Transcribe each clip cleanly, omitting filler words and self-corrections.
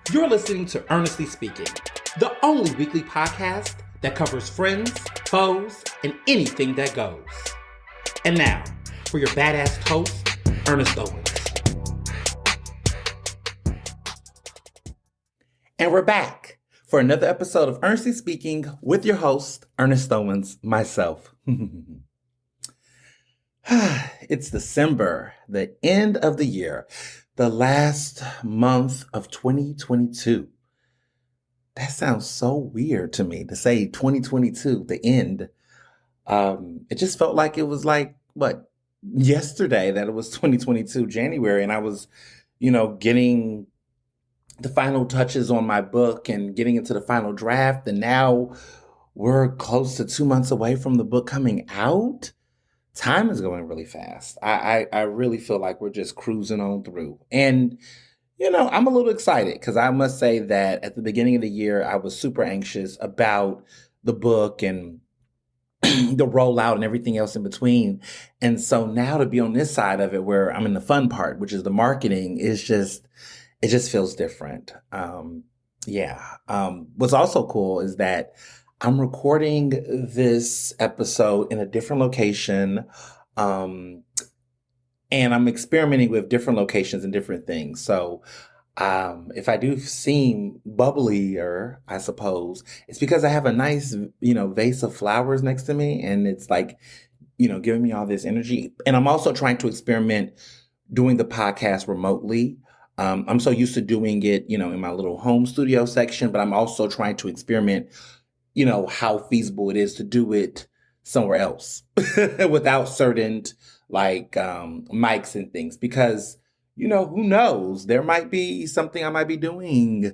You're listening to Ernestly Speaking, the only weekly podcast that covers friends, foes, and anything that goes. And now, for your badass host, Ernest Owens. And we're back for another episode of Ernestly Speaking with your host, Ernest Owens, myself. It's December, the end of the year, the last month of 2022. That sounds so weird to me to say 2022, the end. It just felt like it was yesterday that it was 2022, January, and I was, getting the final touches on my book and getting into the final draft. And now we're close to 2 months away from the book coming out. Time is going really fast. I really feel like we're just cruising on through. And, I'm a little excited because I must say that at the beginning of the year, I was super anxious about the book and the rollout and everything else in between. And so now to be on this side of it where I'm in the fun part, which is the marketing, it just feels different. What's also cool is that I'm recording this episode in a different location, and I'm experimenting with different locations and different things. So if I do seem bubblier, I suppose, it's because I have a nice, vase of flowers next to me, and it's like, giving me all this energy. And I'm also trying to experiment doing the podcast remotely. I'm so used to doing it, in my little home studio section, but I'm also trying to experiment how feasible it is to do it somewhere else without certain mics and things, because, who knows, there might be something I might be doing,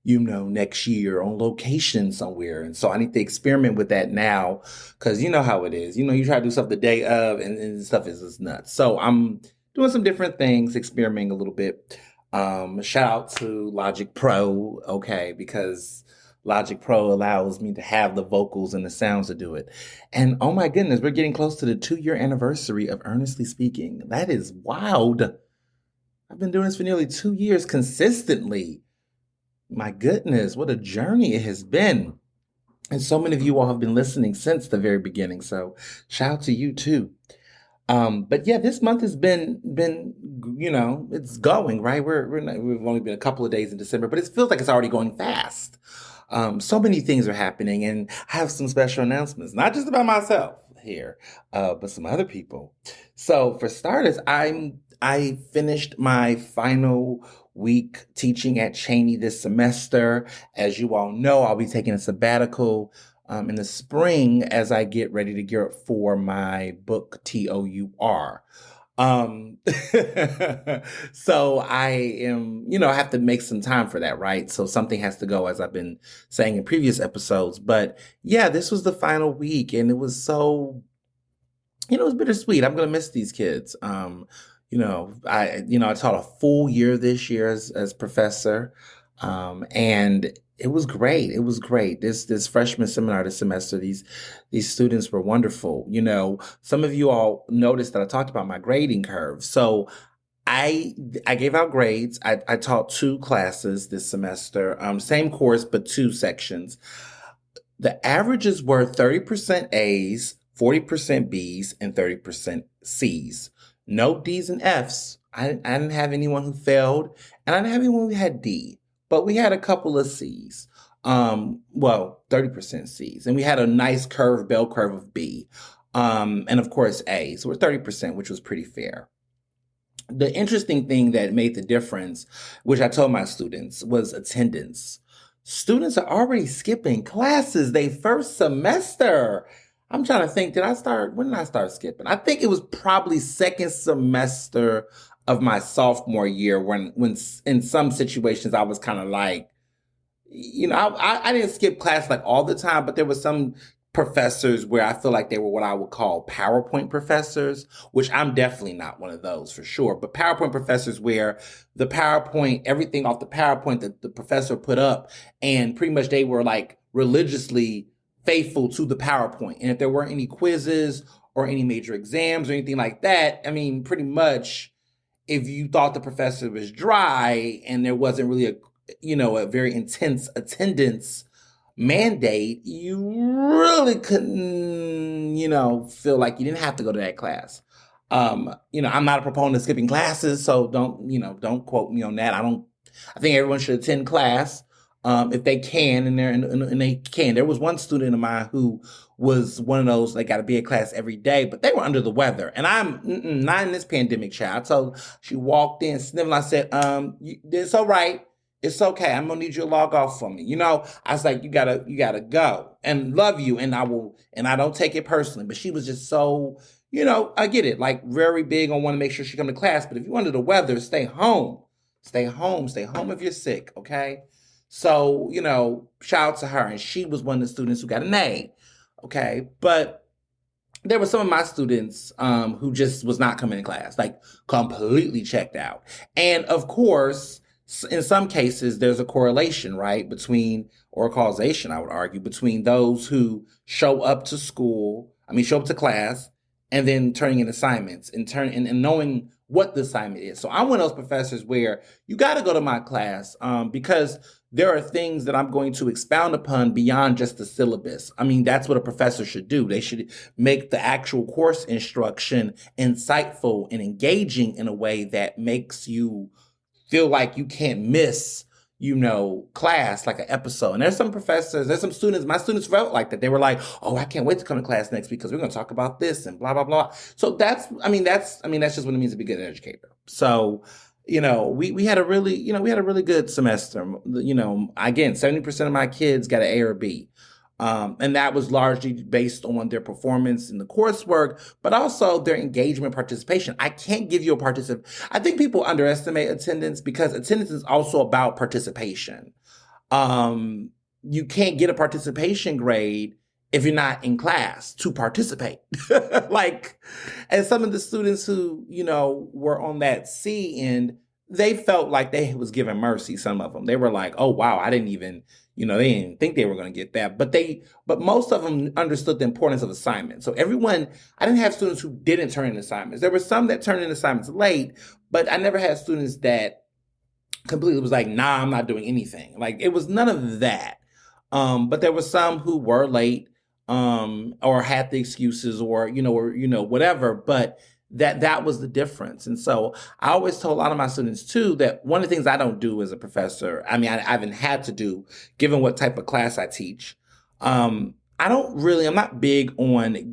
next year on location somewhere. And so I need to experiment with that now because you know how it is, you try to do stuff the day of and stuff is just nuts. So I'm doing some different things, experimenting a little bit. Shout out to Logic Pro, okay, because Logic Pro allows me to have the vocals and the sounds to do it. And oh my goodness, we're getting close to the 2-year anniversary of Ernestly Speaking. That is wild. I've been doing this for nearly 2 years consistently. My goodness, what a journey it has been. And so many of you all have been listening since the very beginning. So shout out to you too. But yeah, this month has been, it's going, right? We've only been a couple of days in December, but it feels like it's already going fast. So many things are happening, and I have some special announcements, not just about myself here, but some other people. So for starters, I finished my final week teaching at Cheney this semester. As you all know, I'll be taking a sabbatical in the spring as I get ready to gear up for my book, TOUR. So I am, I have to make some time for that, right? So something has to go, as I've been saying in previous episodes. But yeah, this was the final week, and it was so, it was bittersweet. I'm going to miss these kids. I taught a full year this year as professor. And it was great. It was great. This freshman seminar this semester, these students were wonderful. Some of you all noticed that I talked about my grading curve. So I gave out grades. I taught 2 classes this semester, same course, but 2 sections. The averages were 30% A's, 40% B's, and 30% C's. No D's and F's. I didn't have anyone who failed, and I didn't have anyone who had D. But we had a couple of C's, 30% C's. And we had a nice bell curve of B. And of course, A's were 30%, which was pretty fair. The interesting thing that made the difference, which I told my students, was attendance. Students are already skipping classes their first semester. I'm trying to think, when did I start skipping? I think it was probably second semester of my sophomore year when in some situations I was kind of like, I didn't skip class like all the time, but there was some professors where I feel like they were what I would call PowerPoint professors, which I'm definitely not one of those for sure. But PowerPoint professors where the PowerPoint, everything off the PowerPoint that the professor put up, and pretty much they were like religiously faithful to the PowerPoint. And if there weren't any quizzes or any major exams or anything like that, I mean, pretty much if you thought the professor was dry and there wasn't really a very intense attendance mandate, you really couldn't, feel like you didn't have to go to that class. I'm not a proponent of skipping classes, so don't quote me on that. I think everyone should attend class, if they can, and they can. There was one student of mine who was one of those, they got to be at class every day, but they were under the weather. And I'm not in this pandemic, child. So she walked in sniffling. I said, it's all right. It's okay. I'm gonna need you to log off for me. I was like, you gotta go, and love you, and I don't take it personally. But she was just so, I get it, like very big on want to make sure she come to class. But if you're under the weather, stay home. Stay home. Stay home if you're sick, okay? So, shout out to her. And she was one of the students who got an A, okay? But there were some of my students who just was not coming to class, like completely checked out. And of course, in some cases, there's a correlation, right, or a causation, I would argue, between those who show up to show up to class, and then turning in assignments and knowing what the assignment is. So I'm one of those professors where you got to go to my class because there are things that I'm going to expound upon beyond just the syllabus. I mean, that's what a professor should do. They should make the actual course instruction insightful and engaging in a way that makes you feel like you can't miss, class, like an episode. And there's some students, my students felt like that. They were like, oh, I can't wait to come to class next week because we're going to talk about this and blah, blah, blah. So that's just what it means to be a good educator. So, we had a really good semester. Again, 70% of my kids got an A or B. And that was largely based on their performance in the coursework, but also their engagement participation. I can't give you a participant. I think people underestimate attendance because attendance is also about participation. You can't get a participation grade if you're not in class to participate. And some of the students who, were on that C end, they felt like they was given mercy. Some of them, they were like, oh, wow, I didn't even, they didn't think they were going to get that. But most of them understood the importance of assignments. So I didn't have students who didn't turn in assignments. There were some that turned in assignments late, but I never had students that completely was like, nah, I'm not doing anything. Like, it was none of that. But there were some who were late, or had the excuses or whatever, but that was the difference. And so I always told a lot of my students too, that one of the things I don't do as a professor, I haven't had to do, given what type of class I teach. I'm not big on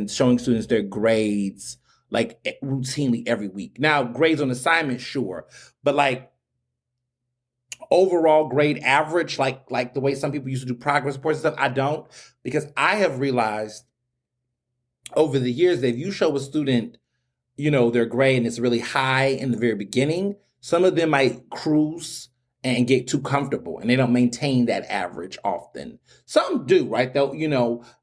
showing students their grades, like routinely every week. Now, grades on assignment, sure, but like overall grade average, like the way some people used to do progress reports and stuff, I don't, because I have realized over the years that if you show a student, their grade and it's really high in the very beginning, some of them might cruise and get too comfortable and they don't maintain that average often. Some do, right? Though,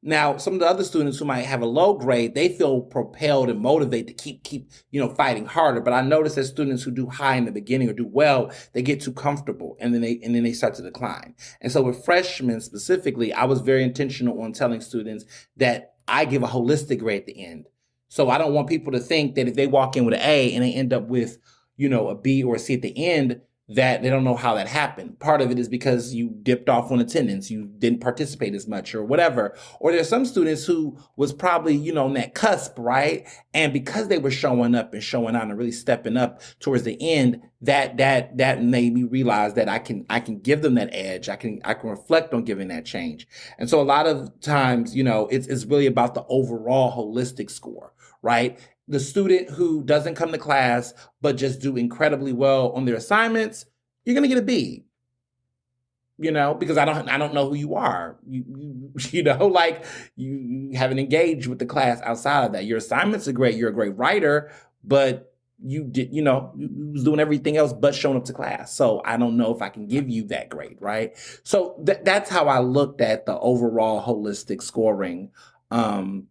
now some of the other students who might have a low grade, they feel propelled and motivated to keep, fighting harder. But I notice that students who do high in the beginning or do well, they get too comfortable and then they start to decline. And so with freshmen specifically, I was very intentional on telling students that I give a holistic grade at the end. So I don't want people to think that if they walk in with an A and they end up with, a B or a C at the end, that they don't know how that happened. Part of it is because you dipped off on attendance, you didn't participate as much or whatever. Or there's some students who was probably, on that cusp, right? And because they were showing up and showing out and really stepping up towards the end, that made me realize that I can give them that edge. I can reflect on giving that change. And so a lot of times, it's really about the overall holistic score, right? The student who doesn't come to class but just do incredibly well on their assignments, you're going to get a B. Because I don't know who you are. You haven't engaged with the class outside of that. Your assignments are great. You're a great writer, but you was doing everything else but showing up to class. So I don't know if I can give you that grade, right? So that's how I looked at the overall holistic scoring, in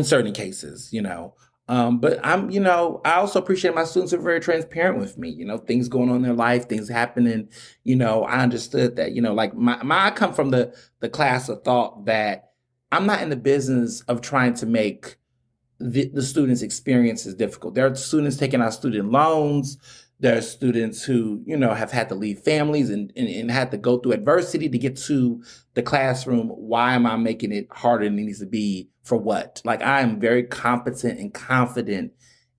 certain cases, but I also appreciate my students are very transparent with me, things going on in their life, things happening, I understood that, like I come from the class of thought that I'm not in the business of trying to make the students' experiences difficult. There are students taking out student loans. There are students who, have had to leave families and had to go through adversity to get to the classroom. Why am I making it harder than it needs to be for what? Like I am very competent and confident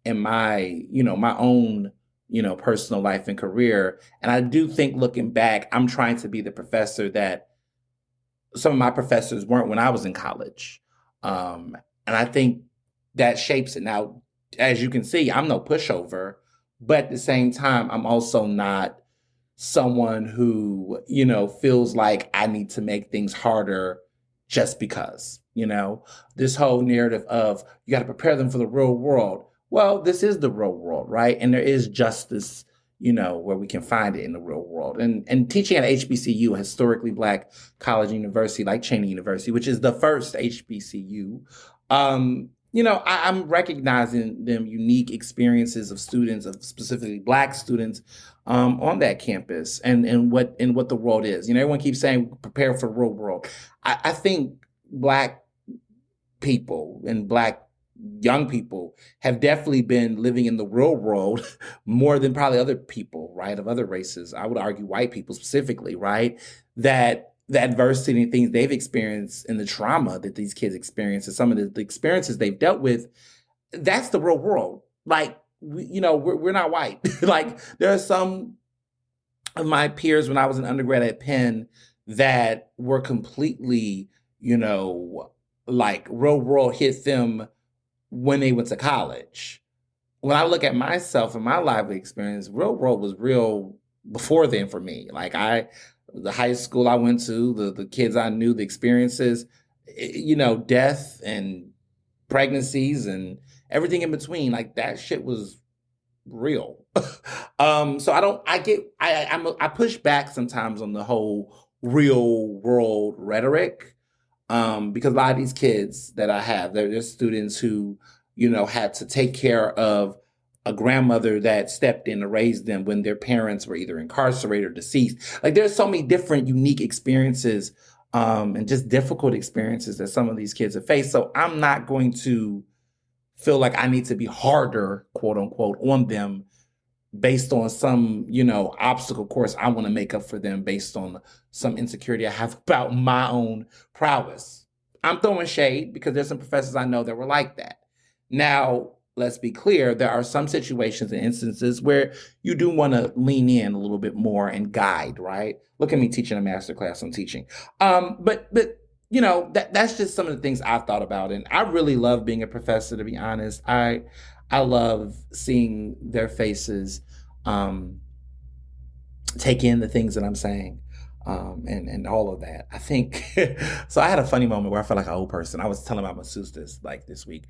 in my own, personal life and career. And I do think looking back, I'm trying to be the professor that some of my professors weren't when I was in college. And I think that shapes it. Now, as you can see, I'm no pushover, but at the same time, I'm also not someone who, feels like I need to make things harder just because, this whole narrative of you got to prepare them for the real world. Well, this is the real world, right? And there is justice, where we can find it in the real world. And teaching at HBCU, historically Black college and university, like Cheney University, which is the first HBCU, I'm recognizing them unique experiences of students, of specifically Black students, on that campus and what the world is. Everyone keeps saying prepare for the real world. I think Black people and Black young people have definitely been living in the real world more than probably other people, right, of other races. I would argue white people specifically, right, that the adversity and things they've experienced and the trauma that these kids experience and some of the experiences they've dealt with, that's the real world. Like, we're not white. Like, there are some of my peers when I was an undergrad at Penn that were completely, like real world hit them when they went to college. When I look at myself and my lively experience, real world was real before then for me. Like the high school I went to, the kids I knew, the experiences, death and pregnancies and everything in between, like that shit was real. So I push back sometimes on the whole real world rhetoric. Because a lot of these kids that I have, they're students who, had to take care of a grandmother that stepped in to raise them when their parents were either incarcerated or deceased. Like there's so many different unique experiences, and just difficult experiences that some of these kids have faced. So I'm not going to feel like I need to be harder, quote unquote, on them based on some, obstacle course I want to make up for them based on some insecurity I have about my own prowess. I'm throwing shade because there's some professors I know that were like that. Now, let's be clear, there are some situations and instances where you do want to lean in a little bit more and guide, right? Look at me teaching a master class on teaching. But that's just some of the things I've thought about. And I really love being a professor, to be honest. I love seeing their faces, take in the things that I'm saying, and all of that. I think, so I had a funny moment where I felt like an old person. I was telling my masseuse this like this week,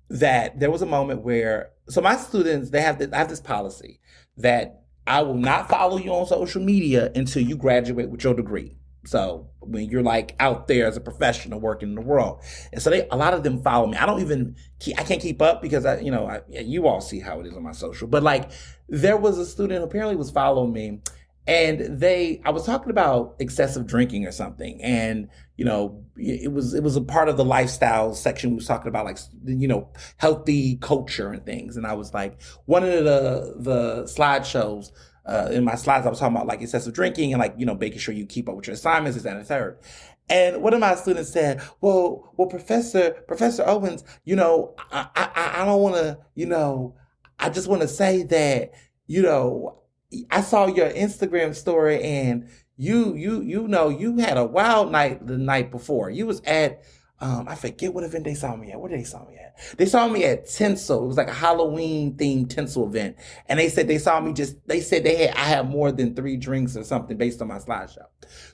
that there was a moment where, so my students, I have this policy that I will not follow you on social media until you graduate with your degree. So when you're like out there as a professional working in the world. And so a lot of them follow me. I can't keep up because you all see how it is on my social, but like there was a student who apparently was following me, and I was talking about excessive drinking or something. And, it was a part of the lifestyle section. We was talking about like, healthy culture and things. And I was like, one of the slideshows, in my slides, I was talking about like excessive drinking and like, making sure you keep up with your assignments, this, that, and the third. And one of my students said, well, Professor Owens, I don't want to, I just want to say that, I saw your Instagram story and you had a wild night the night before. You was at, I forget what event they saw me at. Where did they saw me at? They saw me at Tinsel. It was like a Halloween themed Tinsel event. And they said I had more than 3 drinks or something based on my slideshow.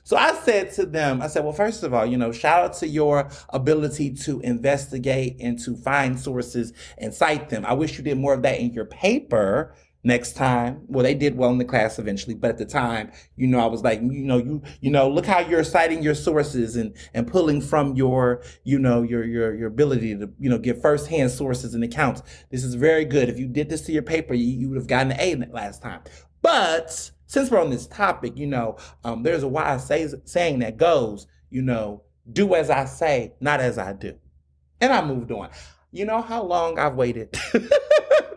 So I said to them, well, first of all, shout out to your ability to investigate and to find sources and cite them. I wish you did more of that in your paper next time. Well, they did well in the class eventually, but at the time, I was like, look how you're citing your sources and pulling from your ability to, give firsthand sources and accounts. This is very good. If you did this to your paper, you would have gotten an A last time. But since we're on this topic, there's a wise saying that goes, do as I say, not as I do. And I moved on. You know how long I've waited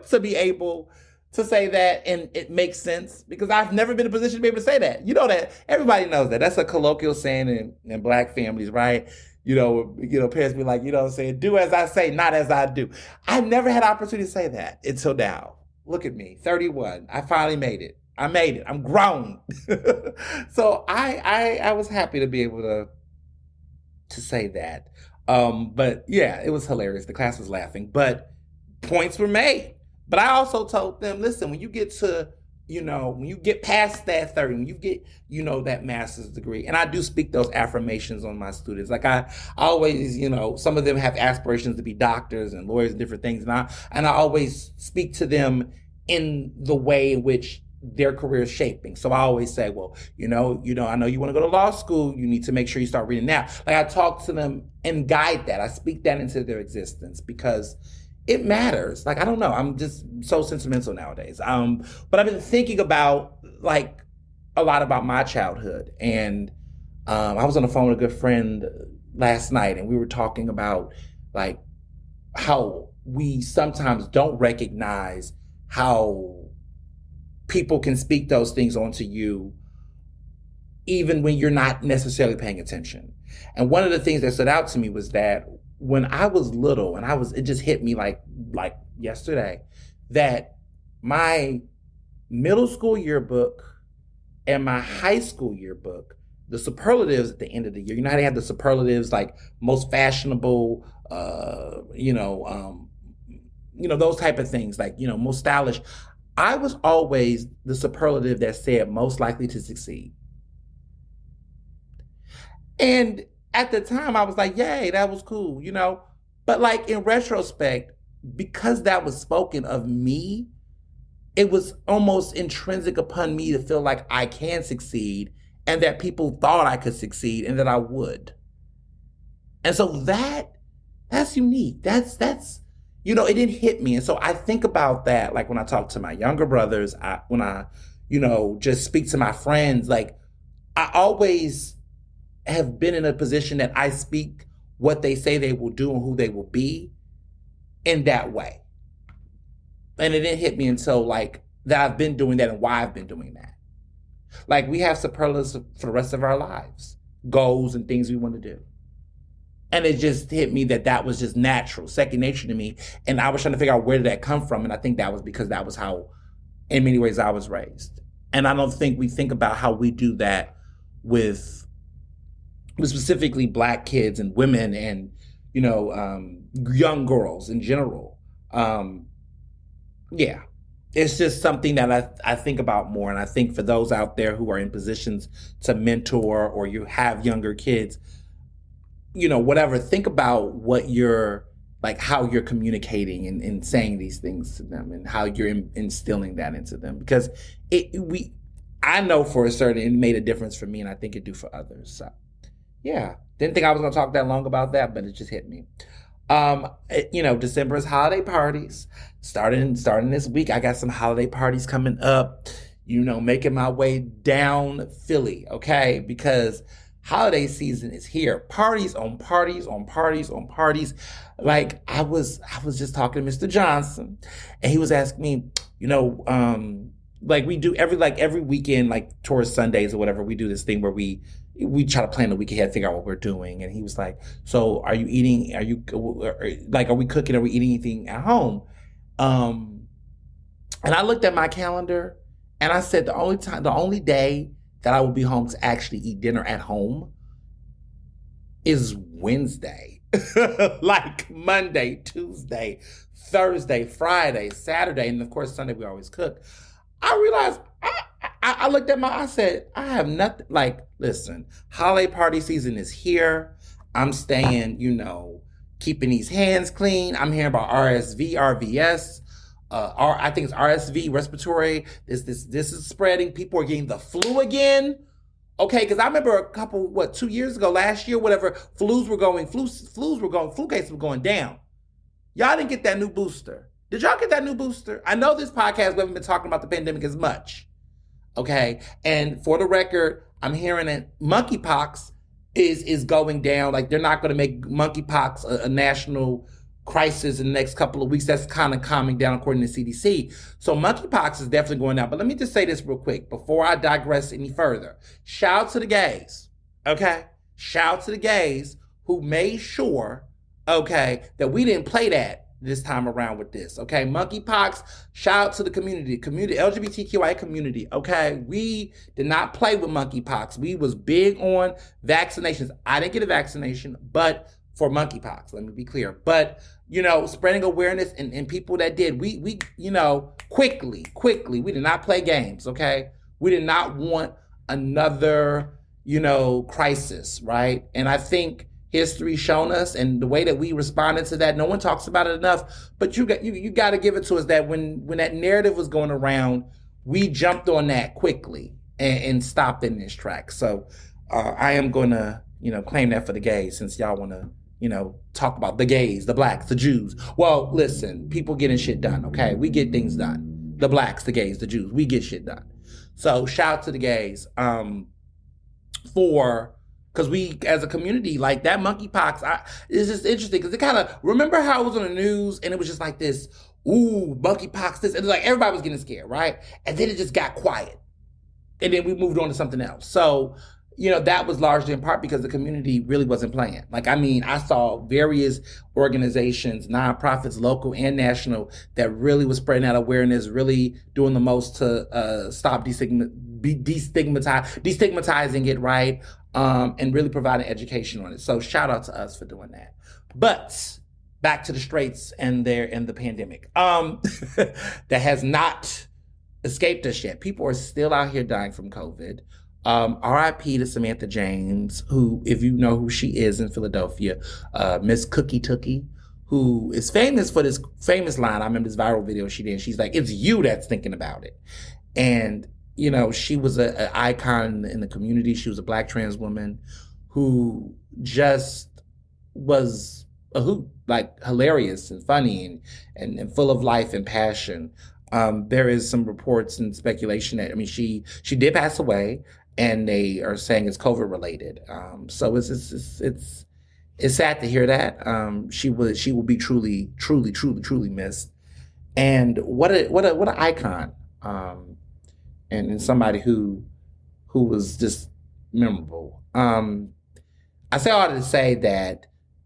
to be able to say that, and it makes sense because I've never been in a position to be able to say that. You know that. Everybody knows that. That's a colloquial saying in black families, right? Parents be like, what I'm saying, do as I say, not as I do. I've never had an opportunity to say that until now. Look at me, 31. I finally made it. I made it. I'm grown. So I was happy to be able to say that. But yeah, it was hilarious. The class was laughing, but points were made. But I also told them, listen, when you get to, when you get past that 30, when you get, that master's degree, and I do speak those affirmations on my students. Like I always, some of them have aspirations to be doctors and lawyers and different things. And I always speak to them in the way in which their career is shaping. So I always say, well, I know you want to go to law school. You need to make sure you start reading now. Like I talk to them and guide that. I speak that into their existence because it matters. Like, I don't know. I'm just so sentimental nowadays. But I've been thinking about like a lot about my childhood. And I was on the phone with a good friend last night and we were talking about like how we sometimes don't recognize how people can speak those things onto you even when you're not necessarily paying attention. And one of the things that stood out to me was that when I was little, and it just hit me like yesterday, that my middle school yearbook and my high school yearbook, the superlatives at the end of the year, how they have the superlatives like most fashionable, those type of things, like, most stylish. I was always the superlative that said most likely to succeed. And at the time, I was like, yay, that was cool, But like in retrospect, because that was spoken of me, it was almost intrinsic upon me to feel like I can succeed and that people thought I could succeed and that I would. And so that's unique. That's it didn't hit me. And so I think about that, like when I talk to my younger brothers, when I just speak to my friends, like I always have been in a position that I speak what they say they will do and who they will be in that way. And it didn't hit me until like that I've been doing that and why I've been doing that. Like we have superlatives for the rest of our lives, goals and things we want to do. And it just hit me that was just natural, second nature to me. And I was trying to figure out where did that come from. And I think that was because that was how, in many ways, I was raised. And I don't think we think about how we do that with specifically Black kids and women and, young girls in general. Yeah, it's just something that I think about more. And I think for those out there who are in positions to mentor or you have younger kids, whatever, think about what you're, like how you're communicating and saying these things to them and how you're instilling that into them. Because I know for a certain, it made a difference for me and I think it do for others. So yeah, didn't think I was going to talk that long about that, but it just hit me. December is holiday parties. Starting this week, I got some holiday parties coming up, making my way down Philly, okay? Because holiday season is here. Parties on parties on parties on parties. Like I was just talking to Mr. Johnson and he was asking me, like we do every weekend, like towards Sundays or whatever, we do this thing where we try to plan the week ahead, figure out what we're doing. And he was like, so are you eating, are we cooking? Are we eating anything at home? And I looked at my calendar and I said, the only day that I will be home to actually eat dinner at home is Wednesday. Like Monday, Tuesday, Thursday, Friday, Saturday, and of course Sunday we always cook. I realized I looked at I said, I have nothing, like, listen, holiday party season is here. I'm staying, keeping these hands clean. I'm hearing about RSV, RVS. I think it's RSV, respiratory. This is spreading. People are getting the flu again. Okay, because I remember 2 years ago, last year, whatever, flu cases were going down. Y'all didn't get that new booster. Did y'all get that new booster? I know this podcast, we haven't been talking about the pandemic as much. Okay, and for the record, I'm hearing that monkeypox is going down. Like they're not going to make monkeypox a national crisis in the next couple of weeks. That's kind of calming down according to CDC. So monkeypox is definitely going down. But let me just say this real quick before I digress any further. Shout out to the gays, okay? Shout out to the gays who made sure, okay, that we didn't play that this time around with this, okay? Monkeypox, shout out to the community, LGBTQI community, okay? We did not play with monkeypox. We was big on vaccinations. I didn't get a vaccination, but for monkeypox, let me be clear. But, spreading awareness and people that did, we quickly, we did not play games, okay? We did not want another, crisis, right? And I think history shown us, and the way that we responded to that, no one talks about it enough, but you got to give it to us that when that narrative was going around, we jumped on that quickly and stopped in this track. So I am going to, claim that for the gays, since y'all want to, talk about the gays, the blacks, the Jews. Well, listen, people getting shit done, okay? We get things done. The blacks, the gays, the Jews, we get shit done. So shout out to the gays because we, as a community, like that monkeypox, it's just interesting because it kind of, remember how it was on the news and it was just like this, ooh, monkeypox, this, and like everybody was getting scared, right? And then it just got quiet. And then we moved on to something else. So, that was largely in part because the community really wasn't playing. Like, I saw various organizations, nonprofits, local and national, that really was spreading that awareness, really doing the most to stop destigmatizing it, right? And really providing education on it. So shout out to us for doing that. But back to the straights and the pandemic. That has not escaped us yet. People are still out here dying from COVID. RIP to Samantha James, who, if you know who she is in Philadelphia, Miss Cookie Tookie, who is famous for this famous line. I remember this viral video she did. She's like, "It's you that's thinking about it." And she was an icon in the community. She was a Black trans woman who just was a hoot, like hilarious and funny and full of life and passion. There is some reports and speculation that, she did pass away, and they are saying it's COVID related. So it's sad to hear that. She will be truly missed. And what an icon. And somebody who was just memorable. I say all to say that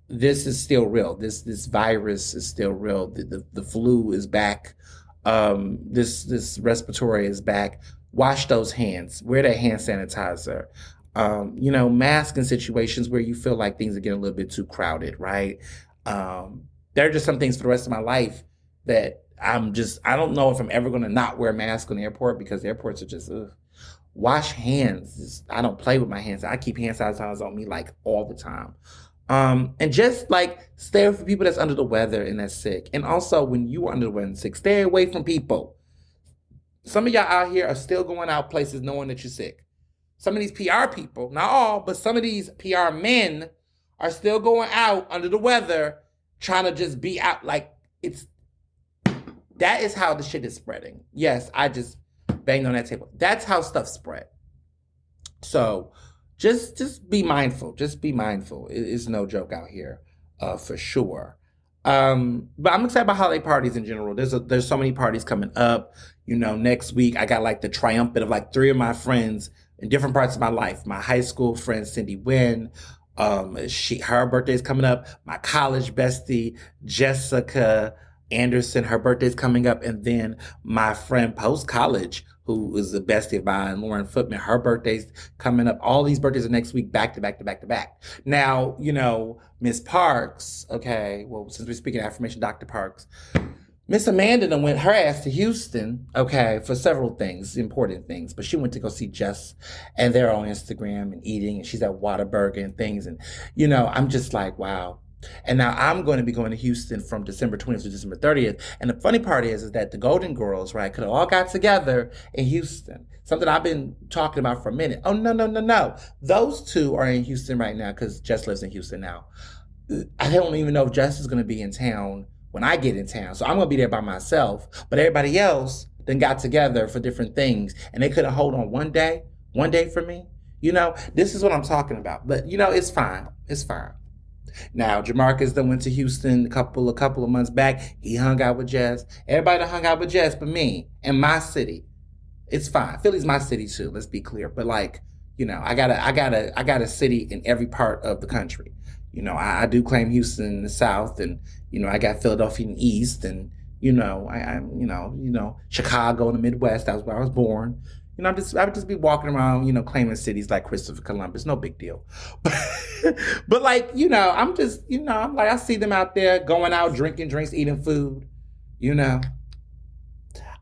this is still real. This virus is still real. The flu is back. This respiratory is back. Wash those hands. Wear that hand sanitizer. Mask in situations where you feel like things are getting a little bit too crowded, right? There are just some things for the rest of my life that I don't know if I'm ever going to not wear a mask on the airport, because the airports are just, wash hands. I don't play with my hands. I keep hand sanitizers on me like all the time. And just like stay away from people that's under the weather and that's sick. And also when you are under the weather and sick, stay away from people. Some of y'all out here are still going out places knowing that you're sick. Some of these PR people, not all, but some of these PR men are still going out under the weather trying to just be out. Like, that is how the shit is spreading. Yes, I just banged on that table. That's how stuff spread. So just be mindful. Just be mindful. It's no joke out here, for sure. But I'm excited about holiday parties in general. There's so many parties coming up. Next week I got like the triumphant of like 3 of my friends in different parts of my life. My high school friend Cindy Wynn. Her birthday's coming up. My college bestie Jessica Anderson, her birthday's coming up. And then my friend post-college, who is the bestie of mine, Lauren Footman, her birthday's coming up. All these birthdays are next week, back to back to back to back. Now, Miss Parks, okay, well, since we're speaking affirmation, Dr. Parks, Miss Amanda done went her ass to Houston, okay, for several things, important things. But she went to go see Jess, and they're on Instagram and eating, and she's at Whataburger and things. And, I'm just like, wow. And now I'm going to be going to Houston from December 20th to December 30th. And the funny part is that the Golden Girls, right, could have all got together in Houston. Something I've been talking about for a minute. Oh, no. Those two are in Houston right now because Jess lives in Houston now. I don't even know if Jess is going to be in town when I get in town. So I'm going to be there by myself. But everybody else then got together for different things. And they couldn't hold on one day for me. This is what I'm talking about. But, it's fine. It's fine. Now, Jamarcus that went to Houston a couple of months back. He hung out with Jess. Everybody that hung out with Jess, but me and my city. It's fine. Philly's my city too. Let's be clear. But like, I got a city in every part of the country. I do claim Houston in the South, and I got Philadelphia in the East, and Chicago in the Midwest. That was where I was born. I would just be walking around, claiming cities like Christopher Columbus. No big deal. But like, I'm like, I see them out there going out, drinking drinks, eating food. You know,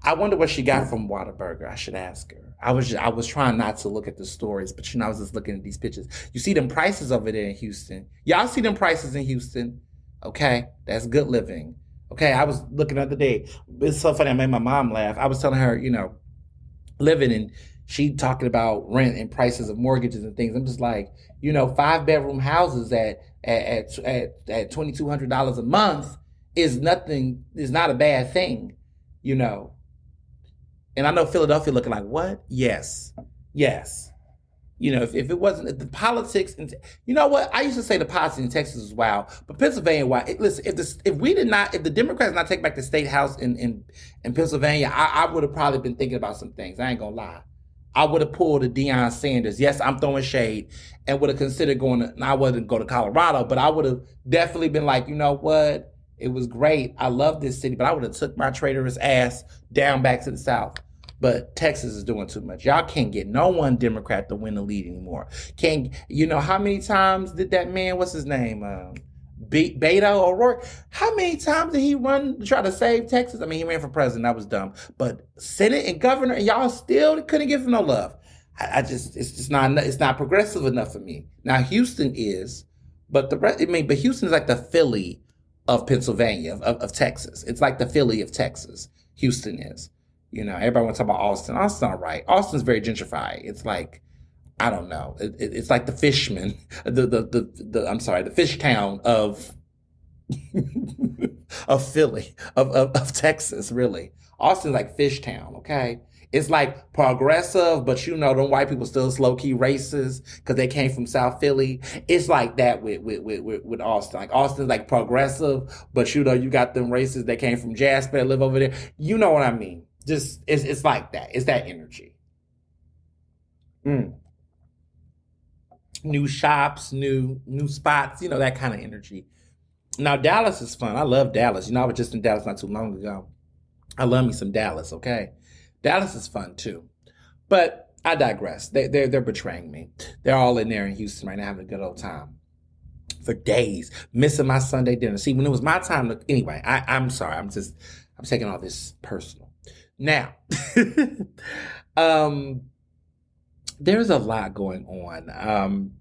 I wonder what she got from Whataburger. I should ask her. I was trying not to look at the stories, but I was just looking at these pictures. You see them prices over there in Houston. Y'all see them prices in Houston. Okay, that's good living. Okay, I was looking the other day. It's so funny. I made my mom laugh. I was telling her, living, and she talking about rent and prices of mortgages and things. I'm just like, 5-bedroom houses at $2,200 a month is nothing. Is not a bad thing, you know. And I know Philadelphia looking like, what? Yes, yes. If it wasn't if the politics, and you know what, I used to say the politics in Texas was wild, but Pennsylvania, wild. Listen, if the Democrats did not take back the state house in Pennsylvania, I would have probably been thinking about some things. I ain't gonna lie. I would have pulled a Deion Sanders. Yes, I'm throwing shade, and would have considered going to. And I wouldn't go to Colorado, but I would have definitely been like, you know what, it was great. I love this city, but I would have took my traitorous ass down back to the South. But Texas is doing too much. Y'all can't get no one Democrat to win the lead anymore. Can't, how many times did that man, what's his name? Beto O'Rourke. How many times did he run to try to save Texas? I mean, he ran for president. That was dumb. But Senate and governor, and y'all still couldn't give him no love. It's not progressive enough for me. Now, Houston is, but but Houston is like the Philly of Pennsylvania, of Texas. It's like the Philly of Texas. Houston is. Everybody wants to talk about Austin. Austin's all right. Austin's very gentrified. It's like, I don't know. It's like the Fishman, the fish town of of Philly, of Texas, really. Austin's like fish town, okay? It's like progressive, but them white people still low key racist because they came from South Philly. It's like that with Austin. Like Austin's like progressive, but you got them racists that came from Jasper that live over there. You know what I mean? Just it's like that. It's that energy. New shops, new spots, that kind of energy. Now Dallas is fun. I love Dallas. I was just in Dallas not too long ago. I love me some Dallas, okay? Dallas is fun too. But I digress. They're betraying me. They're all in there in Houston right now having a good old time. For days, missing my Sunday dinner. See, when it was my time to anyway, I'm sorry. I'm taking all this personal. Now, there's a lot going on.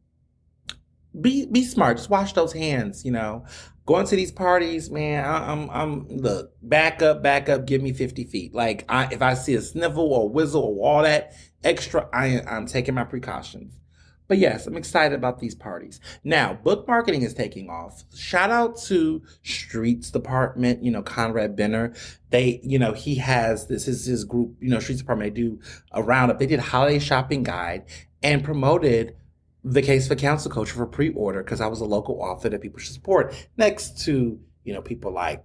Be smart. Just wash those hands. Going to these parties, man. I'm look, back up. Give me 50 feet. Like if I see a sniffle or whistle or all that extra, I'm taking my precautions. But yes, I'm excited about these parties. Now, book marketing is taking off. Shout out to Streets Department, Conrad Benner. He has this is his group, Streets Department. They do a roundup. They did a holiday shopping guide and promoted the Case for Counsel Culture for pre-order because I was a local author that people should support. Next to, people like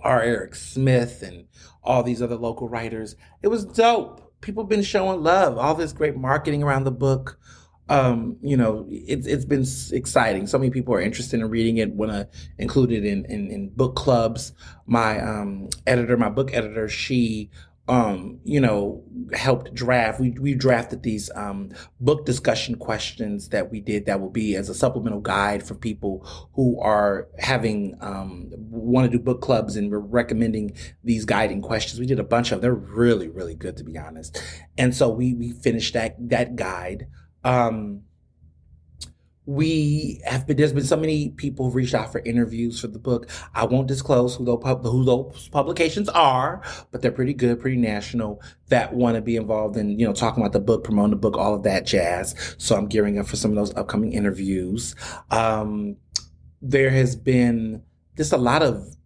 R. Eric Smith and all these other local writers. It was dope. People have been showing love, all this great marketing around the book. It's been exciting. So many people are interested in reading it, want to include it in book clubs. My book editor, she, helped draft. We drafted these book discussion questions that we did that will be as a supplemental guide for people who are want to do book clubs, and we're recommending these guiding questions. We did a bunch of them. They're really, really good, to be honest. And so we finished that guide. There's been so many people who've reached out for interviews for the book. I won't disclose who those publications are, but they're pretty good, pretty national, that want to be involved in, talking about the book, promoting the book, all of that jazz. So I'm gearing up for some of those upcoming interviews. There has been just a lot of,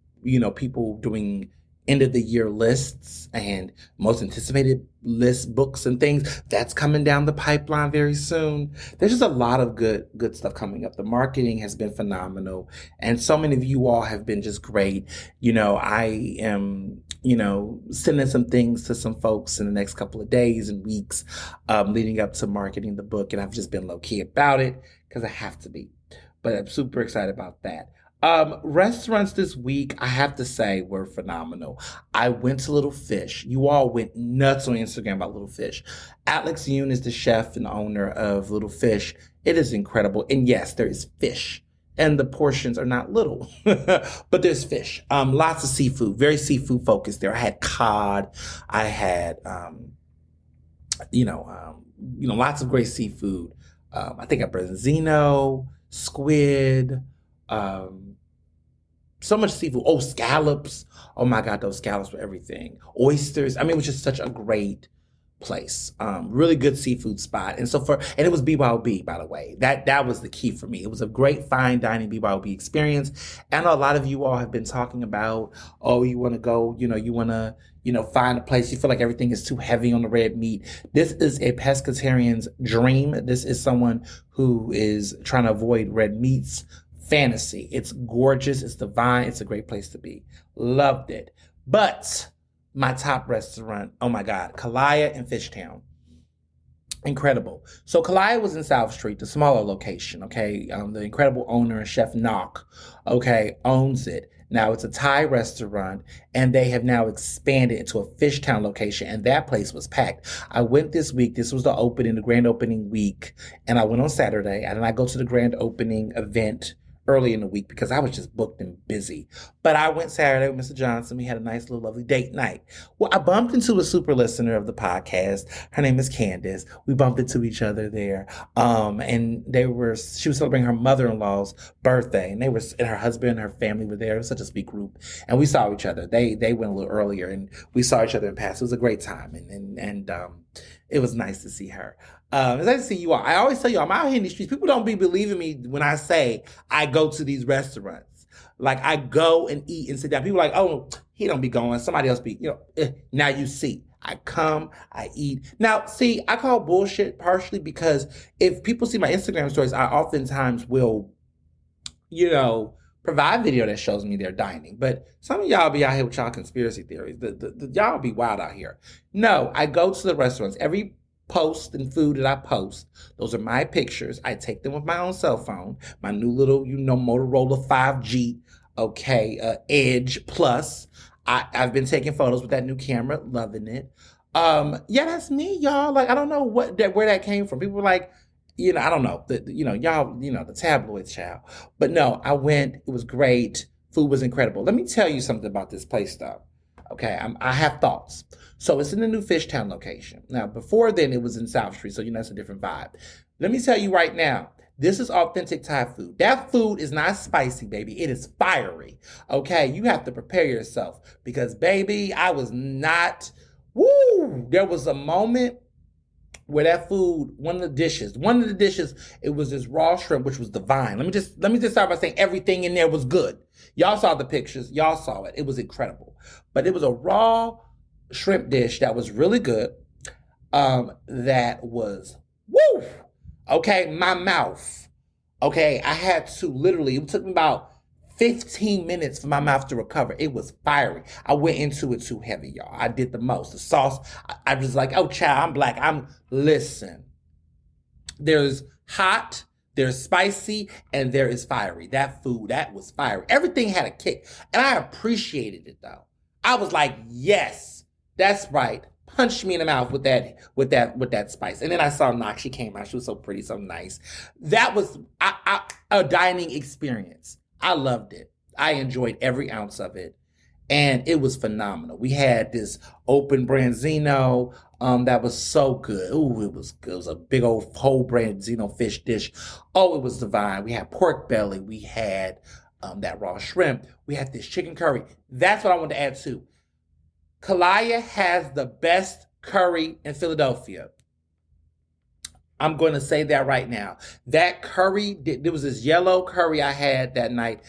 people doing end of the year lists and most anticipated list books and things. That's coming down the pipeline very soon. There's just a lot of good stuff coming up. The marketing has been phenomenal, and so many of you all have been just great. I am, sending some things to some folks in the next couple of days and weeks, leading up to marketing the book, and I've just been low key about it because I have to be. But I'm super excited about that. Restaurants this week, I have to say, were phenomenal. I went to Little Fish. You all went nuts on Instagram about Little Fish. Alex Yoon is the chef and owner of Little Fish. It is incredible. And yes, there is fish. And the portions are not little, but there's fish. Lots of seafood, very seafood focused there. I had cod. I had, lots of great seafood. I think I branzino, squid, so much seafood. Oh, scallops. Oh my God, those scallops were everything. Oysters. I mean, it was just such a great place. Really good seafood spot. And it was BYOB, by the way. That was the key for me. It was a great fine dining BYOB experience. And a lot of you all have been talking about, oh, you want to go, you want to, find a place. You feel like everything is too heavy on the red meat. This is a pescatarian's dream. This is someone who is trying to avoid red meats. Fantasy. It's gorgeous. It's divine. It's a great place to be. Loved it. But my top restaurant, oh my God, Kalaya in Fishtown. Incredible. So Kalaya was in South Street, the smaller location, okay? The incredible owner, Chef Knock, okay, owns it. Now it's a Thai restaurant, and they have now expanded into a Fishtown location, and that place was packed. I went this week. This was the grand opening week, and I went on Saturday, and I go to the grand opening event early in the week because I was just booked and busy. But I went Saturday with Mr. Johnson. We had a nice little lovely date night. Well, I bumped into a super listener of the podcast. Her name is Candace. We bumped into each other there. And she was celebrating her mother-in-law's birthday, and her husband and her family were there. It was such a sweet group. And we saw each other. They went a little earlier, and we saw each other in passing. It was a great time. And it was nice to see her. It's nice to see you all. I always tell you, I'm out here in the streets. People don't be believing me when I say I go to these restaurants. Like, I go and eat and sit down. People are like, oh, he don't be going. Somebody else be, now you see. I come, I eat. Now, see, I call bullshit partially because if people see my Instagram stories, I oftentimes will, provide video that shows me their dining. But some of y'all be out here with y'all conspiracy theories. The y'all be wild out here. No, I go to the restaurants. Every post and food that I post, those are my pictures. I take them with my own cell phone, my new little, Motorola 5G, Edge Plus. I've been taking photos with that new camera, loving it. Yeah, that's me, y'all. Like, I don't know where that came from. People were like, I don't know, y'all, the tabloid child. But no, I went. It was great. Food was incredible. Let me tell you something about this place, though. Okay, I have thoughts. So it's in the new Fishtown location. Now, before then, it was in South Street, so it's a different vibe. Let me tell you right now, this is authentic Thai food. That food is not spicy, baby. It is fiery. Okay, you have to prepare yourself because, baby, I was not. Woo! There was a moment where that food, one of the dishes, it was this raw shrimp, which was divine. Let me just start by saying everything in there was good. Y'all saw the pictures. Y'all saw it. It was incredible. But it was a raw shrimp dish that was really good. That was, woo! Okay, my mouth. Okay, I had to literally, it took me about 15 minutes for my mouth to recover. It was fiery. I went into it too heavy, y'all. I did the most. The sauce, I was like, oh, child, I'm black. Listen. There's hot, there's spicy, and there is fiery. That food, that was fiery. Everything had a kick, and I appreciated it, though. I was like, yes, that's right. Punch me in the mouth with that spice. And then I saw Knox. She came out. She was so pretty, so nice. That was a dining experience. I loved it. I enjoyed every ounce of it. And it was phenomenal. We had this open branzino that was so good. Ooh, it was good. It was a big old whole branzino fish dish. Oh, it was divine. We had pork belly. We had that raw shrimp. We had this chicken curry. That's what I wanted to add too. Kalaya has the best curry in Philadelphia. I'm going to say that right now. That curry, there was this yellow curry I had that night.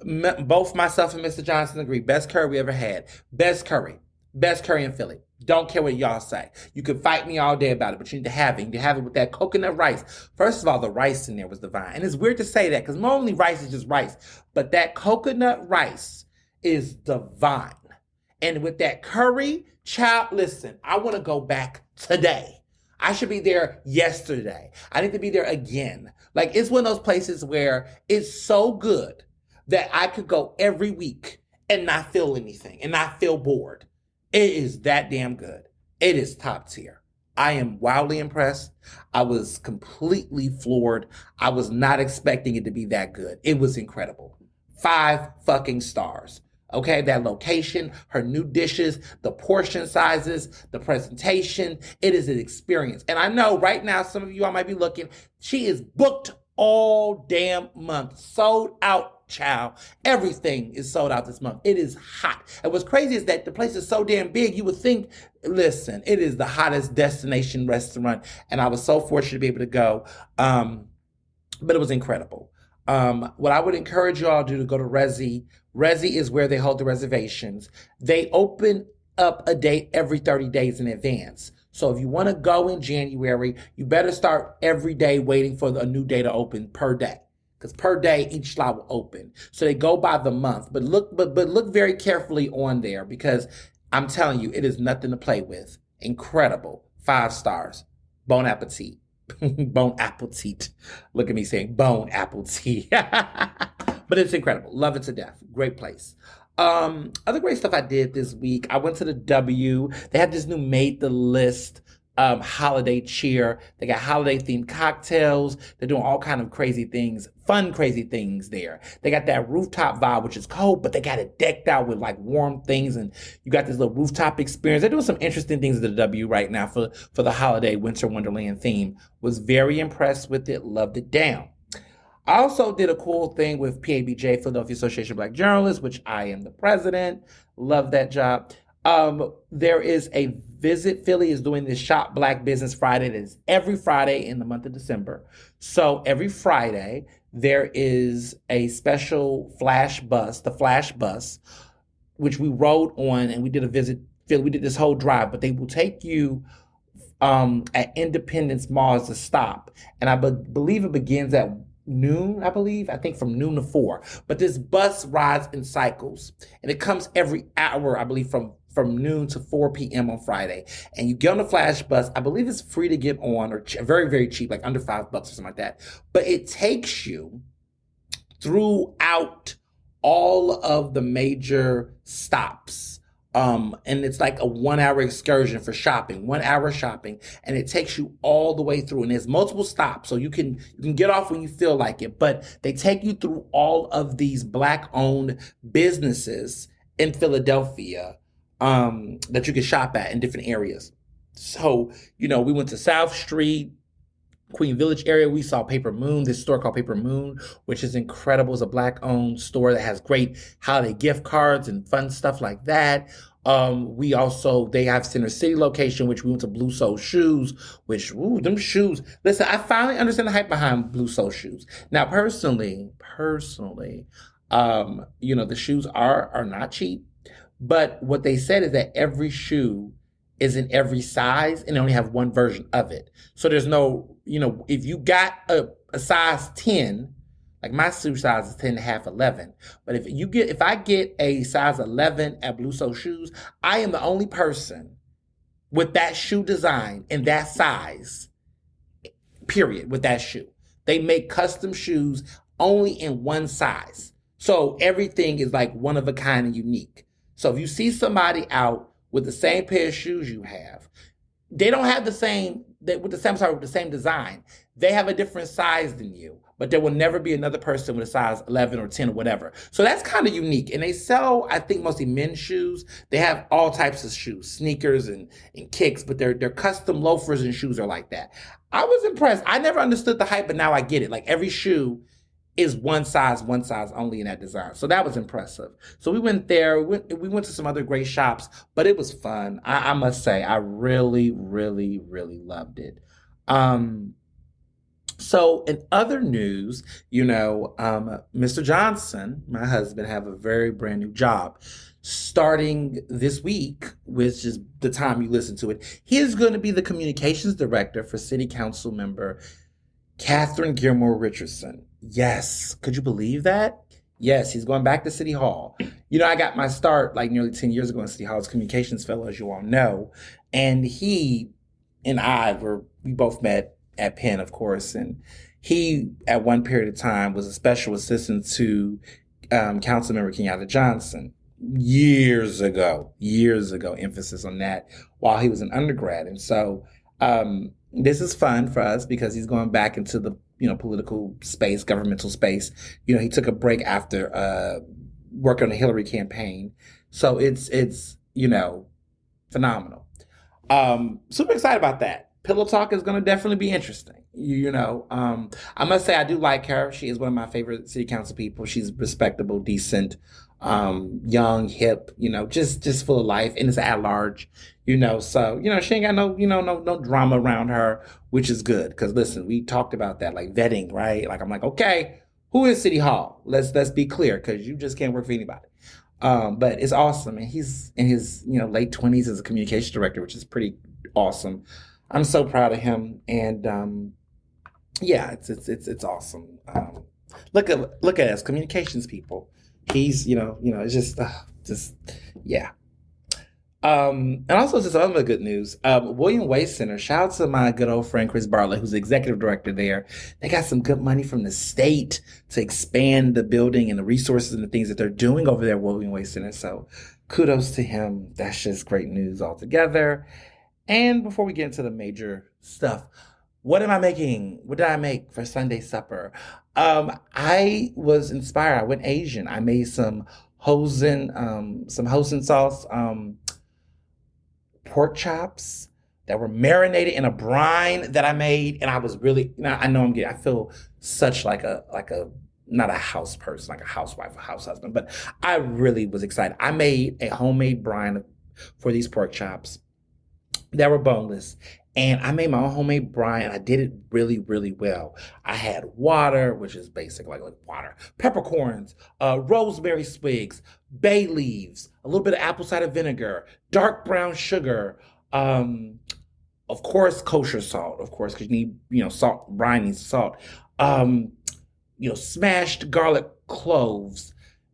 Both myself and Mr. Johnson agree. Best curry we ever had. Best curry. Best curry in Philly. Don't care what y'all say. You can fight me all day about it, but you need to have it. You need to have it with that coconut rice. First of all, the rice in there was divine. And it's weird to say that because normally rice is just rice. But that coconut rice is divine. And with that curry, child, listen, I want to go back today. I should be there yesterday. I need to be there again. Like, it's one of those places where it's so good that I could go every week and not feel anything and not feel bored. It is that damn good. It is top tier. I am wildly impressed. I was completely floored. I was not expecting it to be that good. It was incredible. 5 fucking stars. Okay, that location, her new dishes, the portion sizes, the presentation, it is an experience. And I know right now, some of you all might be looking, she is booked all damn month, sold out, child. Everything is sold out this month. It is hot. And what's crazy is that the place is so damn big, you would think, listen, it is the hottest destination restaurant. And I was so fortunate to be able to go. But it was incredible. What I would encourage you all to do to go to Resi. Resi is where they hold the reservations. They open up a date every 30 days in advance. So if you want to go in January, you better start every day waiting for a new day to open per day. Because per day, each slot will open. So they go by the month. But look very carefully on there because I'm telling you, it is nothing to play with. Incredible. 5 stars. Bon appetit. Bon appetit. Look at me saying bon appetit. But it's incredible. Love it to death. Great place. Other great stuff I did this week. I went to the W. They had this new Made the List holiday cheer. They got holiday themed cocktails. They're doing all kind of crazy things, fun, crazy things there. They got that rooftop vibe, which is cold, but they got it decked out with like warm things. And you got this little rooftop experience. They're doing some interesting things at the W right now for the holiday winter wonderland theme. Was very impressed with it. Loved it down. I also did a cool thing with PABJ, Philadelphia Association of Black Journalists, which I am the president. Love that job. There is a Visit Philly is doing this Shop Black Business Friday. That is every Friday in the month of December. So every Friday, there is a special flash bus, the flash bus, which we rode on and we did a Visit Philly. We did this whole drive, but they will take you at Independence Mall as a stop. And I believe it begins at noon, I think from noon to 4. But this bus rides in cycles and it comes every hour, I believe from noon to 4 p.m. on Friday. And you get on the flash bus. I believe it's free to get on or very, very cheap, like under $5 or something like that. But it takes you throughout all of the major stops. And it's like a 1-hour excursion for shopping, 1 hour shopping, and it takes you all the way through. And there's multiple stops, so you can get off when you feel like it. But they take you through all of these Black-owned businesses in Philadelphia that you can shop at in different areas. So, we went to South Street, Queen Village area. We saw Paper Moon, this store called Paper Moon, which is incredible. It's a Black-owned store that has great holiday gift cards and fun stuff like that. They have Center City location, which we went to Blue Soul Shoes, which, them shoes. Listen, I finally understand the hype behind Blue Soul Shoes. Now, personally, the shoes are not cheap, but what they said is that every shoe is in every size and they only have one version of it. So there's no, if you got a size 10, like my shoe size is 10 and a half, 11. But if I get a size 11 at Blue Soul Shoes, I am the only person with that shoe design in that size, period, with that shoe. They make custom shoes only in one size. So everything is like one of a kind and unique. So if you see somebody out with the same pair of shoes you have, they don't have the same design. They have a different size than you, but there will never be another person with a size 11 or 10 or whatever. So that's kind of unique. And they sell, I think, mostly men's shoes. They have all types of shoes, sneakers and kicks, but their custom loafers and shoes are like that. I was impressed. I never understood the hype, but now I get it. Like every shoe is one size only in that design. So that was impressive. So we went there. We went to some other great shops, but it was fun. I must say, I really, really, really loved it. So, in other news, Mr. Johnson, my husband, have a very brand new job. Starting this week, which is the time you listen to it, he is going to be the communications director for City Council member Catherine Gilmore Richardson. Yes, could you believe that? Yes, he's going back to City Hall. I got my start like nearly 10 years ago in City Hall as communications fellow, as you all know. And he and we both met at Penn, of course. And he, at one period of time, was a special assistant to Councilmember Kenyatta Johnson years ago, emphasis on that, while he was an undergrad. And so this is fun for us because he's going back into the political space, governmental space. He took a break after working on the Hillary campaign. So it's phenomenal. Super excited about that. Pillow Talk is going to definitely be interesting. I must say I do like her. She is one of my favorite city council people. She's respectable, decent, young, hip, just full of life, and it's at large, so, she ain't got no drama around her, which is good. Cause listen, we talked about that, like vetting, right? Like, I'm like, okay, who is City Hall? Let's be clear. Cause you just can't work for anybody. But it's awesome. And he's in his, late 20s as a communication director, which is pretty awesome. I'm so proud of him. And, yeah, it's awesome. Look at us, communications people. He's, it's just, yeah. And also just other good news. William Way Center, shout out to my good old friend Chris Bartlett, who's the executive director there. They got some good money from the state to expand the building and the resources and the things that they're doing over there at William Way Center. So kudos to him. That's just great news altogether. And before we get into the major stuff, what am I making? What did I make for Sunday supper? I was inspired. I went Asian. I made some hosen sauce, pork chops that were marinated in a brine that I made. And I was really, I feel such like a, not a house person, like a housewife, a house husband, but I really was excited. I made a homemade brine for these pork chops that were boneless. And I made my own homemade brine, and I did it really, really well. I had water, which is basic, like water, peppercorns, rosemary swigs, bay leaves, a little bit of apple cider vinegar, dark brown sugar, of course, kosher salt, of course, because you need, salt, brine needs salt, smashed garlic cloves.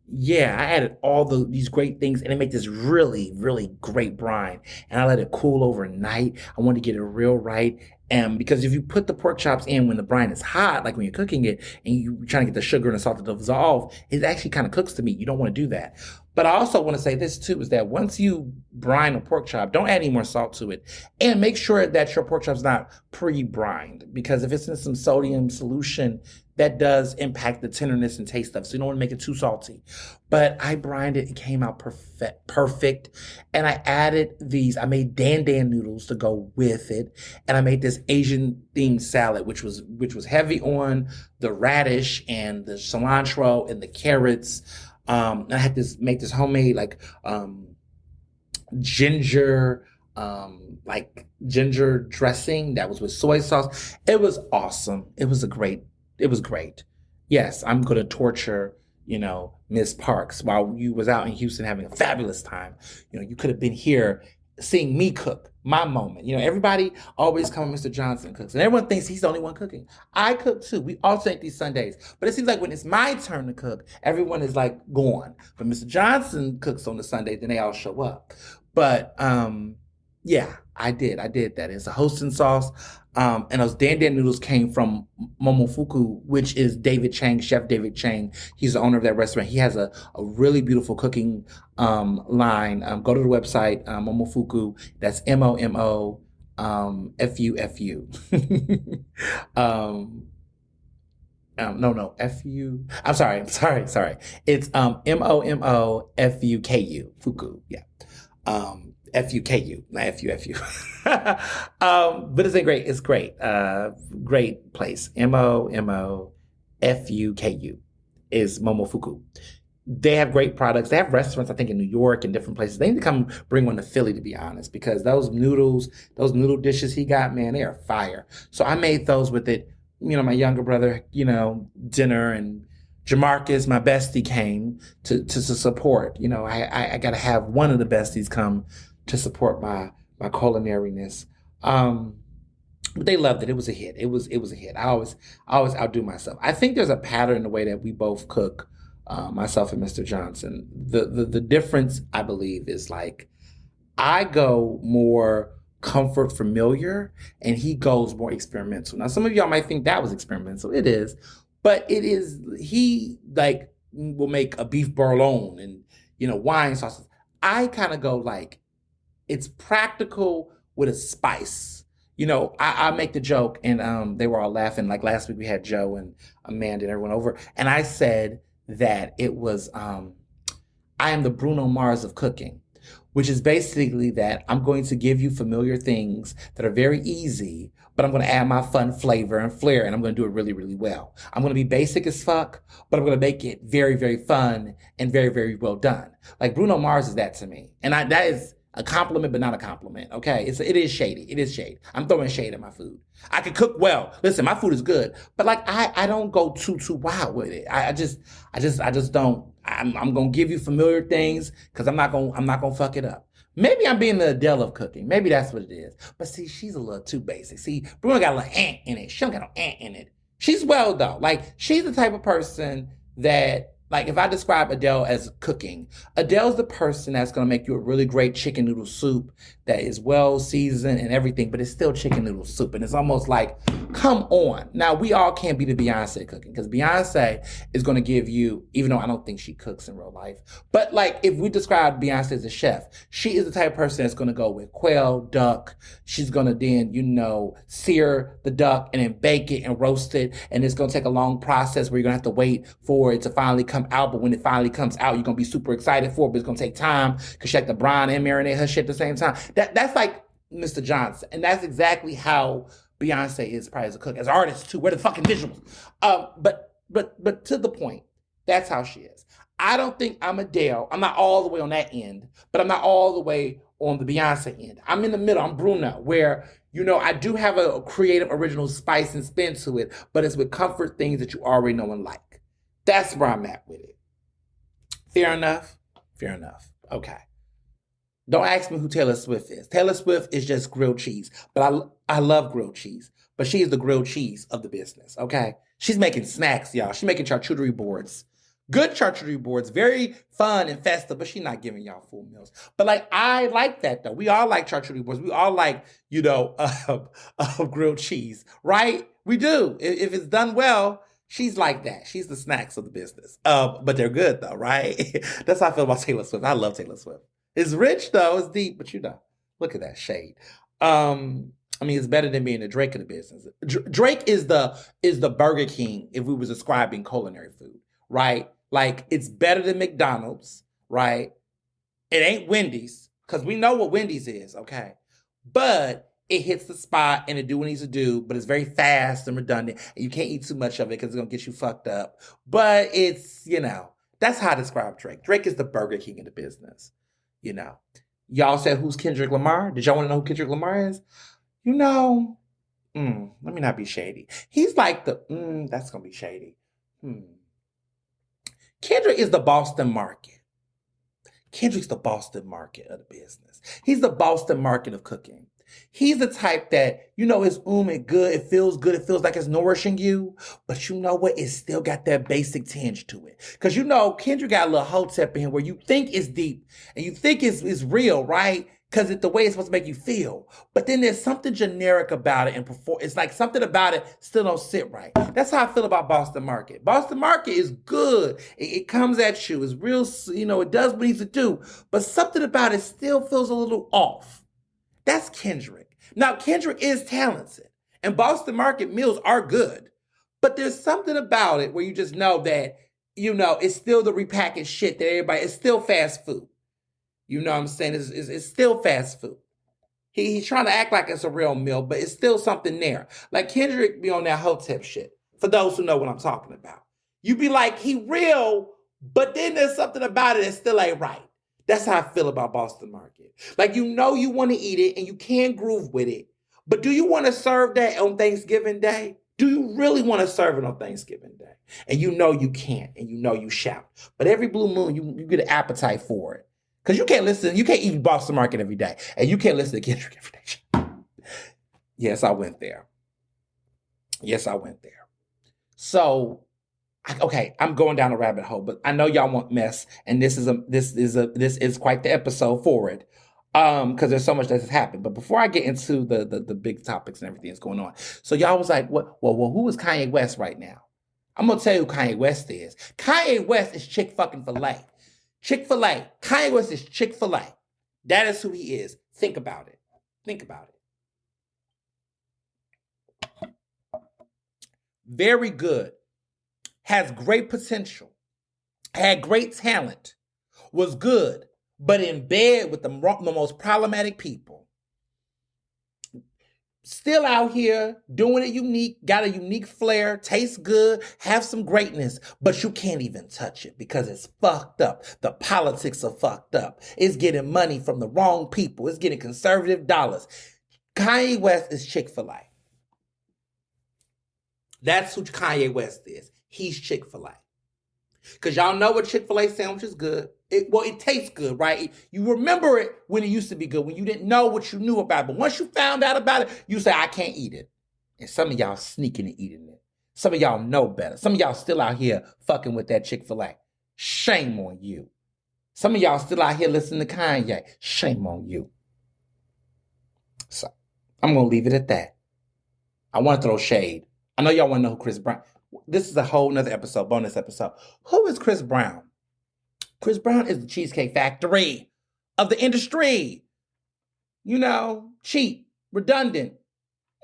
Yeah, I added all these great things, and it made this really, really great brine. And I let it cool overnight. I wanted to get it real right. And because if you put the pork chops in when the brine is hot, like when you're cooking it, and you're trying to get the sugar and the salt to dissolve, it actually kind of cooks the meat. You don't want to do that. But I also want to say this too, is that once you brine a pork chop, don't add any more salt to it. And make sure that your pork chop's not pre-brined, because if it's in some sodium solution, that does impact the tenderness and taste of it. So you don't want to make it too salty. But I brined it. It came out perfect. And I made dan noodles to go with it. And I made this Asian themed salad, which was heavy on the radish and the cilantro and the carrots. And I had make this homemade ginger, ginger dressing that was with soy sauce. It was awesome. It was great. Yes, I'm going to torture, Miss Parks while you was out in Houston having a fabulous time. You could have been here seeing me cook my moment. Everybody always come when Mr. Johnson cooks, and everyone thinks he's the only one cooking. I cook too. We alternate these Sundays, but it seems like when it's my turn to cook, everyone is like gone. But Mr. Johnson cooks on the Sunday, then they all show up. But yeah, I did that. It's a hosting sauce. And those dan noodles came from Momofuku, which is Chef David Chang. He's the owner of that restaurant. He has a really beautiful cooking line. Go to the website, Momofuku. That's MOMO FUFU. No, FU. I'm sorry. It's MOMOFUKU. Fuku. Yeah. FUKU, not FUFU. But it's great. It's great. Great place. MOMOFUKU is Momofuku. They have great products. They have restaurants, I think, in New York and different places. They need to come bring one to Philly, to be honest, because those noodle dishes he got, man, they are fire. So I made those with it. my younger brother, dinner, and Jamarcus, my bestie, came to support. I got to have one of the besties come to support my culinariness. Um, but they loved it. It was a hit. It was a hit. I always outdo myself. I think there's a pattern in the way that we both cook, myself and Mr. Johnson. The difference, I believe, is like I go more comfort familiar and he goes more experimental. Now, some of y'all might think that was experimental. It is, but it is, he like will make a beef bourguignon and, wine sauces. I kind of go like, it's practical with a spice. I make the joke and they were all laughing. Like last week we had Joe and Amanda and everyone over. And I said that it was, I am the Bruno Mars of cooking, which is basically that I'm going to give you familiar things that are very easy, but I'm going to add my fun flavor and flair, and I'm going to do it really, really well. I'm going to be basic as fuck, but I'm going to make it very, very fun and very, very well done. Like Bruno Mars is that to me. And that is a compliment, but not a compliment. Okay. It is shady. It is shade. I'm throwing shade at my food. I can cook well. Listen, my food is good, but like I don't go too wild with it. I just don't. I'm gonna give you familiar things because I'm not gonna fuck it up. Maybe I'm being the Adele of cooking. Maybe that's what it is. But see, she's a little too basic. See, Bruno got a little ant in it. She don't got no ant in it. She's well though. Like she's the type of person that, like, if I describe Adele as cooking, Adele's the person that's going to make you a really great chicken noodle soup that is well seasoned and everything, but it's still chicken noodle soup. And it's almost like, come on. Now, we all can't be the Beyonce cooking because Beyonce is going to give you, even though I don't think she cooks in real life, but like if we describe Beyonce as a chef, she is the type of person that's going to go with quail, duck. She's going to then, sear the duck and then bake it and roast it. And it's going to take a long process where you're going to have to wait for it to finally come out. But when it finally comes out, you're going to be super excited for it, but it's going to take time because she had to brine and marinate her shit at the same time. That's like Mr. Johnson. And that's exactly how Beyonce is probably as a cook, as an artist too. Where the fucking visuals? But to the point, that's how she is. I don't think I'm Adele. I'm not all the way on that end, but I'm not all the way on the Beyonce end. I'm in the middle. I'm Bruno, where, I do have a creative, original spice and spin to it, but it's with comfort things that you already know and like. That's where I'm at with it. Fair enough? Fair enough. Okay. Don't ask me who Taylor Swift is. Taylor Swift is just grilled cheese, but I love grilled cheese. But she is the grilled cheese of the business, okay? She's making snacks, y'all. She's making charcuterie boards. Good charcuterie boards, very fun and festive, but she's not giving y'all full meals. But like, I like that though. We all like charcuterie boards. We all like, grilled cheese, right? We do. If it's done well, she's like that. She's the snacks of the business. But they're good though, right? That's how I feel about Taylor Swift. I love Taylor Swift. It's rich though. It's deep, but look at that shade. It's better than being the Drake of the business. Drake is the Burger King if we was describing culinary food, right? Like it's better than McDonald's, right? It ain't Wendy's because we know what Wendy's is, okay? But it hits the spot and it do what it needs to do, but it's very fast and redundant. And you can't eat too much of it because it's gonna get you fucked up. But it's, that's how I describe Drake. Drake is the Burger King of the business. Y'all said who's Kendrick Lamar? Did y'all want to know who Kendrick Lamar is? Let me not be shady. He's like that's gonna be shady. Kendrick is the Boston market. Kendrick's the Boston market of the business. He's the Boston market of cooking. He's the type that, it's it good, it feels good, it feels like it's nourishing you, but you know what? It still got that basic tinge to it. Because Kendrick got a little hotep in here where you think it's deep and you think it's real, right? Because it's the way it's supposed to make you feel. But then there's something generic about it and it's like something about it still don't sit right. That's how I feel about Boston Market. Boston Market is good. It comes at you. It's real, it does what it needs to do. But something about it still feels a little off. That's Kendrick. Now, Kendrick is talented, and Boston Market meals are good, but there's something about it where you just know that, it's still the repackaged shit that it's still fast food. You know what I'm saying? It's still fast food. He's trying to act like it's a real meal, but it's still something there. Like Kendrick be on that hotep shit, for those who know what I'm talking about. You be like, he real, but then there's something about it that still ain't right. That's how I feel about Boston Market. Like, you want to eat it and you can groove with it. But do you want to serve that on Thanksgiving Day? Do you really want to serve it on Thanksgiving Day? And you know you can't, and you know you shout. But every blue moon, you get an appetite for it. Because you can't eat Boston Market every day. And you can't listen to Kendrick every day. Yes, I went there. So, okay, I'm going down a rabbit hole, but I know y'all want mess, and this is quite the episode for it. Because there's so much that has happened. But before I get into the big topics and everything that's going on, so y'all was like, what? Well, who is Kanye West right now? I'm gonna tell you who Kanye West is. Kanye West is Chick-fucking-fil-A. Chick-fil-A. Kanye West is Chick-fil-A. That is who he is. Think about it. Very good. Has great potential. Had great talent. Was good. But in bed with the most problematic people. Still out here doing it unique, got a unique flair, tastes good, have some greatness, but you can't even touch it because it's fucked up. The politics are fucked up. It's getting money from the wrong people. It's getting conservative dollars. Kanye West is Chick-fil-A. That's who Kanye West is. He's Chick-fil-A. Because y'all know what Chick-fil-A sandwich is good. It tastes good, right? You remember it when it used to be good, when you didn't know what you knew about it. But once you found out about it, you say, I can't eat it. And some of y'all sneaking and eating it. Some of y'all know better. Some of y'all still out here fucking with that Chick-fil-A. Shame on you. Some of y'all still out here listening to Kanye. Shame on you. So, I'm going to leave it at that. I want to throw shade. I know y'all want to know who Chris Brown. This is a whole nother episode, bonus episode. Who is Chris Brown? Chris Brown is the Cheesecake Factory of the industry. You know, cheap, redundant.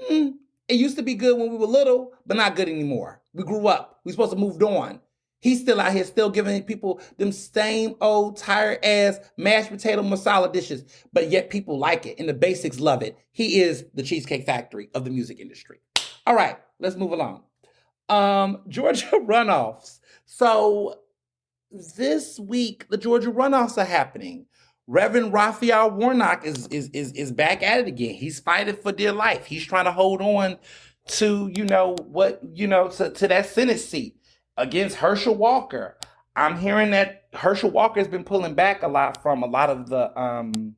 It used to be good when we were little, but not good anymore. We grew up. We supposed to move on. He's still out here, still giving people them same old tired ass mashed potato masala dishes, but yet people like it and the basics love it. He is the Cheesecake Factory of the music industry. All right, let's move along. Georgia runoffs. So this week, the Georgia runoffs are happening. Reverend Raphael Warnock is back at it again. He's fighting for dear life. He's trying to hold on to, to that Senate seat against Herschel Walker. I'm hearing that Herschel Walker has been pulling back a lot from a lot of the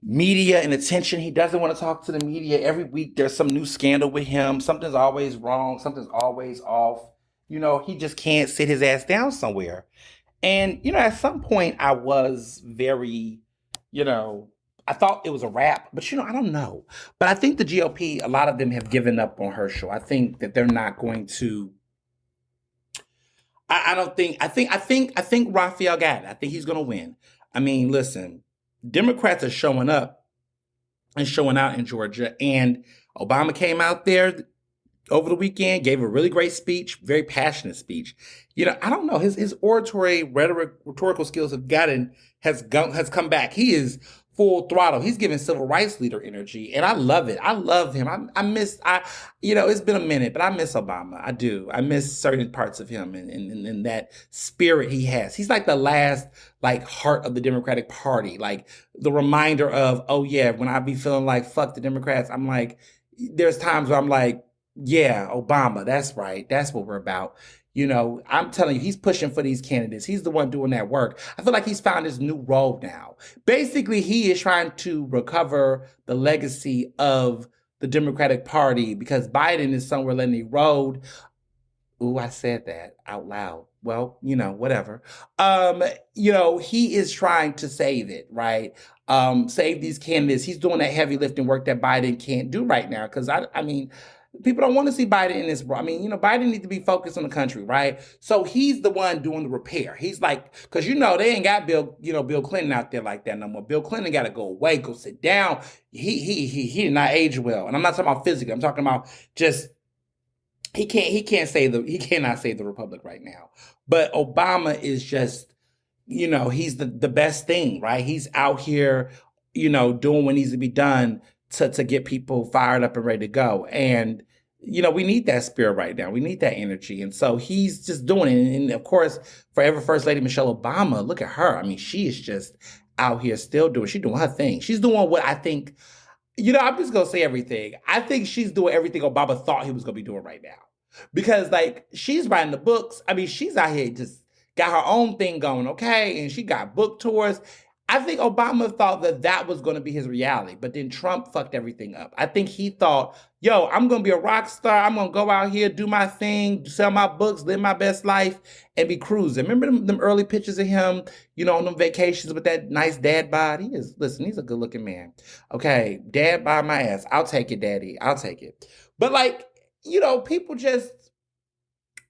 media and attention. He doesn't want to talk to the media. Every week there's some new scandal with him. Something's always wrong. Something's always off. He just can't sit his ass down somewhere. And, at some point I was very, I thought it was a wrap, but I don't know. But I think the GOP, a lot of them have given up on Herschel. I think that they're not going to. I think Raphael got it. I think he's going to win. I mean, listen, Democrats are showing up and showing out in Georgia, and Obama came out there over the weekend, gave a really great speech, very passionate speech. I don't know, his oratory, rhetorical skills has come back. He is full throttle. He's giving civil rights leader energy, and I love it. I love him. It's been a minute, but I miss Obama. I do. I miss certain parts of him and that spirit he has. He's like the last heart of the Democratic Party, like the reminder of, oh yeah, when I be feeling like fuck the Democrats, I'm like, there's times where I'm like, yeah, Obama, that's right. That's what we're about. I'm telling you, he's pushing for these candidates. He's the one doing that work. I feel like he's found his new role now. Basically, he is trying to recover the legacy of the Democratic Party because Biden is somewhere letting it road. Ooh, I said that out loud. Well, whatever. He is trying to save it, right? Save these candidates. He's doing that heavy lifting work that Biden can't do right now. Because people don't want to see Biden in this. Biden needs to be focused on the country, right? So he's the one doing the repair. He's like, because they ain't got Bill Clinton out there like that no more. Bill Clinton got to go away, go sit down. He did not age well, and I'm not talking about physically. I'm talking about just he cannot save the republic right now. But Obama is just, he's the best thing, right? He's out here, doing what needs to be done to get people fired up and ready to go. And, we need that spirit right now. We need that energy. And so he's just doing it. And of course, forever First Lady Michelle Obama, look at her. I mean, she is just out here still she's doing her thing. She's doing what I think I'm just gonna say everything. I think she's doing everything Obama thought he was gonna be doing right now, because like she's writing the books. I mean, she's out here just got her own thing going, okay, and she got book tours. I think Obama thought that that was going to be his reality, but then Trump fucked everything up. I think he thought, yo, I'm going to be a rock star. I'm going to go out here, do my thing, sell my books, live my best life, and be cruising. Remember them early pictures of him, on them vacations with that nice dad bod? Listen, he's a good looking man. Okay, dad bod my ass. I'll take it, daddy. I'll take it. But like, people just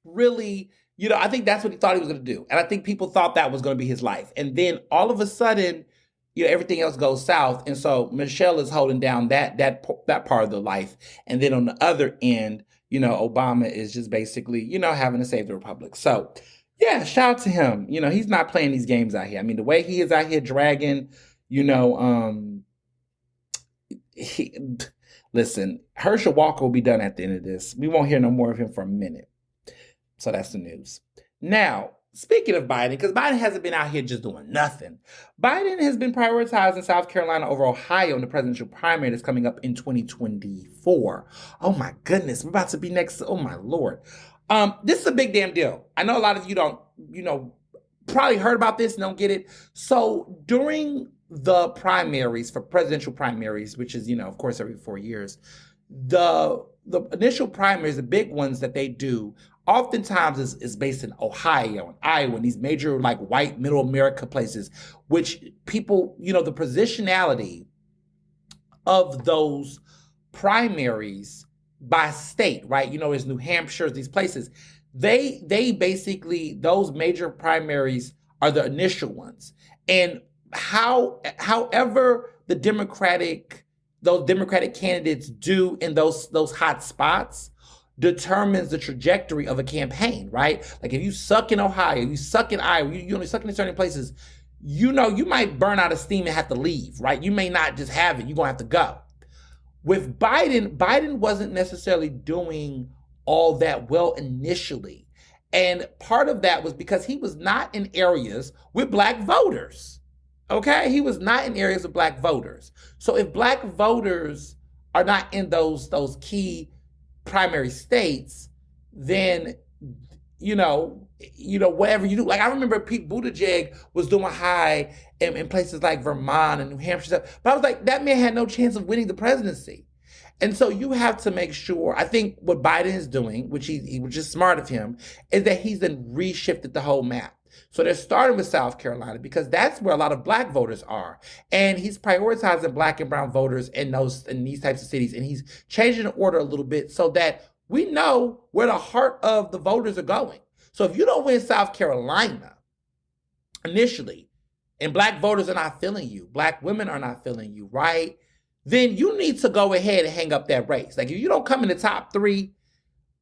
really, I think that's what he thought he was going to do. And I think people thought that was going to be his life. And then all of a sudden, everything else goes south. And so Michelle is holding down that part of the life. And then on the other end, Obama is just basically, having to save the republic. So yeah, shout out to him. He's not playing these games out here. I mean, the way he is out here dragging, listen, Herschel Walker will be done at the end of this. We won't hear no more of him for a minute. So that's the news. Now, speaking of Biden, because Biden hasn't been out here just doing nothing. Biden has been prioritizing South Carolina over Ohio in the presidential primary that's coming up in 2024. Oh my goodness, we're about to be next. Oh my Lord. This is a big damn deal. I know a lot of you don't, probably heard about this and don't get it. So during the primaries, for presidential primaries, which is, of course, every 4 years, the initial primaries, the big ones that they do, oftentimes is based in Ohio and Iowa and these major like white middle America places, which people, the positionality of those primaries by state, right? There's New Hampshire, these places. They basically, those major primaries are the initial ones. And however those Democratic candidates do in those hot spots determines the trajectory of a campaign, right? Like if you suck in Ohio, you suck in Iowa, you only suck in certain places, you might burn out of steam and have to leave, right? You may not just have it, you're gonna have to go. With Biden wasn't necessarily doing all that well initially. And part of that was because he was not in areas with black voters. Okay? He was not in areas of black voters. So if black voters are not in those key primary states, then whatever you do. Like I remember Pete Buttigieg was doing high in places like Vermont and New Hampshire, but I was like, that man had no chance of winning the presidency. And so you have to make sure, I think what Biden is doing, which which is smart of him, is that he's then reshifted the whole map. So they're starting with South Carolina because that's where a lot of black voters are. And he's prioritizing black and brown voters in these types of cities. And he's changing the order a little bit so that we know where the heart of the voters are going. So if you don't win South Carolina initially, and black voters are not feeling you, black women are not feeling you, right? Then you need to go ahead and hang up that race. Like if you don't come in the top 3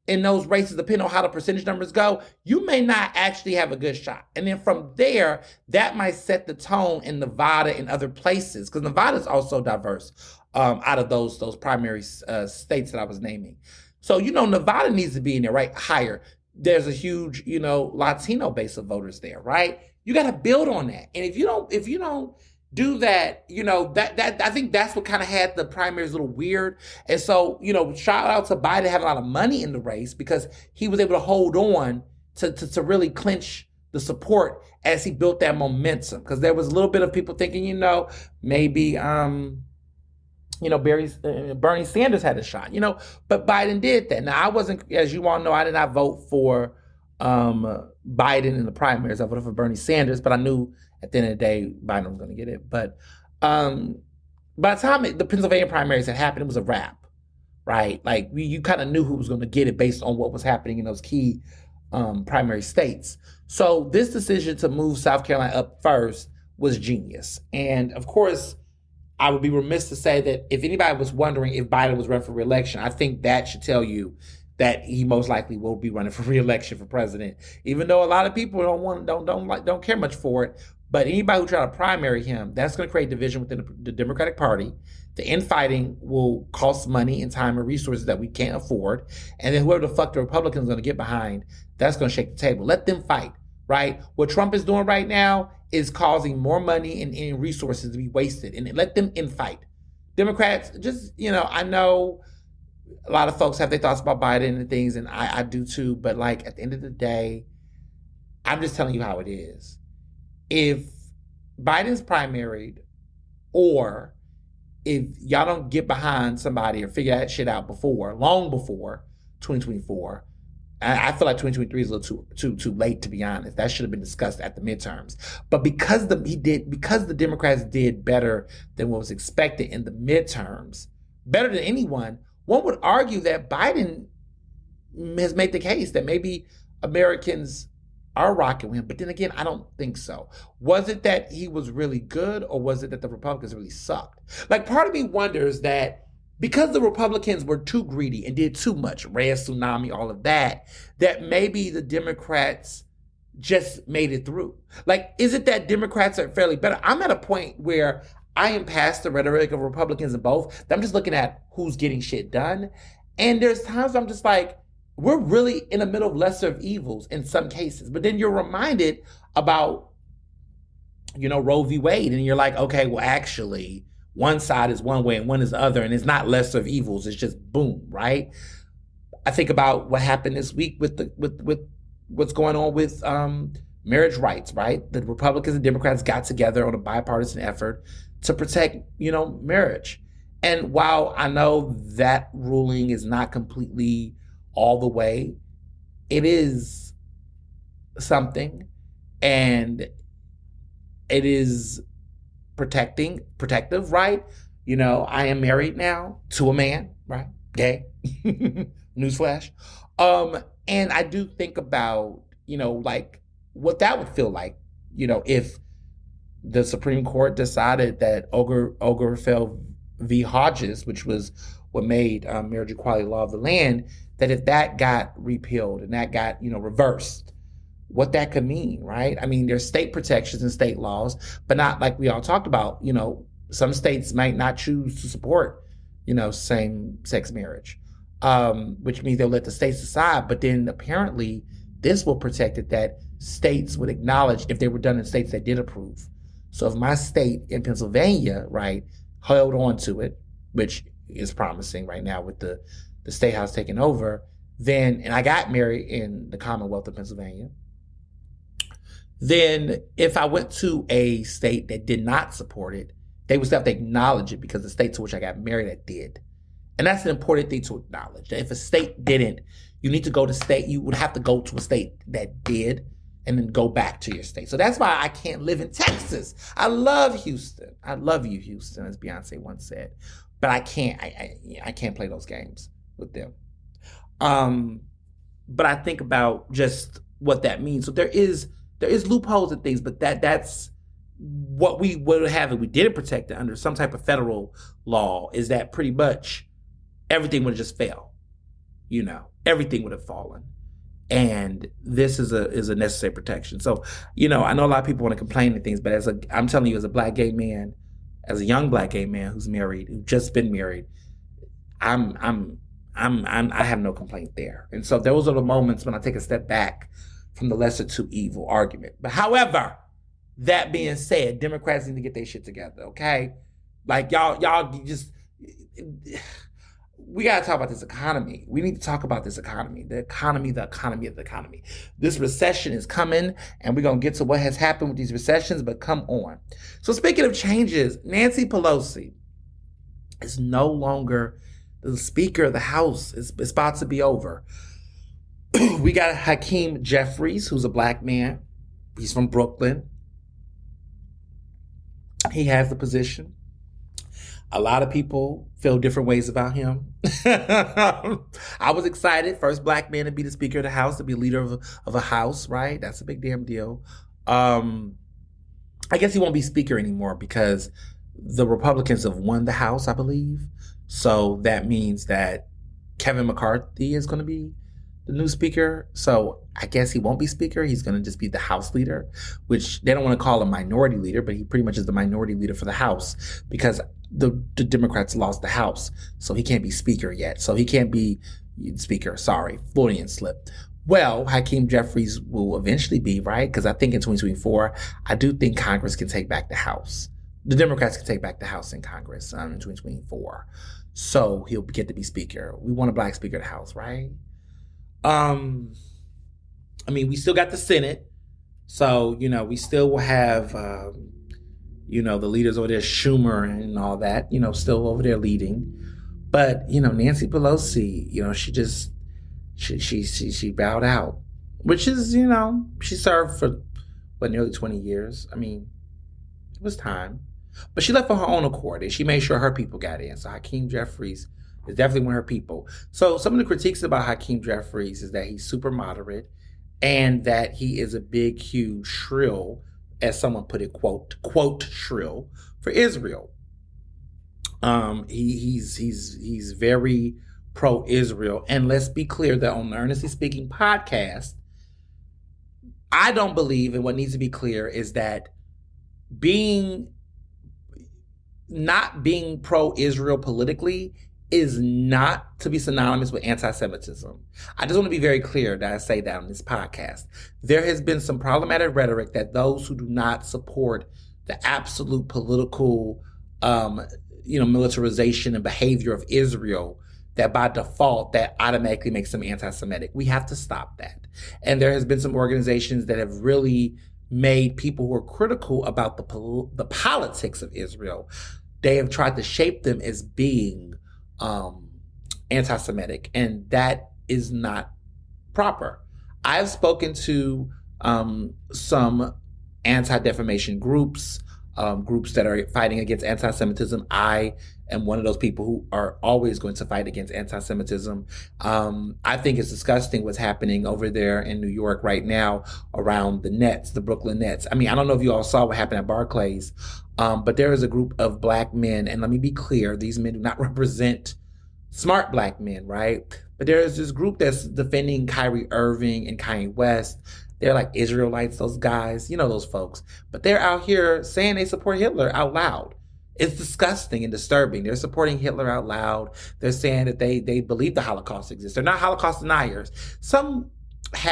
in those races, depending on how the percentage numbers go, you may not actually have a good shot. And then from there, that might set the tone in Nevada and other places, because Nevada is also diverse out of those primary states that I was naming. So, Nevada needs to be in there, right? Higher. There's a huge, Latino base of voters there, right? You got to build on that. And if you don't do that, that I think that's what kind of had the primaries a little weird. And so, shout out to Biden having a lot of money in the race because he was able to hold on to really clinch the support as he built that momentum. Because there was a little bit of people thinking, maybe Bernie Sanders had a shot, but Biden did that. Now I wasn't, as you all know, I did not vote for Biden in the primaries. I voted for Bernie Sanders, but I knew at the end of the day, Biden was going to get it. But by the time the Pennsylvania primaries had happened, it was a wrap, right? Like you kind of knew who was going to get it based on what was happening in those key primary states. So this decision to move South Carolina up first was genius. And of course, I would be remiss to say that if anybody was wondering if Biden was running for re-election, I think that should tell you that he most likely will be running for re-election for president. Even though a lot of people don't care much for it, but anybody who try to primary him, that's going to create division within the Democratic Party. The infighting will cost money and time and resources that we can't afford. And then whoever the fuck the Republicans are going to get behind, that's going to shake the table. Let them fight, right? What Trump is doing right now is causing more money and resources to be wasted. And let them infight. Democrats, just, I know a lot of folks have their thoughts about Biden and things, and I do too. But like at the end of the day, I'm just telling you how it is. If Biden's primaried, or if y'all don't get behind somebody or figure that shit out long before 2024, I feel like 2023 is a little too late, to be honest. That should have been discussed at the midterms. But because the Democrats did better than what was expected in the midterms, better than anyone, one would argue that Biden has made the case that maybe Americans are rocking with him. But then again, I don't think so. Was it that he was really good, or was it that the Republicans really sucked? Like, part of me wonders that because the Republicans were too greedy and did too much, red tsunami, all of that, that maybe the Democrats just made it through. Like, is it that Democrats are fairly better? I'm at a point where I am past the rhetoric of Republicans in both. I'm just looking at who's getting shit done. And there's times I'm just like, we're really in the middle of lesser of evils in some cases. But then you're reminded about, Roe v. Wade. And you're like, okay, well, actually, one side is one way and one is the other. And it's not lesser of evils. It's just boom, right? I think about what happened this week with what's going on with marriage rights, right? The Republicans and Democrats got together on a bipartisan effort to protect, marriage. And while I know that ruling is not completely all the way, it is something, and it is protective, right? I am married now to a man, right? Gay. Newsflash. And I do think about, like what that would feel like, if the Supreme Court decided that Obergefell v. Hodges, which was what made marriage equality law of the land, that if that got repealed and that got, reversed, what that could mean, right? I mean, there's state protections and state laws, but not like we all talked about, some states might not choose to support, same-sex marriage, which means they'll let the states decide. But then apparently this will protect it, that states would acknowledge if they were done in states that did approve. So if my state in Pennsylvania, right, held on to it, which is promising right now with the state house taking over, then, and I got married in the Commonwealth of Pennsylvania, then if I went to a state that did not support it, they would still have to acknowledge it because the state to which I got married at did. And that's an important thing to acknowledge. That if a state didn't, you would have to go to a state that did and then go back to your state. So that's why I can't live in Texas. I love Houston. I love you, Houston, as Beyonce once said. But I can't play those games with them. But I think about just what that means. So there is loopholes and things, but that's what we would have if we didn't protect it under some type of federal law, is that pretty much everything would have just failed. Everything would have fallen. And this is a necessary protection. So, I know a lot of people want to complain and things, but I'm telling you, as a black gay man, as a young black gay man who's married, who's just been married, I have no complaint there. And so those are the moments when I take a step back from the lesser to evil argument. But however, that being said, Democrats need to get their shit together, okay? Like y'all just, we got to talk about this economy. We need to talk about this economy, the economy of the economy. This recession is coming, and we're going to get to what has happened with these recessions, but come on. So speaking of changes, Nancy Pelosi is no longer the Speaker of the House. It's about to be over. We got Hakeem Jeffries, who's a black man. He's from Brooklyn. He has the position. A lot of people feel different ways about him. I was excited. First black man to be the Speaker of the House, to be a leader of a house, right? That's a big damn deal. I guess he won't be Speaker anymore because the Republicans have won the House, I believe. So that means that Kevin McCarthy is going to be the new Speaker. So I guess he won't be Speaker. He's going to just be the House leader, which they don't want to call a minority leader, but he pretty much is the minority leader for the House because the Democrats lost the House. So he can't be Speaker yet. So he can't be Speaker. Sorry, Freudian slip. Well, Hakeem Jeffries will eventually be, right? Because I think in 2024, I do think Congress can take back the House. the Democrats can take back the House and Congress in 2024. So he'll get to be speaker. We want a black speaker of the House, right? I mean, we still got the Senate. So, we still will have, the leaders over there, Schumer and all that, still over there leading. But, Nancy Pelosi, she bowed out, which is, she served for, nearly 20 years. I mean, it was time. But she left on her own accord, and she made sure her people got in. So Hakeem Jeffries is definitely one of her people. So some of the critiques about Hakeem Jeffries is that he's super moderate and that he is a big, huge shrill, as someone put it, quote, shrill, for Israel. He's very pro-Israel. And let's be clear that on the Ernestly Speaking podcast, I don't believe, and what needs to be clear is that not being pro-Israel politically is not to be synonymous with anti-Semitism. I just want to be very clear that I say that on this podcast. There has been some problematic rhetoric that those who do not support the absolute political, militarization and behavior of Israel, that by default, that automatically makes them anti-Semitic. We have to stop that. And there has been some organizations that have really made people who are critical about the politics of Israel, they have tried to shape them as being anti-Semitic, and that is not proper. I've spoken to some anti-defamation groups that are fighting against anti-Semitism. I am one of those people who are always going to fight against anti-Semitism. I think it's disgusting what's happening over there in New York right now around the Nets, the Brooklyn Nets. I mean, I don't know if you all saw what happened at Barclays, but there is a group of black men, and let me be clear, these men do not represent smart black men, right? But there is this group that's defending Kyrie Irving and Kanye West. They're like Israelites, those guys, those folks. But they're out here saying they support Hitler out loud. It's disgusting and disturbing. They're supporting Hitler out loud. They're saying that they believe the Holocaust exists. They're not Holocaust deniers.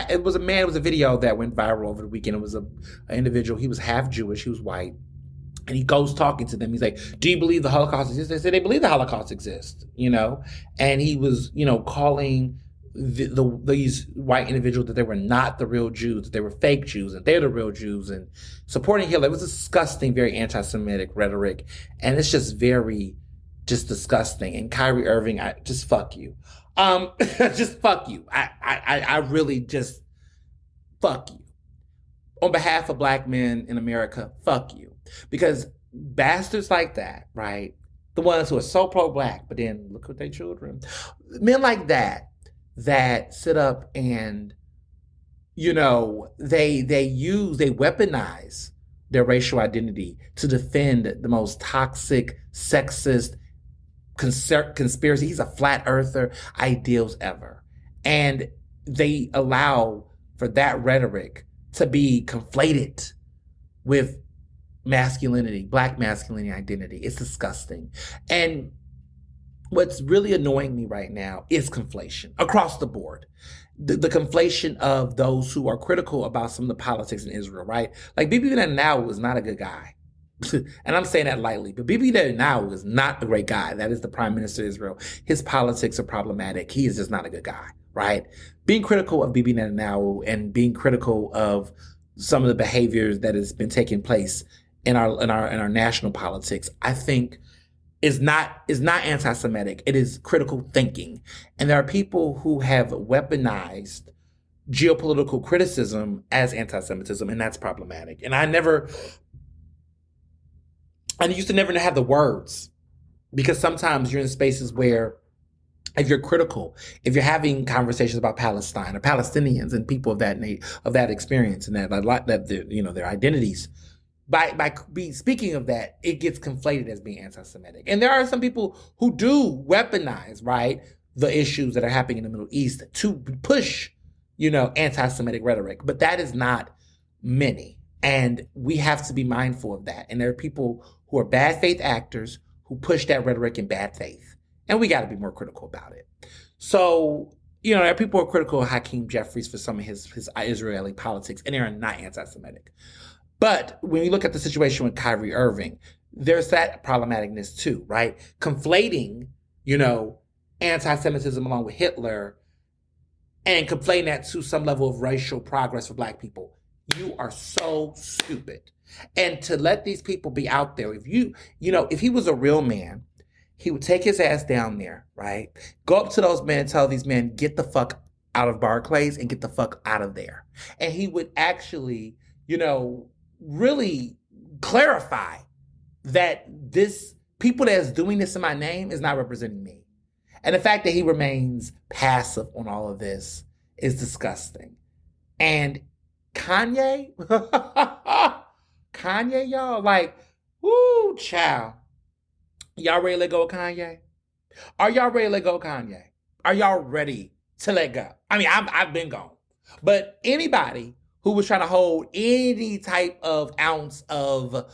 It was a video that went viral over the weekend. It was an individual. He was half Jewish. He was white. And he goes talking to them. He's like, do you believe the Holocaust exists? They say they believe the Holocaust exists, And he was, calling these white individuals that they were not the real Jews, that they were fake Jews, and they're the real Jews, and supporting Hitler. It was disgusting, very anti-Semitic rhetoric. And it's just very, disgusting. And Kyrie Irving, just fuck you. Just fuck you. I really just fuck you. On behalf of black men in America, fuck you. Because bastards like that, right? The ones who are so pro-black, but then look at their children. Men like that sit up and, they weaponize their racial identity to defend the most toxic, sexist, conspiracy, he's a flat earther, ideals ever. And they allow for that rhetoric to be conflated with masculinity, black masculinity identity. It's disgusting. And what's really annoying me right now is conflation across the board. The conflation of those who are critical about some of the politics in Israel, right? Like Bibi Netanyahu is not a good guy. And I'm saying that lightly, but Bibi Netanyahu is not a great guy. That is the prime minister of Israel. His politics are problematic. He is just not a good guy, right? Being critical of Bibi Netanyahu and being critical of some of the behaviors that has been taking place in our national politics, I think is not anti-Semitic. It is critical thinking. And there are people who have weaponized geopolitical criticism as anti-Semitism, and that's problematic. And I used to never have the words, because sometimes you're in spaces where if you're critical, if you're having conversations about Palestine or Palestinians and people of that experience and their identities, by speaking of that, it gets conflated as being anti-Semitic. And there are some people who do weaponize, right, the issues that are happening in the Middle East to push, anti-Semitic rhetoric. But that is not many. And we have to be mindful of that. And there are people who are bad faith actors who push that rhetoric in bad faith. And we got to be more critical about it. So, there are people who are critical of Hakeem Jeffries for some of his Israeli politics, and they are not anti-Semitic. But when you look at the situation with Kyrie Irving, there's that problematicness too, right? Conflating, anti-Semitism along with Hitler and conflating that to some level of racial progress for Black people. You are so stupid. And to let these people be out there, if he was a real man, he would take his ass down there, right? Go up to those men and tell these men, get the fuck out of Barclays and get the fuck out of there. And he would actually, really clarify that this people that's doing this in my name is not representing me. And the fact that he remains passive on all of this is disgusting. And Kanye, y'all, like, woo, child. Y'all ready to let go of Kanye? Are y'all ready to let go of Kanye? Are y'all ready to let go? I mean, I've been gone. But anybody who was trying to hold any type of ounce of,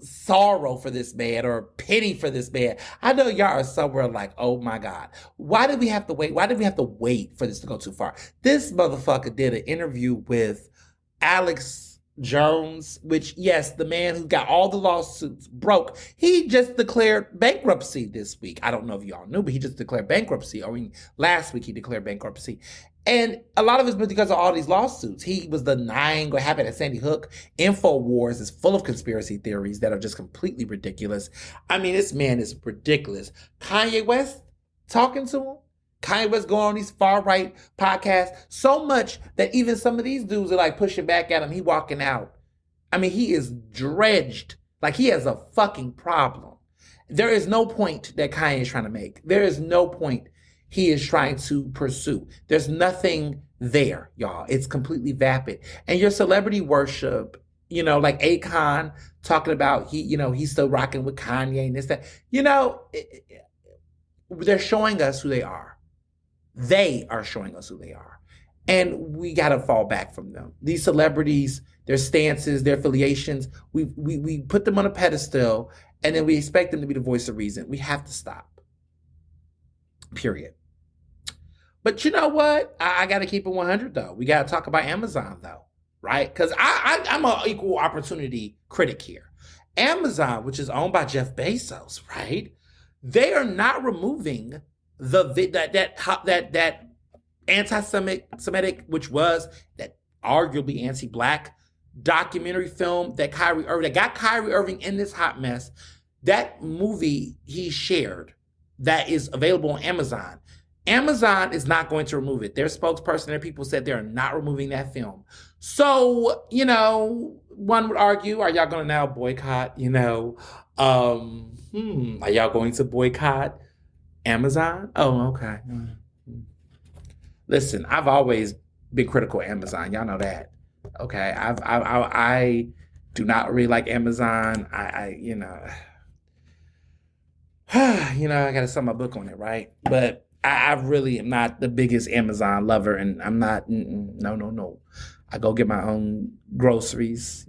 sorrow for this man or pity for this man, I know y'all are somewhere like, oh my God, why did we have to wait? Why did we have to wait for this to go too far? This motherfucker did an interview with Alex Jones, which, yes, the man who got all the lawsuits broke, he just declared bankruptcy this week. I don't know if y'all knew, but he just declared bankruptcy. Last week he declared bankruptcy. And a lot of it's because of all these lawsuits. He was denying what happened at Sandy Hook. InfoWars is full of conspiracy theories that are just completely ridiculous. I mean, this man is ridiculous. Kanye West talking to him. Kanye West going on these far-right podcasts so much that even some of these dudes are like pushing back at him. He walking out. I mean, he is dredged. Like, he has a fucking problem. There is no point that Kanye is trying to make. There is no point he is trying to pursue. There's nothing there, y'all. It's completely vapid. And your celebrity worship, like Akon talking about he's still rocking with Kanye and this, that. They're showing us who they are. They are showing us who they are. And we got to fall back from them. These celebrities, their stances, their affiliations, we put them on a pedestal and then we expect them to be the voice of reason. We have to stop. Period. But you know what? I got to keep it 100 though. We got to talk about Amazon though, right? Because I'm an equal opportunity critic here. Amazon, which is owned by Jeff Bezos, right? They are not removing that anti-Semitic, which was that arguably anti-Black documentary film that got Kyrie Irving in this hot mess. That movie he shared that is available on Amazon. Amazon is not going to remove it. Their spokesperson, their people said they're not removing that film. So, one would argue, are y'all going to now boycott, are y'all going to boycott Amazon? Oh, okay. Listen, I've always been critical of Amazon. Y'all know that. Okay. I do not really like Amazon. I got to sell my book on it, right? But I really am not the biggest Amazon lover, and I'm not, no. I go get my own groceries,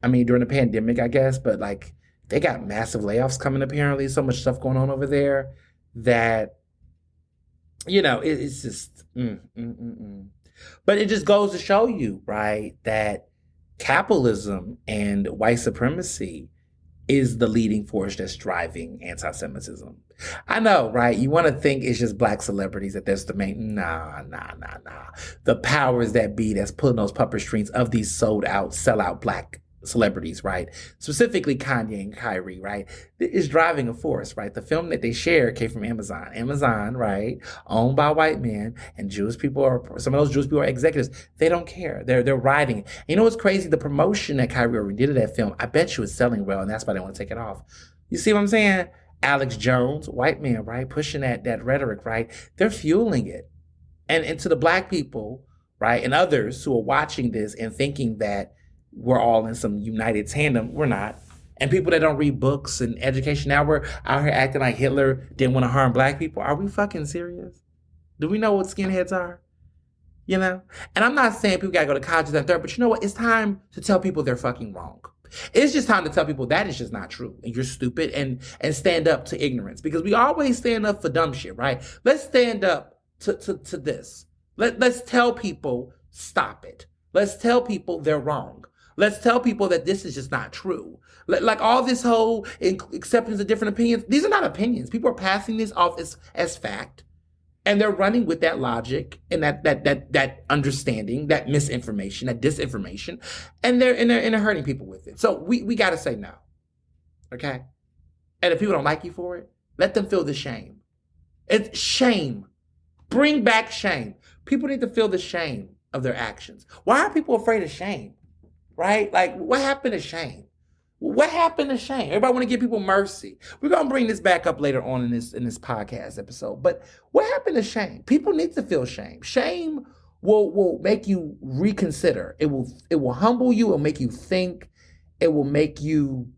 I mean, during the pandemic, I guess, but like, they got massive layoffs coming, apparently, so much stuff going on over there that, it's just, But it just goes to show you, right, that capitalism and white supremacy is the leading force that's driving anti-Semitism. I know, right? You want to think it's just Black celebrities that that's the main. Nah. The powers that be that's pulling those puppet strings of these sold out, sell out Black celebrities, right? Specifically Kanye and Kyrie, right? Is driving a force, right? The film that they shared came from Amazon. Amazon, right? Owned by white men, and Jewish people some of those Jewish people are executives. They don't care. They're riding it. And you know what's crazy? The promotion that Kyrie Irving did of that film, I bet you it's selling well, and that's why they want to take it off. You see what I'm saying? Alex Jones, white man, right? Pushing that rhetoric, right? They're fueling it. And to the Black people, right? And others who are watching this and thinking that we're all in some united tandem. We're not. And people that don't read books and education, now we're out here acting like Hitler didn't want to harm Black people. Are we fucking serious? Do we know what skinheads are? And I'm not saying people got to go to college and third, but you know what? It's time to tell people they're fucking wrong. It's just time to tell people that is just not true. And you're stupid and stand up to ignorance, because we always stand up for dumb shit, right? Let's stand up to this. Let's tell people, stop it. Let's tell people they're wrong. Let's tell people that this is just not true. Like all this whole acceptance of different opinions, these are not opinions. People are passing this off as fact. And they're running with that logic and that understanding, that misinformation, that disinformation, and they're hurting people with it. So we got to say no, okay? And if people don't like you for it, let them feel the shame. It's shame. Bring back shame. People need to feel the shame of their actions. Why are people afraid of shame? Right? Like, what happened to shame? What happened to shame? Everybody want to give people mercy. We're gonna bring this back up later on in this podcast episode. But what happened to shame? People need to feel shame. Shame will make you reconsider. It will humble you. It will make you think. It will make you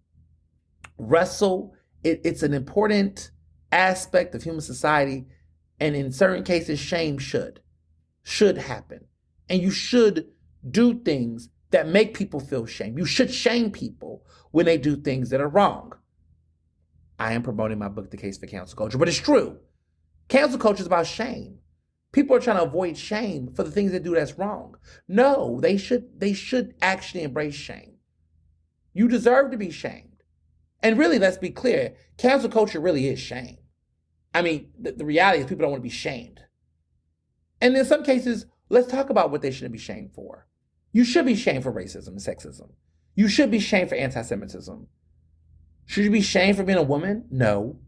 wrestle. It's an important aspect of human society, and in certain cases, shame should happen, and you should do things that make people feel shame. You should shame people when they do things that are wrong. I am promoting my book, The Case for Cancel Culture, but it's true. Cancel culture is about shame. People are trying to avoid shame for the things they do that's wrong. No, they should actually embrace shame. You deserve to be shamed. And really, let's be clear, cancel culture really is shame. I mean, the reality is people don't want to be shamed. And in some cases, let's talk about what they shouldn't be shamed for. You should be shamed for racism and sexism. You should be shamed for anti-Semitism. Should you be shamed for being a woman? No.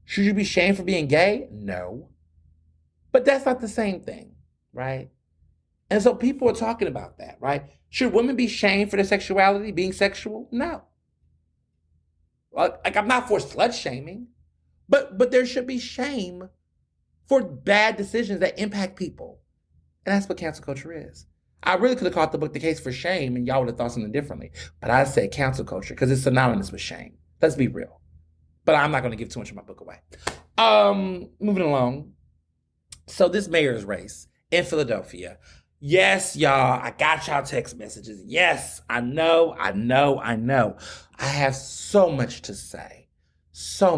Should you be shamed for being gay? No. But that's not the same thing, right? And so people are talking about that, right? Should women be shamed for their sexuality, being sexual? No. Like, I'm not for slut shaming, but there should be shame for bad decisions that impact people. And that's what cancel culture is. I really could have called the book The Case for Shame, and y'all would have thought something differently. But I said cancel culture because it's synonymous with shame. Let's be real. But I'm not going to give too much of my book away. Moving along. So this mayor's race in Philadelphia. Yes, y'all, I got y'all text messages. Yes, I know. I have so much to say. So,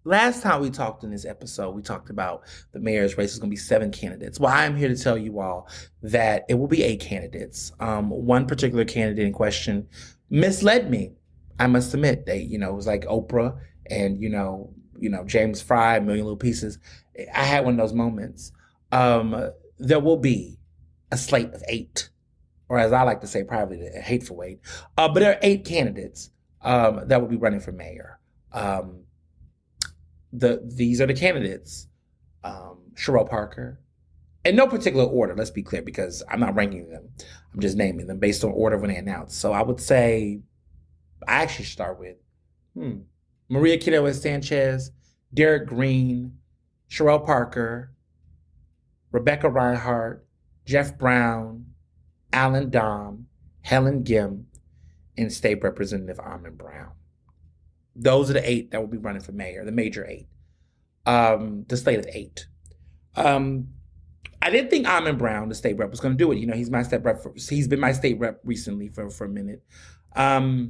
last time we talked in this episode, we talked about the mayor's race is going to be 7 candidates. Well, I'm here to tell you all that it will be 8 candidates. One particular candidate in question misled me. I must admit, it was like Oprah and, James Fry, Million Little Pieces. I had one of those moments. There will be a slate of 8, or as I like to say privately, a hateful 8. But there are 8 candidates that will be running for mayor. These are the candidates. Cheryl Parker. In no particular order, let's be clear, because I'm not ranking them. I'm just naming them based on order when they announced. So I would say, I actually start with Maria Quinones-Sanchez, Derek Green, Cheryl Parker, Rebecca Reinhardt, Jeff Brown, Alan Dom, Helen Gim, and State Representative Armin Brown. Those are the 8 that will be running for mayor, the major 8. The slate of 8. I didn't think Armin Brown, the state rep, was going to do it. He's my state rep. He's been my state rep recently for a minute. I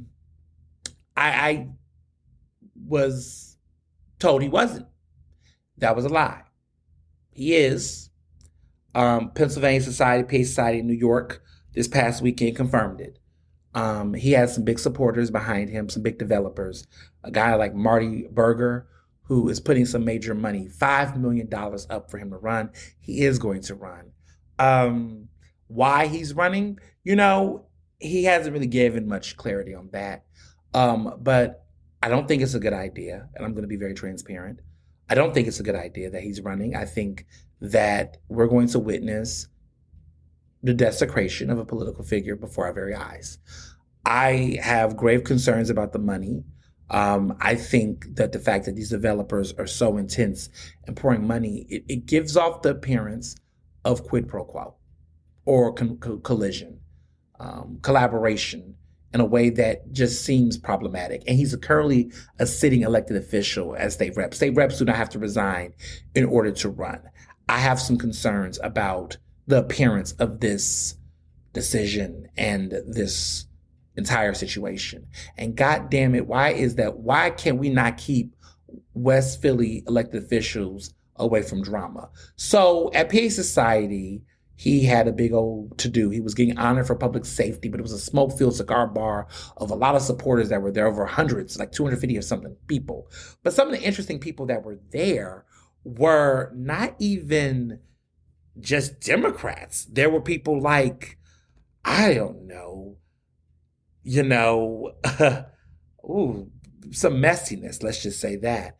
was told he wasn't. That was a lie. He is. Pennsylvania Society, PA Society in New York this past weekend confirmed it. He has some big supporters behind him, some big developers. A guy like Marty Berger, who is putting some major money, $5 million up for him to run. He is going to run. Why he's running, he hasn't really given much clarity on that. But I don't think it's a good idea, and I'm going to be very transparent. I don't think it's a good idea that he's running. I think that we're going to witness the desecration of a political figure before our very eyes. I have grave concerns about the money. I think that the fact that these developers are so intense and pouring money, it gives off the appearance of quid pro quo or collision, collaboration in a way that just seems problematic. And he's currently a sitting elected official as state rep. State reps do not have to resign in order to run. I have some concerns about the appearance of this decision and this entire situation. And God damn it, why is that? Why can we not keep West Philly elected officials away from drama? So at PA Society, he had a big old to do. He was getting honored for public safety, but it was a smoke-filled cigar bar of a lot of supporters that were there, over hundreds, like 250 or something people. But some of the interesting people that were there were not even just Democrats. There were people like, I don't know, you know, ooh, some messiness, let's just say that.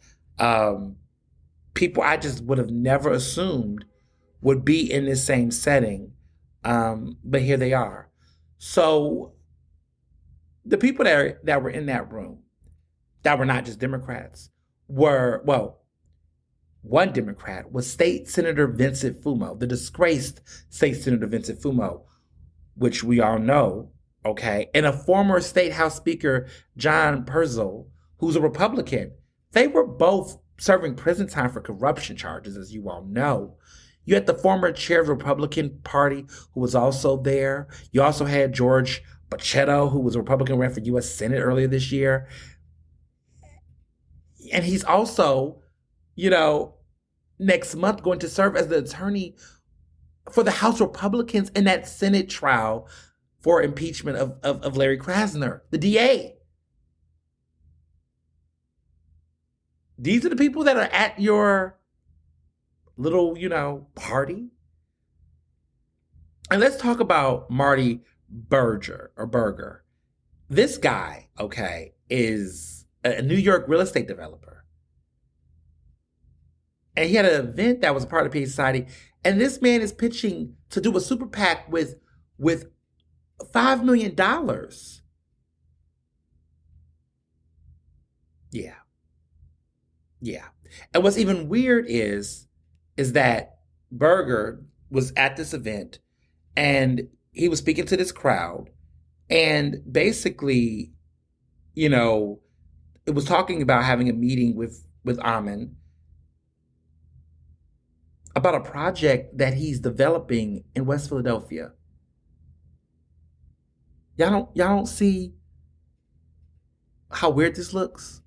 People I just would have never assumed would be in this same setting. But here they are. So the people that were in that room, that were not just Democrats, were, well, one Democrat was State Senator Vincent Fumo, the disgraced State Senator Vincent Fumo, which we all know, okay, and a former State House Speaker, John Perzel, who's a Republican. They were both serving prison time for corruption charges, as you all know. You had the former chair of the Republican Party, who was also there. You also had George Bachetto, who was a Republican, ran for U.S. Senate earlier this year. And he's also, next month going to serve as the attorney for the House Republicans in that Senate trial for impeachment of Larry Krasner, the DA. These are the people that are at your little, party. And let's talk about Marty Berger. This guy, okay, is a New York real estate developer. And he had an event that was a part of Peace Society. And this man is pitching to do a super PAC with $5 million. Yeah. And what's even weird is that Berger was at this event and he was speaking to this crowd, and basically, it was talking about having a meeting with Amin about a project that he's developing in West Philadelphia. Y'all don't see how weird this looks?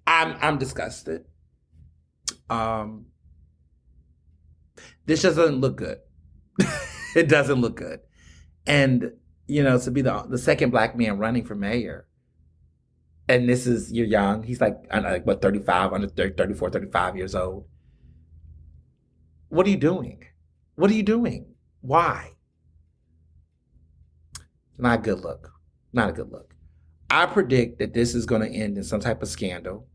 I'm disgusted. This just doesn't look good. It doesn't look good. And, to be the second black man running for mayor, and you're young. He's like, 35, under 30, 34, 35 years old. What are you doing? What are you doing? Why? Not a good look. Not a good look. I predict that this is going to end in some type of scandal.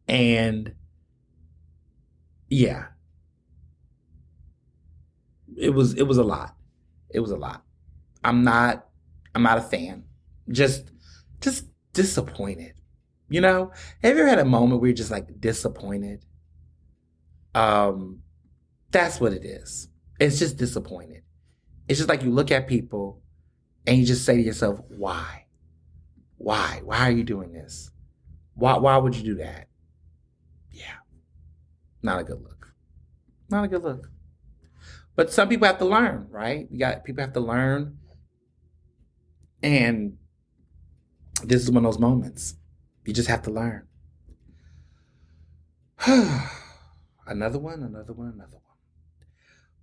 And yeah, it was a lot. It was a lot. I'm not a fan. Just disappointed. Have you ever had a moment where you're just like disappointed? That's what it is. It's just disappointed. It's just like you look at people and you just say to yourself, why? Why? Why are you doing this? Why would you do that? Yeah. Not a good look. Not a good look. But some people have to learn, right? People have to learn. And this is one of those moments. You just have to learn. Another one.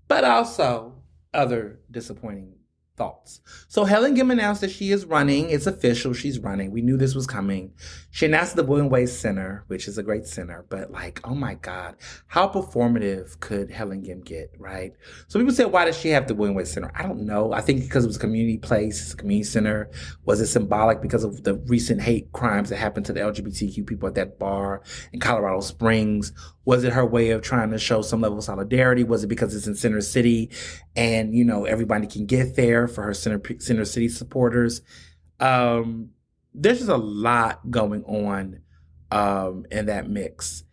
But also other disappointing thoughts. So Helen Kim announced that she is running. It's official. She's running. We knew this was coming. She announced the William Way Center, which is a great center, but oh my God, how performative could Helen Kim get, right? So people say, why does she have the William Way Center? I don't know. I think because it was a community place, it's a community center. Was it symbolic because of the recent hate crimes that happened to the LGBTQ people at that bar in Colorado Springs? Was it her way of trying to show some level of solidarity? Was it because it's in Center City and, everybody can get there for her Center City supporters? There's just a lot going on in that mix.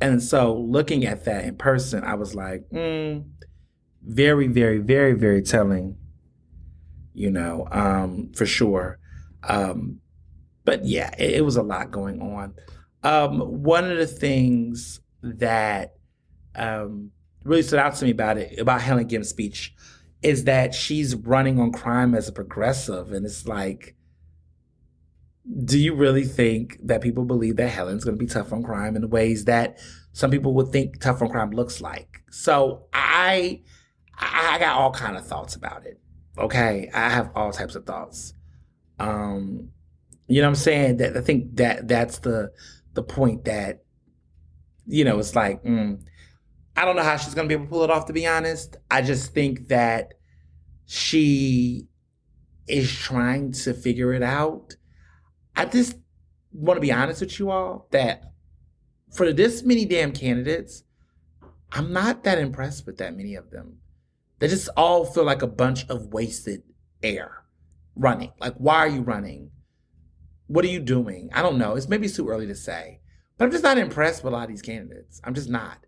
And so looking at that in person, I was like, very, very, very, very telling, for sure. But yeah, it was a lot going on. One of the things that really stood out to me about Helen Kim's speech is that she's running on crime as a progressive. And it's like, Do you really think that people believe that Helen's going to be tough on crime in the ways that some people would think tough on crime looks like? So I got all kind of thoughts about it. Okay, I have all types of thoughts. Um, you know what I'm saying? That I think that's the point that it's like I don't know how she's going to be able to pull it off. To be honest, I just think that she is trying to figure it out. I just want to be honest with you all that for this many damn candidates, I'm not that impressed with that many of them. They just all feel like a bunch of wasted air running. Like, why are you running? What are you doing? I don't know. It's maybe too early to say. But I'm just not impressed with a lot of these candidates. I'm just not.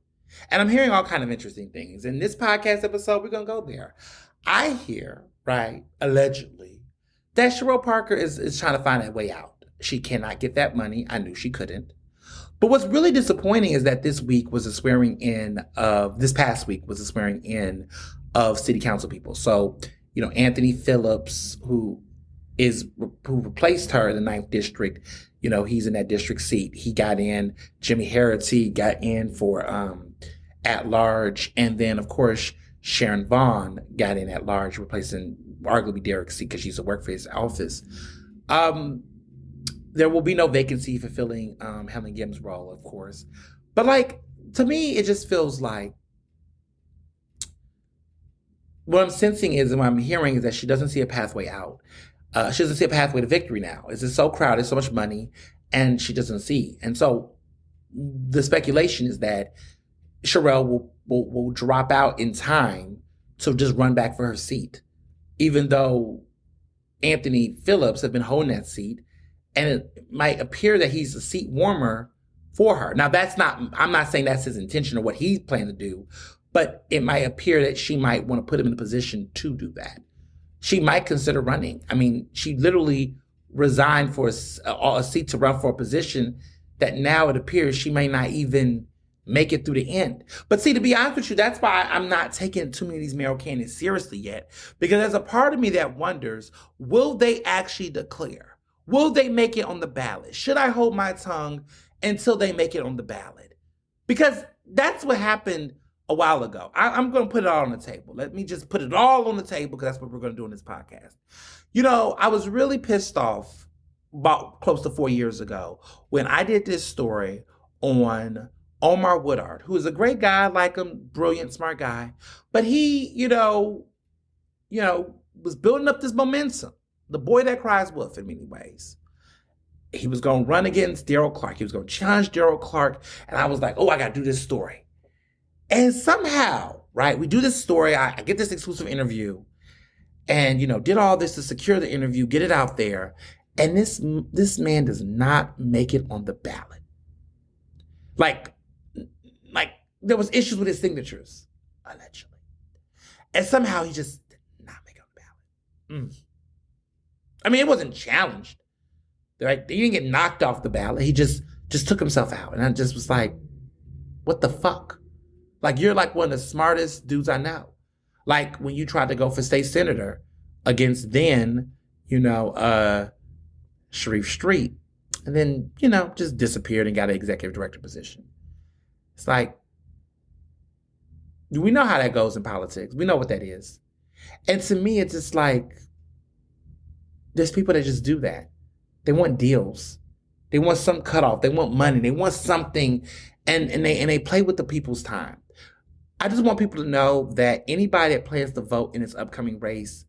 And I'm hearing all kind of interesting things. In this podcast episode, we're going to go there. I hear, right, allegedly, that Cheryl Parker is trying to find a way out. She cannot get that money. I knew she couldn't. But what's really disappointing is that this past week was a swearing in of city council people. So, Anthony Phillips, who replaced her in the 9th district, he's in that district seat. He got in. Jimmy Harity got in for at large. And then, of course, Sharon Vaughn got in at large, replacing arguably Derek's seat because she used to work for his office. There will be no vacancy fulfilling Helen Gim's role, of course. But, to me, it just feels like what I'm sensing is, and what I'm hearing is that she doesn't see a pathway out. She doesn't see a pathway to victory now. It's just so crowded, so much money, and she doesn't see. And so the speculation is that Sherelle will drop out in time to just run back for her seat, even though Anthony Phillips has been holding that seat. And it might appear that he's a seat warmer for her. Now, I'm not saying that's his intention or what he's planning to do, but it might appear that she might want to put him in a position to do that. She might consider running. I mean, she literally resigned for a seat to run for a position that now it appears she may not even make it through the end. But see, to be honest with you, that's why I'm not taking too many of these mayoral candidates seriously yet, because there's a part of me that wonders, will they actually declare? Will they make it on the ballot? Should I hold my tongue until they make it on the ballot? Because that's what happened a while ago. I'm going to put it all on the table. Let me just put it all on the table because that's what we're going to do in this podcast. I was really pissed off about close to 4 years ago when I did this story on Omar Woodard, who is a great guy, I like him, brilliant, smart guy. But he, was building up this momentum. The boy that cries wolf in many ways. He was going to run against Daryl Clark. He was going to challenge Daryl Clark. And I was like, I got to do this story. And somehow, right, we do this story. I get this exclusive interview and, did all this to secure the interview, get it out there. And this man does not make it on the ballot. Like there was issues with his signatures, allegedly. And somehow he just did not make it on the ballot. I mean, it wasn't challenged. Right? He didn't get knocked off the ballot. He just took himself out. And I just was like, what the fuck? Like, you're like one of the smartest dudes I know. Like when you tried to go for state senator against then, Sharif Street. And then, just disappeared and got an executive director position. It's like, we know how that goes in politics. We know what that is. And to me, it's just like, there's people that just do that. They want deals. They want some cutoff. They want money. They want something, and they play with the people's time. I just want people to know that anybody that plans to vote in this upcoming race,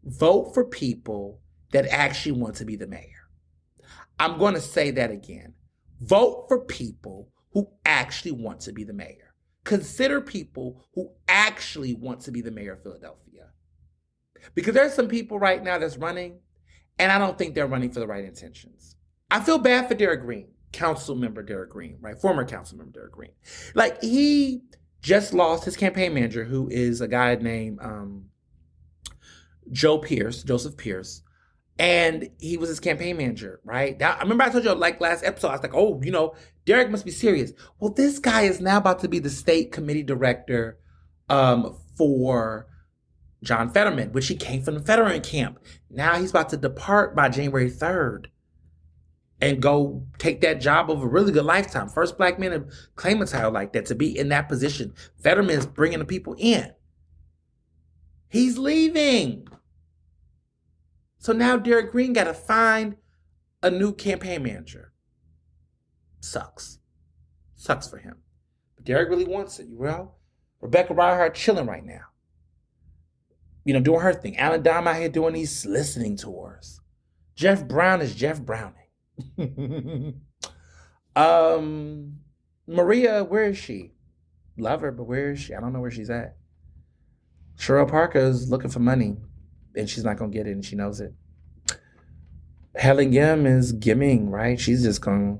vote for people that actually want to be the mayor. I'm going to say that again. Vote for people who actually want to be the mayor. Consider people who actually want to be the mayor of Philadelphia. Because there's some people right now that's running, and I don't think they're running for the right intentions. I feel bad for Derek Green, council member Derek Green, right? Former council member Derek Green. Like, he just lost his campaign manager, who is a guy named Joseph Pierce. And he was his campaign manager, right? Now, I remember I told you, like last episode, I was like, Derek must be serious. Well, this guy is now about to be the state committee director for John Fetterman, which he came from the Fetterman camp. Now he's about to depart by January 3rd. and go take that job of a really good lifetime. First black man to claim a title like that, to be in that position. Fetterman's bringing the people in. He's leaving. So now Derek Green got to find a new campaign manager. Sucks. Sucks for him. But Derek really wants it. Well, Rebecca Reinhart chilling right now. Doing her thing. Alan Dom out here doing these listening tours. Jeff Brown is Jeff Browning. Maria, where is she? Love her, but where is she? I don't know where she's at. Cheryl Parker is looking for money, and she's not going to get it, and she knows it. Helen Gim is gimming, right? She's just going,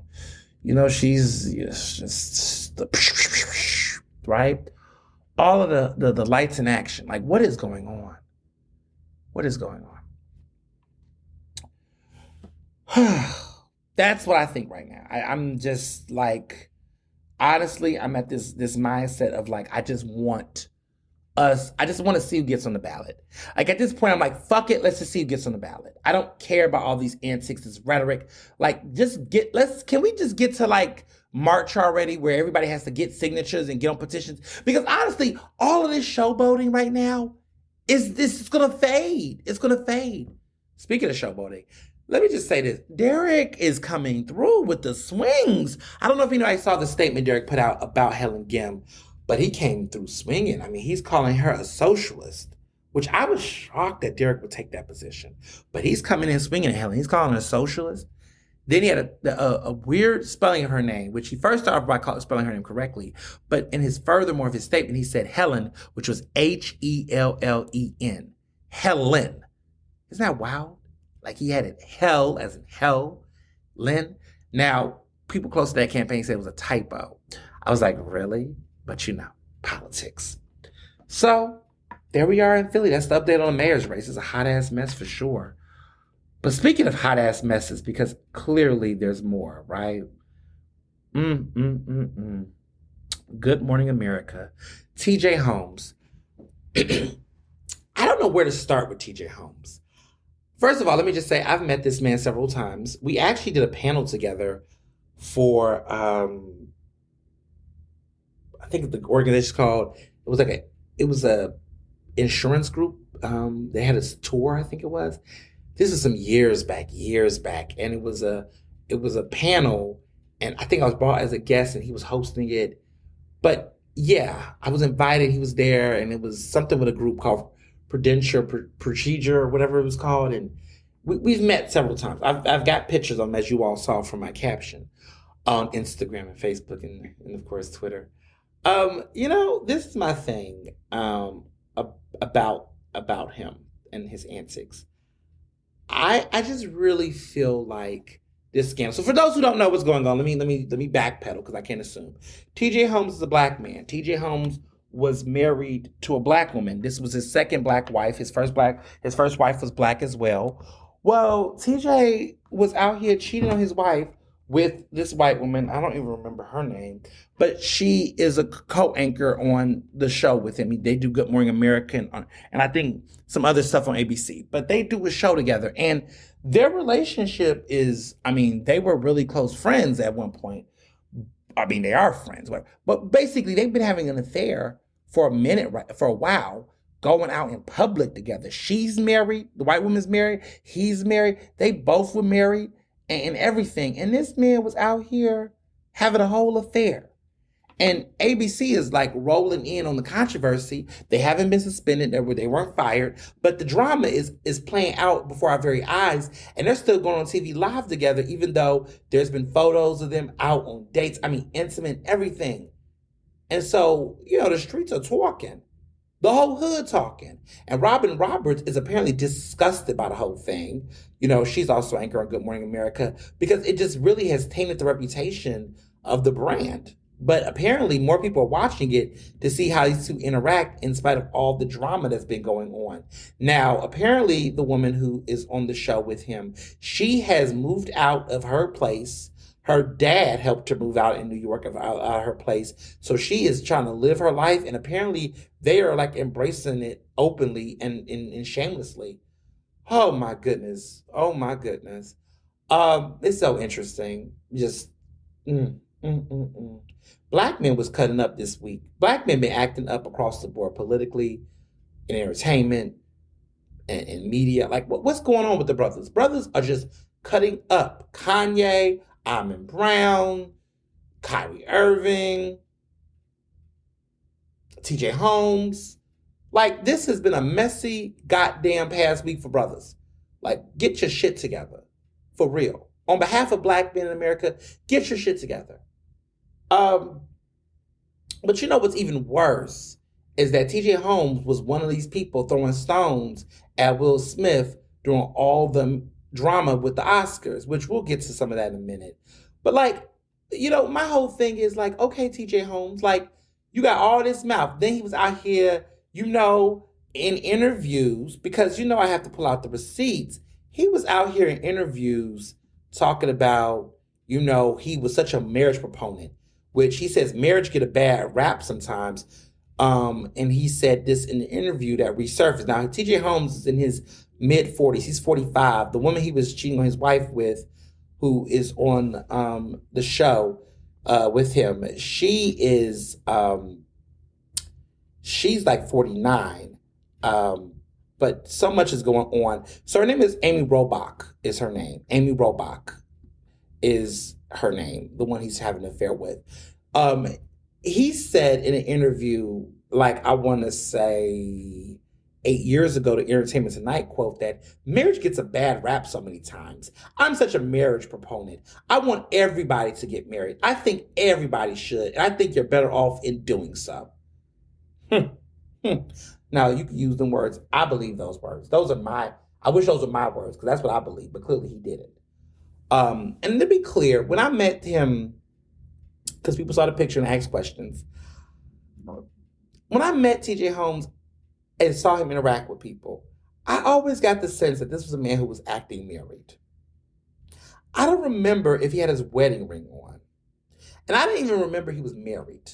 she's just right? All of the lights in action. Like, what is going on? What is going on? That's what I think right now. I'm just like, honestly, I'm at this mindset of like, I just want to see who gets on the ballot. Like at this point, I'm like, fuck it, let's just see who gets on the ballot. I don't care about all these antics, this rhetoric. Like, can we just get to like March already, where everybody has to get signatures and get on petitions? Because honestly, all of this showboating right now is gonna fade. It's gonna fade. Speaking of showboating, let me just say this. Derek is coming through with the swings. I don't know if I saw the statement Derek put out about Helen Gim, but he came through swinging. I mean, he's calling her a socialist, which I was shocked that Derek would take that position. But he's coming in swinging at Helen. He's calling her a socialist. Then he had a weird spelling of her name, which he first started by spelling her name correctly. But in his furthermore of his statement, he said Helen, which was Hellen. Helen. Isn't that wild? Like he had it hell as in hell, Lynn. Now, people close to that campaign said it was a typo. I was like, really? But politics. So there we are in Philly. That's the update on the mayor's race. It's a hot ass mess for sure. But speaking of hot ass messes, because clearly there's more, right? Good Morning America. TJ Holmes. I don't know where to start with TJ Holmes. First of all, let me just say I've met this man several times. We actually did a panel together for I think the organization called, it was a insurance group. They had a tour, I think it was. This was some years back, and it was a panel, and I think I was brought as a guest, and he was hosting it. But yeah, I was invited. He was there, and it was something with a group called Procedure, or whatever it was called, and we've met several times. I've got pictures of him, as you all saw from my caption, on Instagram and Facebook, and of course Twitter. This is my thing about him and his antics. I just really feel like this scandal. So for those who don't know what's going on, let me backpedal because I can't assume. TJ Holmes is a black man. TJ Holmes was married to a black woman. This was his second black wife. His first wife was black as well. Well, TJ was out here cheating on his wife with this white woman. I don't even remember her name, but she is a co-anchor on the show with him. They do Good Morning America and I think some other stuff on ABC, but they do a show together, and their relationship is, they were really close friends at one point. They are friends, but basically they've been having an affair for a minute, right? For a while, going out in public together. She's married. The white woman's married. He's married. They both were married. And everything. And this man was out here having a whole affair. And ABC is like rolling in on the controversy. They haven't been suspended. They weren't fired. But the drama is playing out before our very eyes. And they're still going on TV live together, even though there's been photos of them out on dates. Intimate, everything. And so, the streets are talking. The whole hood talking. And Robin Roberts is apparently disgusted by the whole thing. She's also anchor on Good Morning America because it just really has tainted the reputation of the brand. But apparently more people are watching it to see how these two interact in spite of all the drama that's been going on. Now, apparently the woman who is on the show with him, she has moved out of her place. Her dad helped her move out in New York, out of her place. So she is trying to live her life. And apparently they are like embracing it openly and shamelessly. Oh my goodness. It's so interesting. Just mm, mm. Black men was cutting up this week. Black men been acting up across the board politically, in entertainment, and media. Like, what's going on with the brothers? Brothers are just cutting up. Kanye, Amon Brown, Kyrie Irving, TJ Holmes. Like, this has been a messy goddamn past week for brothers. Like, get your shit together. For real. On behalf of black men in America, get your shit together. But you know what's even worse is that TJ Holmes was one of these people throwing stones at Will Smith during all the drama with the Oscars, which we'll get to some of that in a minute. But like, my whole thing is like, okay, TJ Holmes, like, you got all this mouth. Then he was out here, in interviews, because I have to pull out the receipts. He was out here in interviews talking about, he was such a marriage proponent, which he says marriage get a bad rap sometimes. And he said this in the interview that resurfaced. Now, TJ Holmes is in his mid 40s. He's 45. The woman he was cheating on his wife with, who is on the show with him, she's like 49. But so much is going on. So her name is Amy Robach is her name. Amy Robach is her name, the one he's having an affair with. He said in an interview, like I want to say 8 years ago to Entertainment Tonight, quote, that marriage gets a bad rap so many times. I'm such a marriage proponent. I want everybody to get married. I think everybody should. And I think you're better off in doing so. Now, you can use them words. I believe those words. I wish those were my words, because that's what I believe, but clearly he didn't. And to be clear, when I met him, because people saw the picture and asked questions, when I met TJ Holmes and saw him interact with people, I always got the sense that this was a man who was acting married. I don't remember if he had his wedding ring on. And I didn't even remember he was married.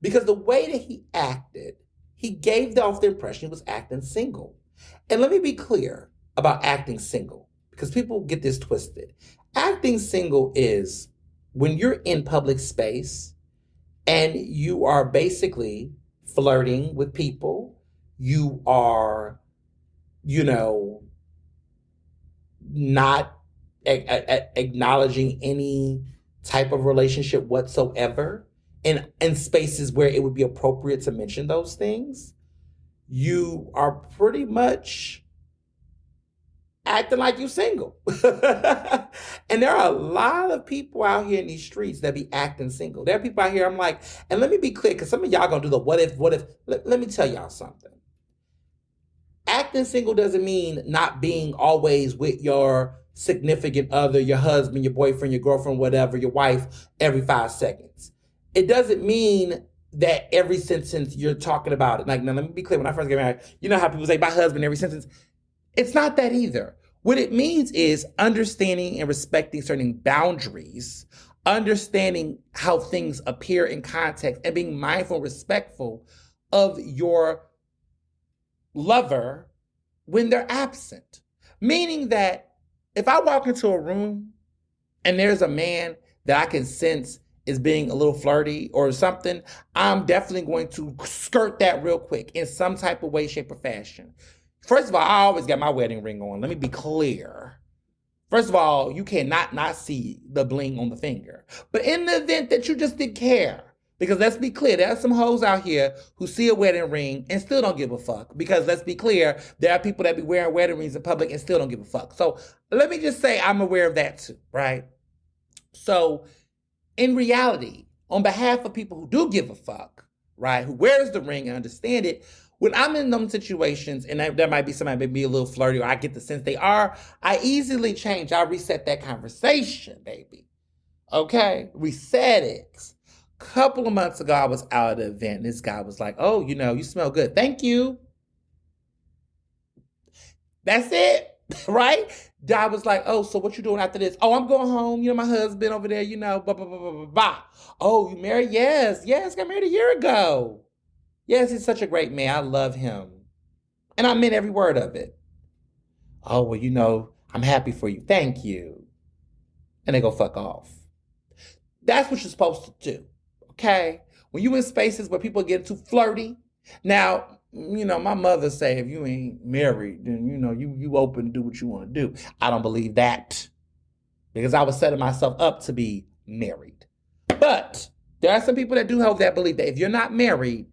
Because the way that he acted, he gave off the impression he was acting single. And let me be clear about acting single, because people get this twisted. Acting single is when you're in public space and you are basically flirting with people, you are, not acknowledging any type of relationship whatsoever, in spaces where it would be appropriate to mention those things, you are pretty much acting like you're single. And there are a lot of people out here in these streets that be acting single. There are people out here, I'm like, and let me be clear, because some of y'all gonna do the what if. Let me tell y'all something. Acting single doesn't mean not being always with your significant other, your husband, your boyfriend, your girlfriend, whatever, your wife, every 5 seconds. It doesn't mean that every sentence you're talking about it. Like, now let me be clear, when I first get married, you know how people say my husband every sentence? It's not that either. What it means is understanding and respecting certain boundaries, understanding how things appear in context, and being mindful and respectful of your lover when they're absent. Meaning that if I walk into a room and there's a man that I can sense is being a little flirty or something, I'm definitely going to skirt that real quick in some type of way, shape, or fashion. First of all, I always got my wedding ring on. Let me be clear. First of all, you cannot not see the bling on the finger. But in the event that you just didn't care, because let's be clear, there are some hoes out here who see a wedding ring and still don't give a fuck. Because let's be clear, there are people that be wearing wedding rings in public and still don't give a fuck. So let me just say I'm aware of that too, right? So in reality, on behalf of people who do give a fuck, right, who wears the ring and understand it, when I'm in them situations and there might be somebody maybe a little flirty or I get the sense they are, I easily change. I reset that conversation, baby. Okay? Reset it. A couple of months ago, I was out at an event and this guy was like, oh, you smell good. Thank you. That's it, right? I was like, oh, so what you doing after this? Oh, I'm going home. My husband over there, blah, blah, blah, blah, blah, blah. Oh, you married? Yes, got married a year ago. Yes, he's such a great man. I love him. And I meant every word of it. Oh, well, I'm happy for you. Thank you. and they go fuck off. That's what you're supposed to do, okay? When you in spaces where people get too flirty. Now, my mother say if you ain't married, then, you open to do what you want to do. I don't believe that because I was setting myself up to be married. But there are some people that do have that belief that if you're not married,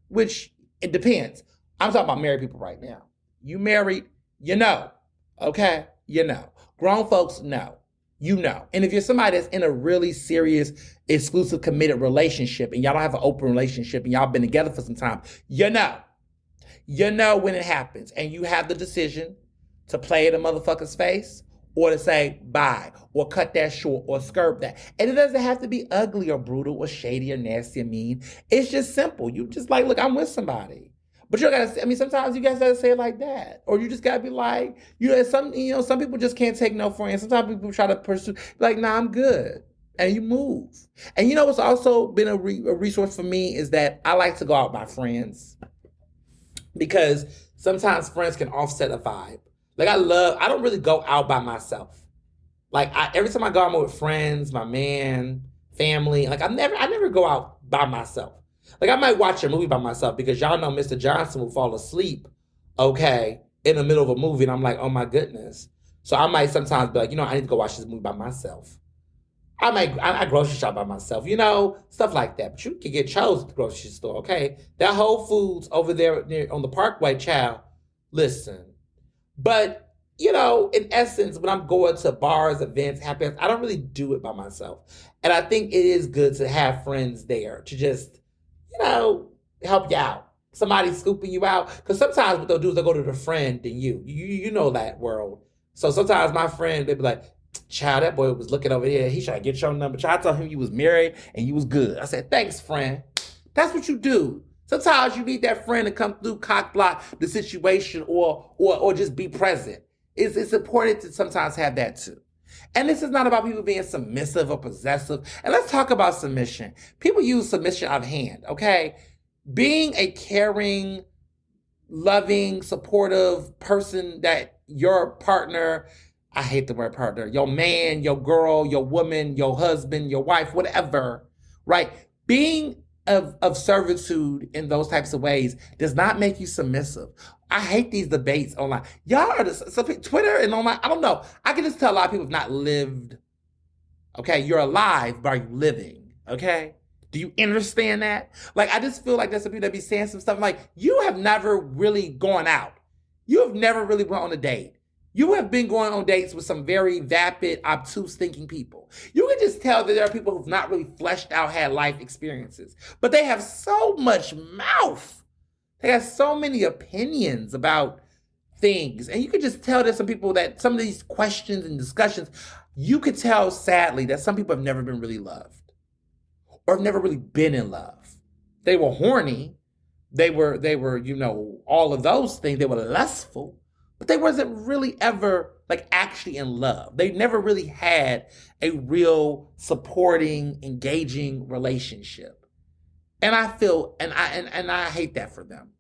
which it depends. I'm talking about married people right now. You married, okay? Grown folks know. And if you're somebody that's in a really serious, exclusive, committed relationship and y'all don't have an open relationship and y'all been together for some time, you know when it happens and you have the decision to play in a motherfucker's face or to say bye or cut that short or skirt that. And it doesn't have to be ugly or brutal or shady or nasty or mean. It's just simple. You just like, look, I'm with somebody. But you gotta, sometimes you guys gotta say it like that. Or you just gotta be like, some people just can't take no for an answer. Sometimes people try to pursue, like, nah, I'm good. And you move. And what's also been a resource for me is that I like to go out with my friends. Because sometimes friends can offset a vibe. Like I don't really go out by myself. Like every time I go out with friends, my man, family, like I never go out by myself. Like I might watch a movie by myself because y'all know Mr. Johnson will fall asleep, okay, in the middle of a movie and I'm like, oh my goodness. So I might sometimes be like, I need to go watch this movie by myself. I grocery shop by myself, stuff like that. But you can get chose at the grocery store, okay? That Whole Foods over there on the Parkway, child, listen. But, in essence, when I'm going to bars, events, happy hours, I don't really do it by myself. And I think it is good to have friends there to just help you out. Somebody scooping you out. Because sometimes what they'll do is they'll go to the friend than you. You know that world. So sometimes my friend, they'll be like, child, that boy was looking over here. He trying to get your number. Child, I told him you was married and you was good. I said, thanks, friend. That's what you do. Sometimes you need that friend to come through, cock block the situation or just be present. It's important to sometimes have that too. And this is not about people being submissive or possessive. And let's talk about submission. People use submission out of hand, okay? Being a caring, loving, supportive person that your partner, I hate the word partner, your man, your girl, your woman, your husband, your wife, whatever, right? Being of servitude in those types of ways does not make you submissive. I hate these debates online. Y'all are Twitter and online. I don't know. I can just tell a lot of people have not lived. Okay, you're alive, but are you living? Okay, do you understand that? Like, I just feel like there's some people that be saying some stuff like, you have never really gone out. You have never really went on a date. You have been going on dates with some very vapid, obtuse thinking people. You can just tell that there are people who've not really fleshed out, had life experiences. But they have so much mouth. They have so many opinions about things. And you can just tell there's some people that some of these questions and discussions, you could tell, sadly, that some people have never been really loved. Or have never really been in love. They were horny. They were, all of those things. They were lustful. But they wasn't really ever like actually in love. They never really had a real supporting, engaging relationship. And I feel, and I hate that for them.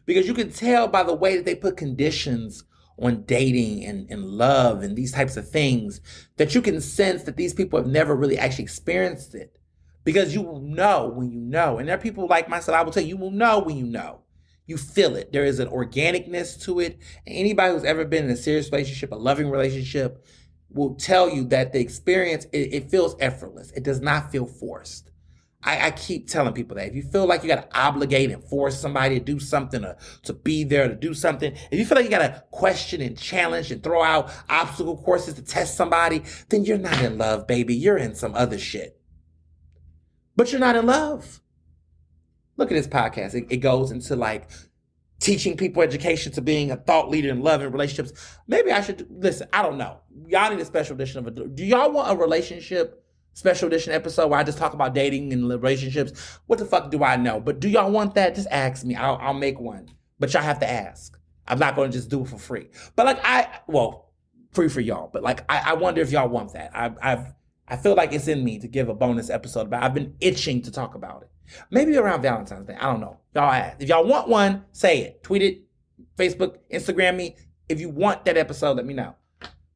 Because you can tell by the way that they put conditions on dating and love and these types of things that you can sense that these people have never really actually experienced it. Because you will know when you know. And there are people like myself, I will tell you, you will know when you know. You feel it. There is an organicness to it. And anybody who's ever been in a serious relationship, a loving relationship, will tell you that the experience, it feels effortless. It does not feel forced. I keep telling people that. If you feel like you got to obligate and force somebody to do something, to be there, to do something, if you feel like you got to question and challenge and throw out obstacle courses to test somebody, then you're not in love, baby. You're in some other shit. But you're not in love. Look at this podcast. It goes into like teaching people education to being a thought leader in love and relationships. Maybe I should listen. I don't know. Y'all need a special edition of it. Do y'all want a relationship special edition episode where I just talk about dating and relationships? What the fuck do I know? But do y'all want that? Just ask me. I'll make one. But y'all have to ask. I'm not going to just do it for free. But like free for y'all. But like I wonder if y'all want that. I feel like it's in me to give a bonus episode about it. I've been itching to talk about it. Maybe around Valentine's Day. I don't know. Y'all ask. If y'all want one, say it. Tweet it, Facebook, Instagram me. If you want that episode, let me know.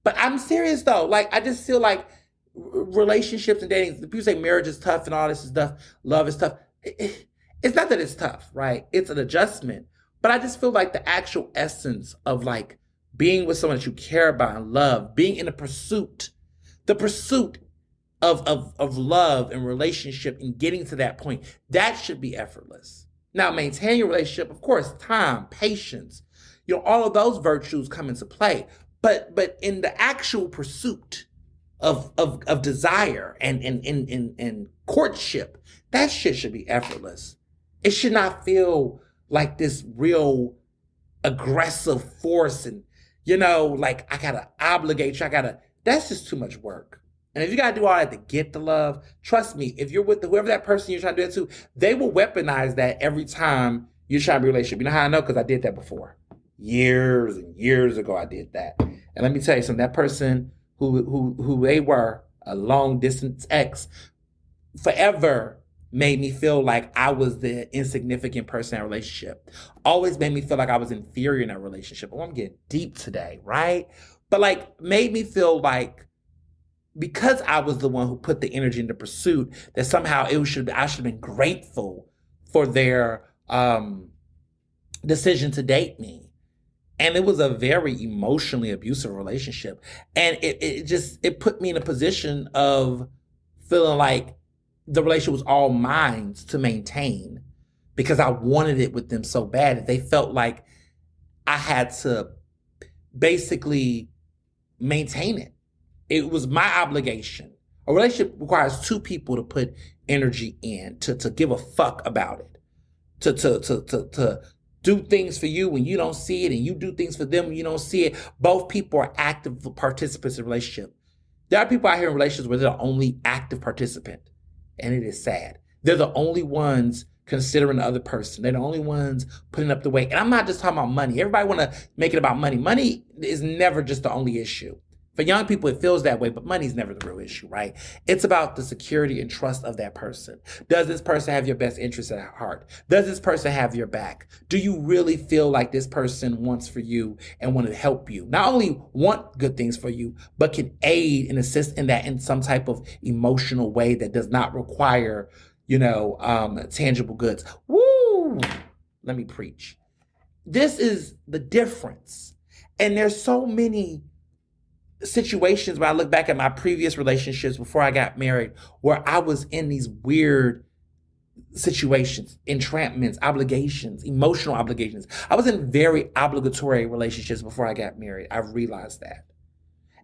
But I'm serious though. Like, I just feel like relationships and dating, people say marriage is tough and all this stuff, love is tough. It's not that it's tough, right? It's an adjustment. But I just feel like the actual essence of like being with someone that you care about and love, being in the pursuit of love and relationship and getting to that point, that should be effortless. Now, maintaining your relationship, of course, time, patience, all of those virtues come into play. But in the actual pursuit of desire and courtship, that shit should be effortless. It should not feel like this real aggressive force and, like I gotta obligate you. That's just too much work. And if you gotta do all that to get the love, trust me, if you're with whoever that person you're trying to do it to, they will weaponize that every time you're trying to be in a relationship. You know how I know? Because I did that before. Years and years ago, I did that. And let me tell you something, that person who they were, a long distance ex, forever made me feel like I was the insignificant person in that relationship. Always made me feel like I was inferior in that relationship. Oh, I'm getting deep today, right? But like made me feel like because I was the one who put the energy into pursuit, that somehow I should have been grateful for their decision to date me. And it was a very emotionally abusive relationship. And it put me in a position of feeling like the relationship was all mine to maintain because I wanted it with them so bad that they felt like I had to basically maintain it. It was my obligation. A relationship requires two people to put energy in, to give a fuck about it, to do things for you when you don't see it, and you do things for them when you don't see it. Both people are active participants in a relationship. There are people out here in relationships where they're the only active participant, and it is sad. They're the only ones considering the other person. They're the only ones putting up the weight. And I'm not just talking about money. Everybody want to make it about money. Money is never just the only issue. For young people, it feels that way, but money's never the real issue, right? It's about the security and trust of that person. Does this person have your best interest at heart? Does this person have your back? Do you really feel like this person wants for you and want to help you? Not only want good things for you, but can aid and assist in that in some type of emotional way that does not require, tangible goods. Woo! Let me preach. This is the difference. And there's so many situations when I look back at my previous relationships before I got married, where I was in these weird situations, entrapments, obligations, emotional obligations. I was in very obligatory relationships before I got married. I realized that.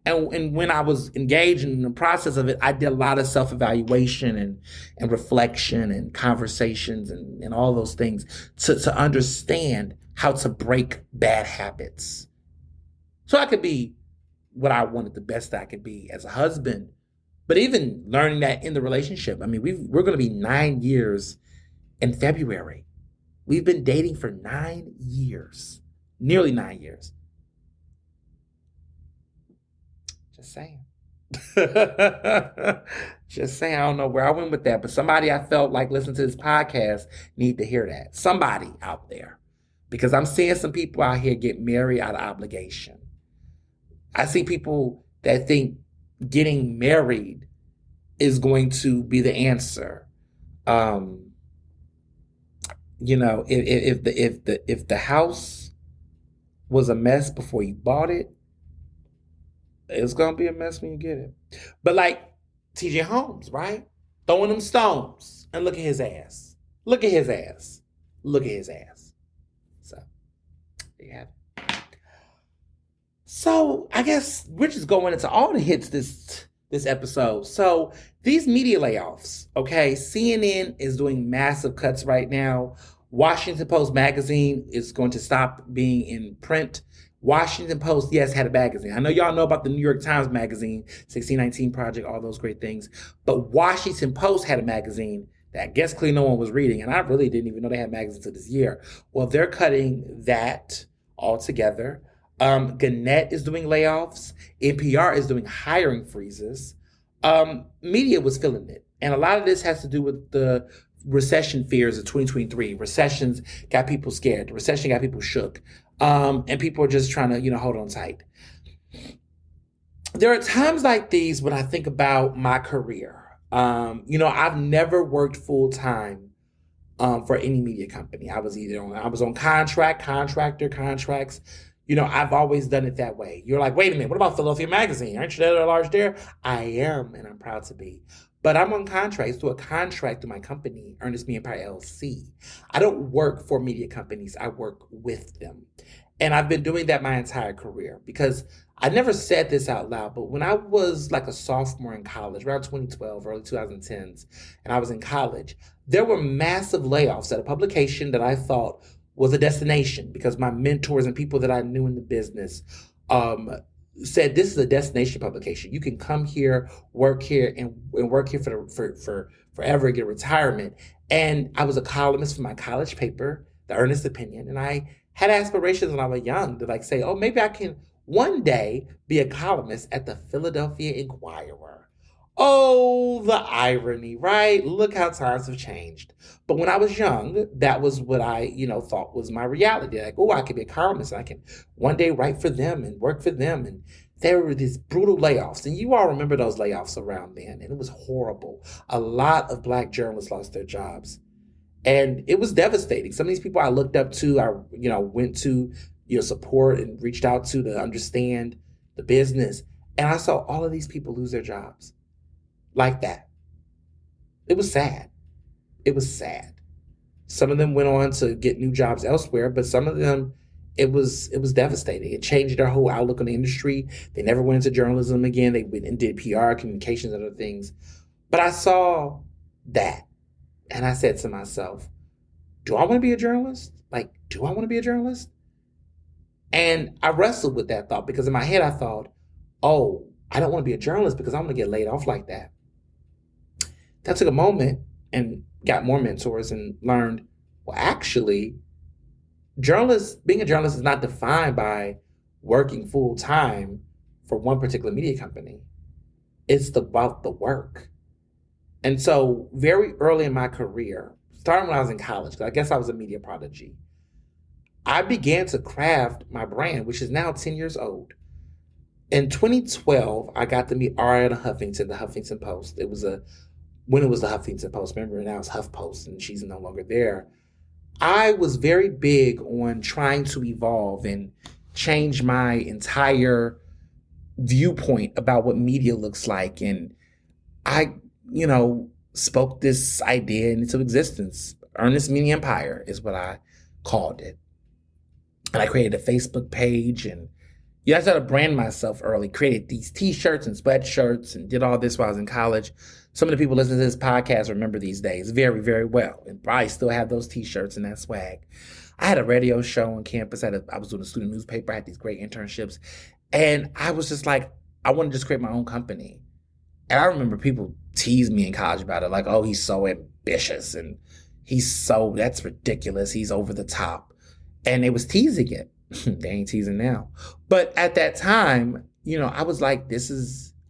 And when I was engaged in the process of it, I did a lot of self-evaluation and reflection and conversations and all those things to understand how to break bad habits. So I could be what I wanted, the best I could be as a husband. But even learning that in the relationship, I mean, we're going to be 9 years in February. We've been dating for 9 years, nearly 9 years. Just saying. Just saying, I don't know where I went with that, but somebody I felt like listening to this podcast need to hear that. Somebody out there. Because I'm seeing some people out here get married out of obligation. I see people that think getting married is going to be the answer. If the house was a mess before you bought it, it's gonna be a mess when you get it. But like TJ Holmes, right? Throwing them stones, and look at his ass. Look at his ass. Look at his ass. So there you have it. So I guess we're just going into all the hits this episode. So these media layoffs, okay? CNN is doing massive cuts right now. Washington Post magazine is going to stop being in print. Washington Post, yes, had a magazine. I know y'all know about the New York Times magazine, 1619 Project, all those great things. But Washington Post had a magazine that I guess clearly no one was reading. And I really didn't even know they had magazines this year. Well, they're cutting that altogether. Gannett is doing layoffs. NPR is doing hiring freezes. Media was feeling it. And a lot of this has to do with the recession fears of 2023. Recessions got people scared. The recession got people shook. And people are just trying to, hold on tight. There are times like these when I think about my career. I've never worked full time for any media company. I was on contractor, contracts. I've always done it that way. You're like, wait a minute, what about Philadelphia Magazine? Aren't you there, large there? I am, and I'm proud to be. But I'm on contracts through a contract to my company, Ernestly Empire LLC. I don't work for media companies. I work with them. And I've been doing that my entire career because I never said this out loud, but when I was like a sophomore in college, around 2012, early 2010s, and I was in college, there were massive layoffs at a publication that I thought was a destination because my mentors and people that I knew in the business said this is a destination publication. You can come here, work here, and work here for forever, get retirement. And I was a columnist for my college paper, the Ernest Opinion, and I had aspirations when I was young to like say, oh, maybe I can one day be a columnist at the Philadelphia Inquirer. Oh, the irony, right? Look how times have changed. But when I was young, that was what I, thought was my reality. Like, oh, I could be a columnist. And I can one day write for them and work for them. And there were these brutal layoffs. And you all remember those layoffs around then. And it was horrible. A lot of Black journalists lost their jobs. And it was devastating. Some of these people I looked up to, I went to support and reached out to understand the business. And I saw all of these people lose their jobs like that. It was sad. It was sad. Some of them went on to get new jobs elsewhere, but some of them, it was devastating. It changed their whole outlook on the industry. They never went into journalism again. They went and did PR, communications, and other things. But I saw that. And I said to myself, do I want to be a journalist? Do I want to be a journalist? And I wrestled with that thought because in my head I thought, oh, I don't want to be a journalist because I'm going to get laid off like that. That took a moment and got more mentors and learned, well, actually, being a journalist is not defined by working full time for one particular media company. It's about the work. And so very early in my career, starting when I was in college, because I guess I was a media prodigy, I began to craft my brand, which is now 10 years old. In 2012, I got to meet Ariana Huffington, the Huffington Post. When it was the Huffington Post, remember now it's HuffPost and she's no longer there. I was very big on trying to evolve and change my entire viewpoint about what media looks like. And I spoke this idea into existence. Ernest Media Empire is what I called it. And I created a Facebook page and I started to brand myself early, created these t-shirts and sweatshirts and did all this while I was in college. Some of the people listening to this podcast remember these days very, very well. And I still have those t-shirts and that swag. I had a radio show on campus. I was doing a student newspaper. I had these great internships. And I was just like, I want to just create my own company. And I remember people tease me in college about it. Like, oh, he's so ambitious and that's ridiculous. He's over the top. And they was teasing it. They ain't teasing now. But at that time, I was like,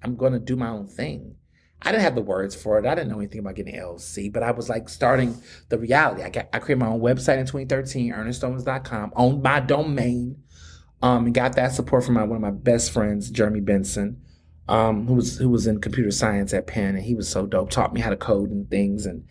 I'm going to do my own thing. I didn't have the words for it. I didn't know anything about getting an LLC, but I was like starting the reality. I created my own website in 2013, ernestly.com, owned my domain, and got that support from one of my best friends, Jeremy Benson, who was in computer science at Penn, and he was so dope, taught me how to code and things. And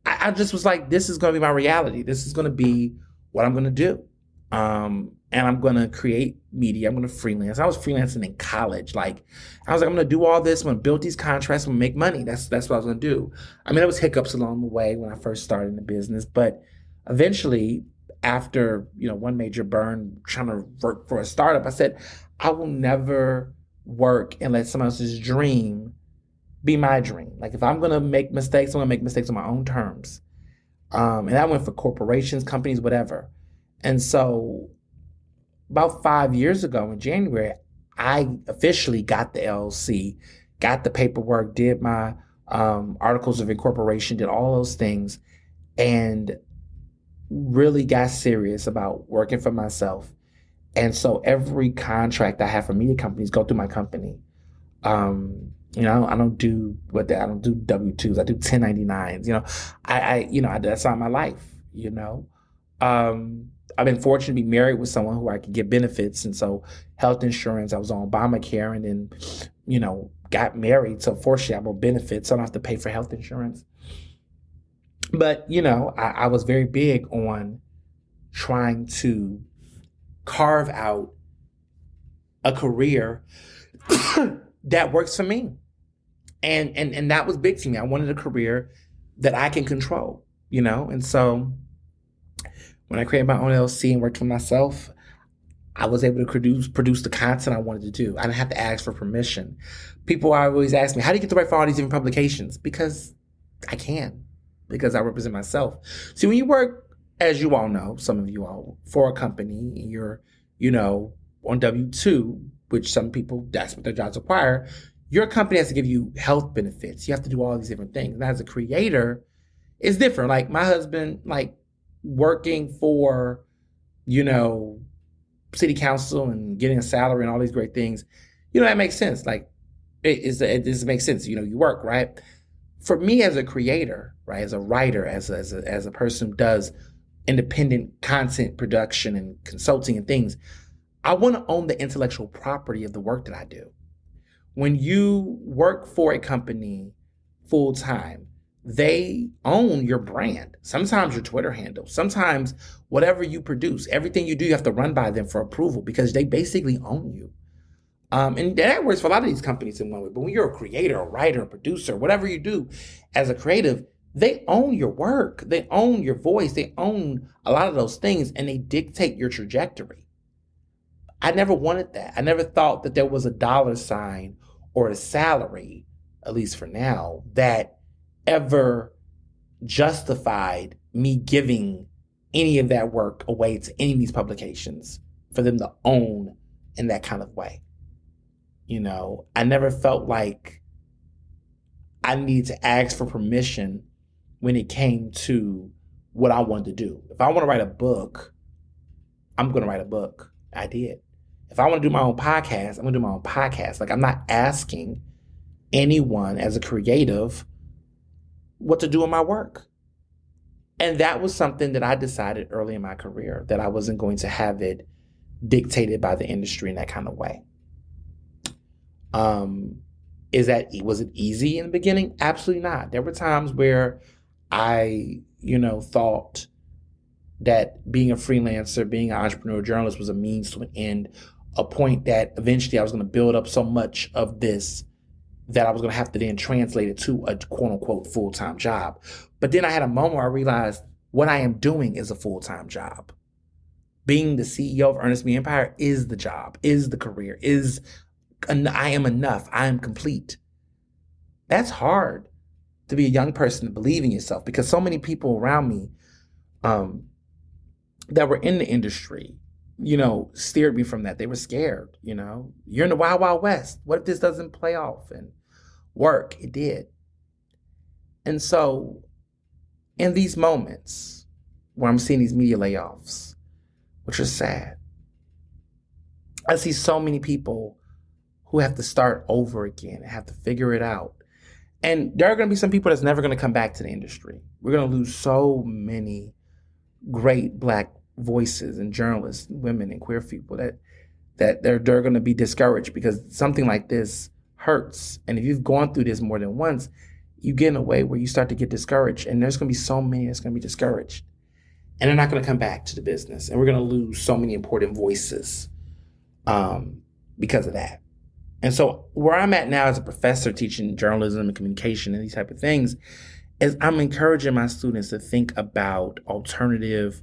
I just was like, this is going to be my reality. This is going to be what I'm going to do. And I'm going to create media. I'm going to freelance. I was freelancing in college. I was like, I'm going to do all this. I'm going to build these contracts. I'm going to make money. That's what I was going to do. I mean, there was hiccups along the way when I first started in the business, but eventually after, one major burn trying to work for a startup, I said, I will never work and let someone else's dream be my dream. If I'm going to make mistakes, I'm going to make mistakes on my own terms. And that went for corporations, companies, whatever. And so about 5 years ago in January, I officially got the LLC, got the paperwork, did my articles of incorporation, did all those things, and really got serious about working for myself. And so every contract I have for media companies go through my company. I don't do W-2s. I do 1099s. That's not my life, I've been fortunate to be married with someone who I could get benefits. And so health insurance, I was on Obamacare. And then got married. So fortunately, I'm on benefits, so I don't have to pay for health insurance. But, I was very big on trying to carve out a career that works for me. And that was big to me. I wanted a career that I can control, And so when I created my own LLC and worked for myself, I was able to produce the content I wanted to do. I didn't have to ask for permission. People always ask me, how do you get to write for all these different publications? Because I can, because I represent myself. See, when you work, as you all know, some of you all, for a company, and you're, on W-2, which some people, that's what their jobs require, your company has to give you health benefits. You have to do all these different things. And as a creator, it's different. Like my husband, working for, city council and getting a salary and all these great things, that makes sense. It just makes sense. You work, right? For me as a creator, right, as a writer, as a person who does independent content production and consulting and things, I want to own the intellectual property of the work that I do. When you work for a company full time, they own your brand. Sometimes your Twitter handle, sometimes whatever you produce, everything you do, you have to run by them for approval because they basically own you. And that works for a lot of these companies in one way. But when you're a creator, a writer, a producer, whatever you do as a creative, they own your work. They own your voice. They own a lot of those things, and they dictate your trajectory. I never wanted that. I never thought that there was a dollar sign or a salary, at least for now, that ever justified me giving any of that work away to any of these publications for them to own in that kind of way. I never felt like I needed to ask for permission when it came to what I wanted to do. If I want to write a book, I'm going to write a book. I did. If I want to do my own podcast, I'm going to do my own podcast. I'm not asking anyone as a creative what to do in my work. And that was something that I decided early in my career, that I wasn't going to have it dictated by the industry in that kind of way. Was it easy in the beginning? Absolutely not. There were times where I, thought that being a freelancer, being an entrepreneur journalist was a means to an end, a point that eventually I was going to build up so much of this that I was going to have to then translate it to a quote unquote full-time job. But then I had a moment where I realized what I am doing is a full-time job. Being the CEO of Ernestly Empire is the job, is the career, I am enough. I am complete. That's hard to be a young person to believe in yourself, because so many people around me that were in the industry, steered me from that. They were scared, You're in the wild, wild west. What if this doesn't play off and work? It did. And so in these moments where I'm seeing these media layoffs, which are sad, I see so many people who have to start over again and have to figure it out. And there are going to be some people that's never going to come back to the industry. We're going to lose so many great Black voices and journalists, women and queer people that they're going to be discouraged because something like this hurts. And if you've gone through this more than once, you get in a way where you start to get discouraged. And there's going to be so many that's going to be discouraged. And they're not going to come back to the business. And we're going to lose so many important voices because of that. And so where I'm at now as a professor teaching journalism and communication and these type of things is I'm encouraging my students to think about alternative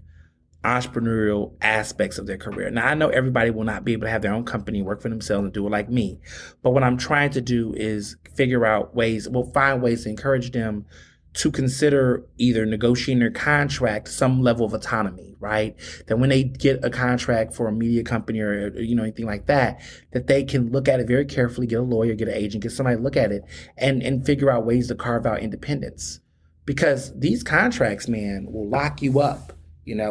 entrepreneurial aspects of their career. Now, I know everybody will not be able to have their own company, work for themselves, and do it like me. But what I'm trying to do is find ways to encourage them to consider either negotiating their contract, some level of autonomy, right? That when they get a contract for a media company or anything like that, that they can look at it very carefully, get a lawyer, get an agent, get somebody to look at it and figure out ways to carve out independence. Because these contracts, man, will lock you up,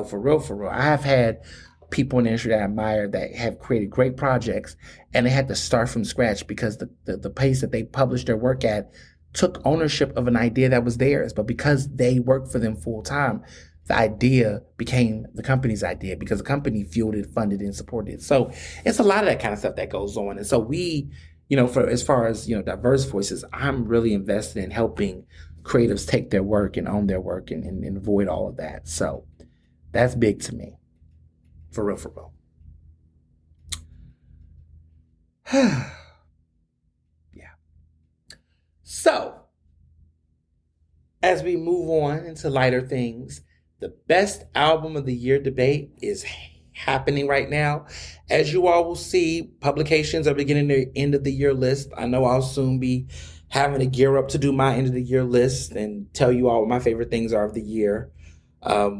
for real. I have had people in the industry that I admire that have created great projects, and they had to start from scratch because the pace that they published their work at took ownership of an idea that was theirs. But because they worked for them full time, the idea became the company's idea because the company fueled it, funded it, and supported it. So it's a lot of that kind of stuff that goes on. And so we, for as far as, diverse voices, I'm really invested in helping creatives take their work and own their work and avoid all of that. So that's big to me. For real, for real. Yeah. So as we move on into lighter things, the best album of the year debate is happening right now. As you all will see, publications are beginning their end of the year list. I know I'll soon be having to gear up to do my end of the year list and tell you all what my favorite things are of the year,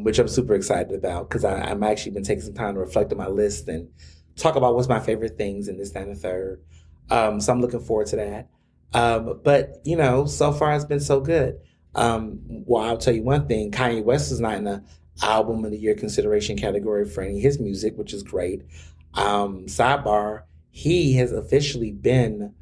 which I'm super excited about because I'm actually been taking some time to reflect on my list and talk about what's my favorite things and this, that, and the third. So I'm looking forward to that. But, so far it's been so good. Well, I'll tell you one thing. Kanye West is not in the album of the year consideration category for any of his music, which is great. Sidebar, he has officially been,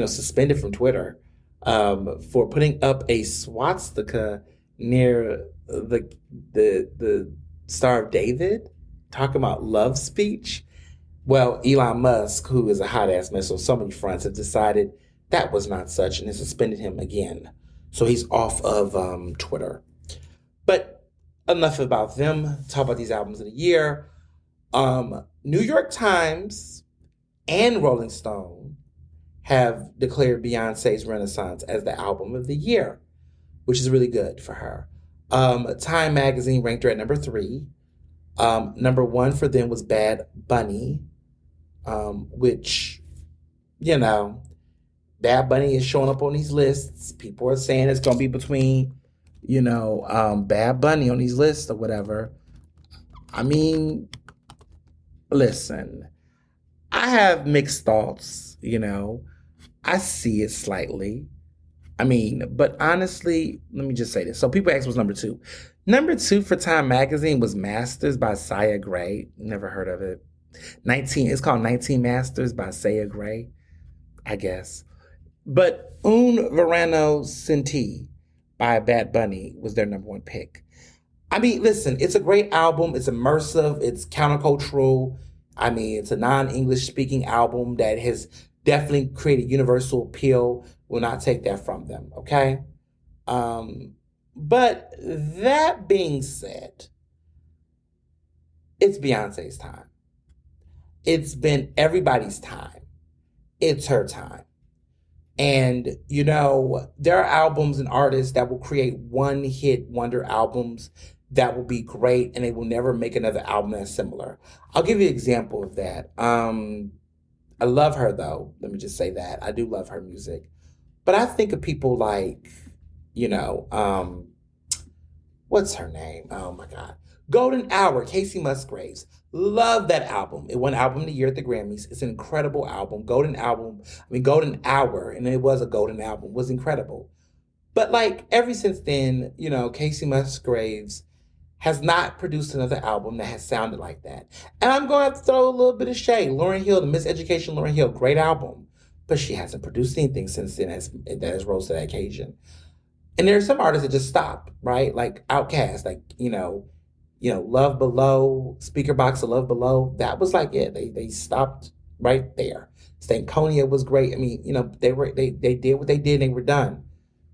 suspended from Twitter for putting up a swastika near the Star of David, talking about love speech. Well, Elon Musk, who is a hot ass mess on so many fronts, have decided that was not such and has suspended him again. So he's off of Twitter. But enough about them. Talk about these albums of the year. New York Times and Rolling Stone have declared Beyonce's Renaissance as the album of the year, which is really good for her. Time magazine ranked her at number 3. Number 1 for them was Bad Bunny, which, Bad Bunny is showing up on these lists. People are saying it's going to be between, Bad Bunny on these lists or whatever. I mean, listen, I have mixed thoughts, I see it slightly. But honestly, let me just say this. So people ask what's number 2. Number 2 for Time Magazine was Masters by Sia Gray. Never heard of it. It's called 19 Masters by Sia Gray, I guess. But Un Verano Senti by Bad Bunny was their number 1 pick. Listen, it's a great album. It's immersive. It's countercultural. It's a non-English speaking album that has definitely created universal appeal. Will not take that from them, okay? But that being said, it's Beyonce's time. It's been everybody's time. It's her time. And, there are albums and artists that will create one-hit wonder albums that will be great, and they will never make another album that's similar. I'll give you an example of that. I love her, though. Let me just say that. I do love her music. But I think of people like, what's her name? Oh, my God. Golden Hour, Casey Musgraves. Love that album. It won Album of the Year at the Grammys. It's an incredible album. Golden Hour, and it was a golden album, was incredible. But ever since then, Casey Musgraves has not produced another album that has sounded like that. And I'm going to have to throw a little bit of shade. Lauryn Hill, the Miseducation Lauryn Hill, great album. But she hasn't produced anything since then that has rose to that occasion. And there are some artists that just stop, right? Like Outkast, Love Below, Speaker Box of Love Below. That was they stopped right there. Stankonia was great. They did what they did and they were done.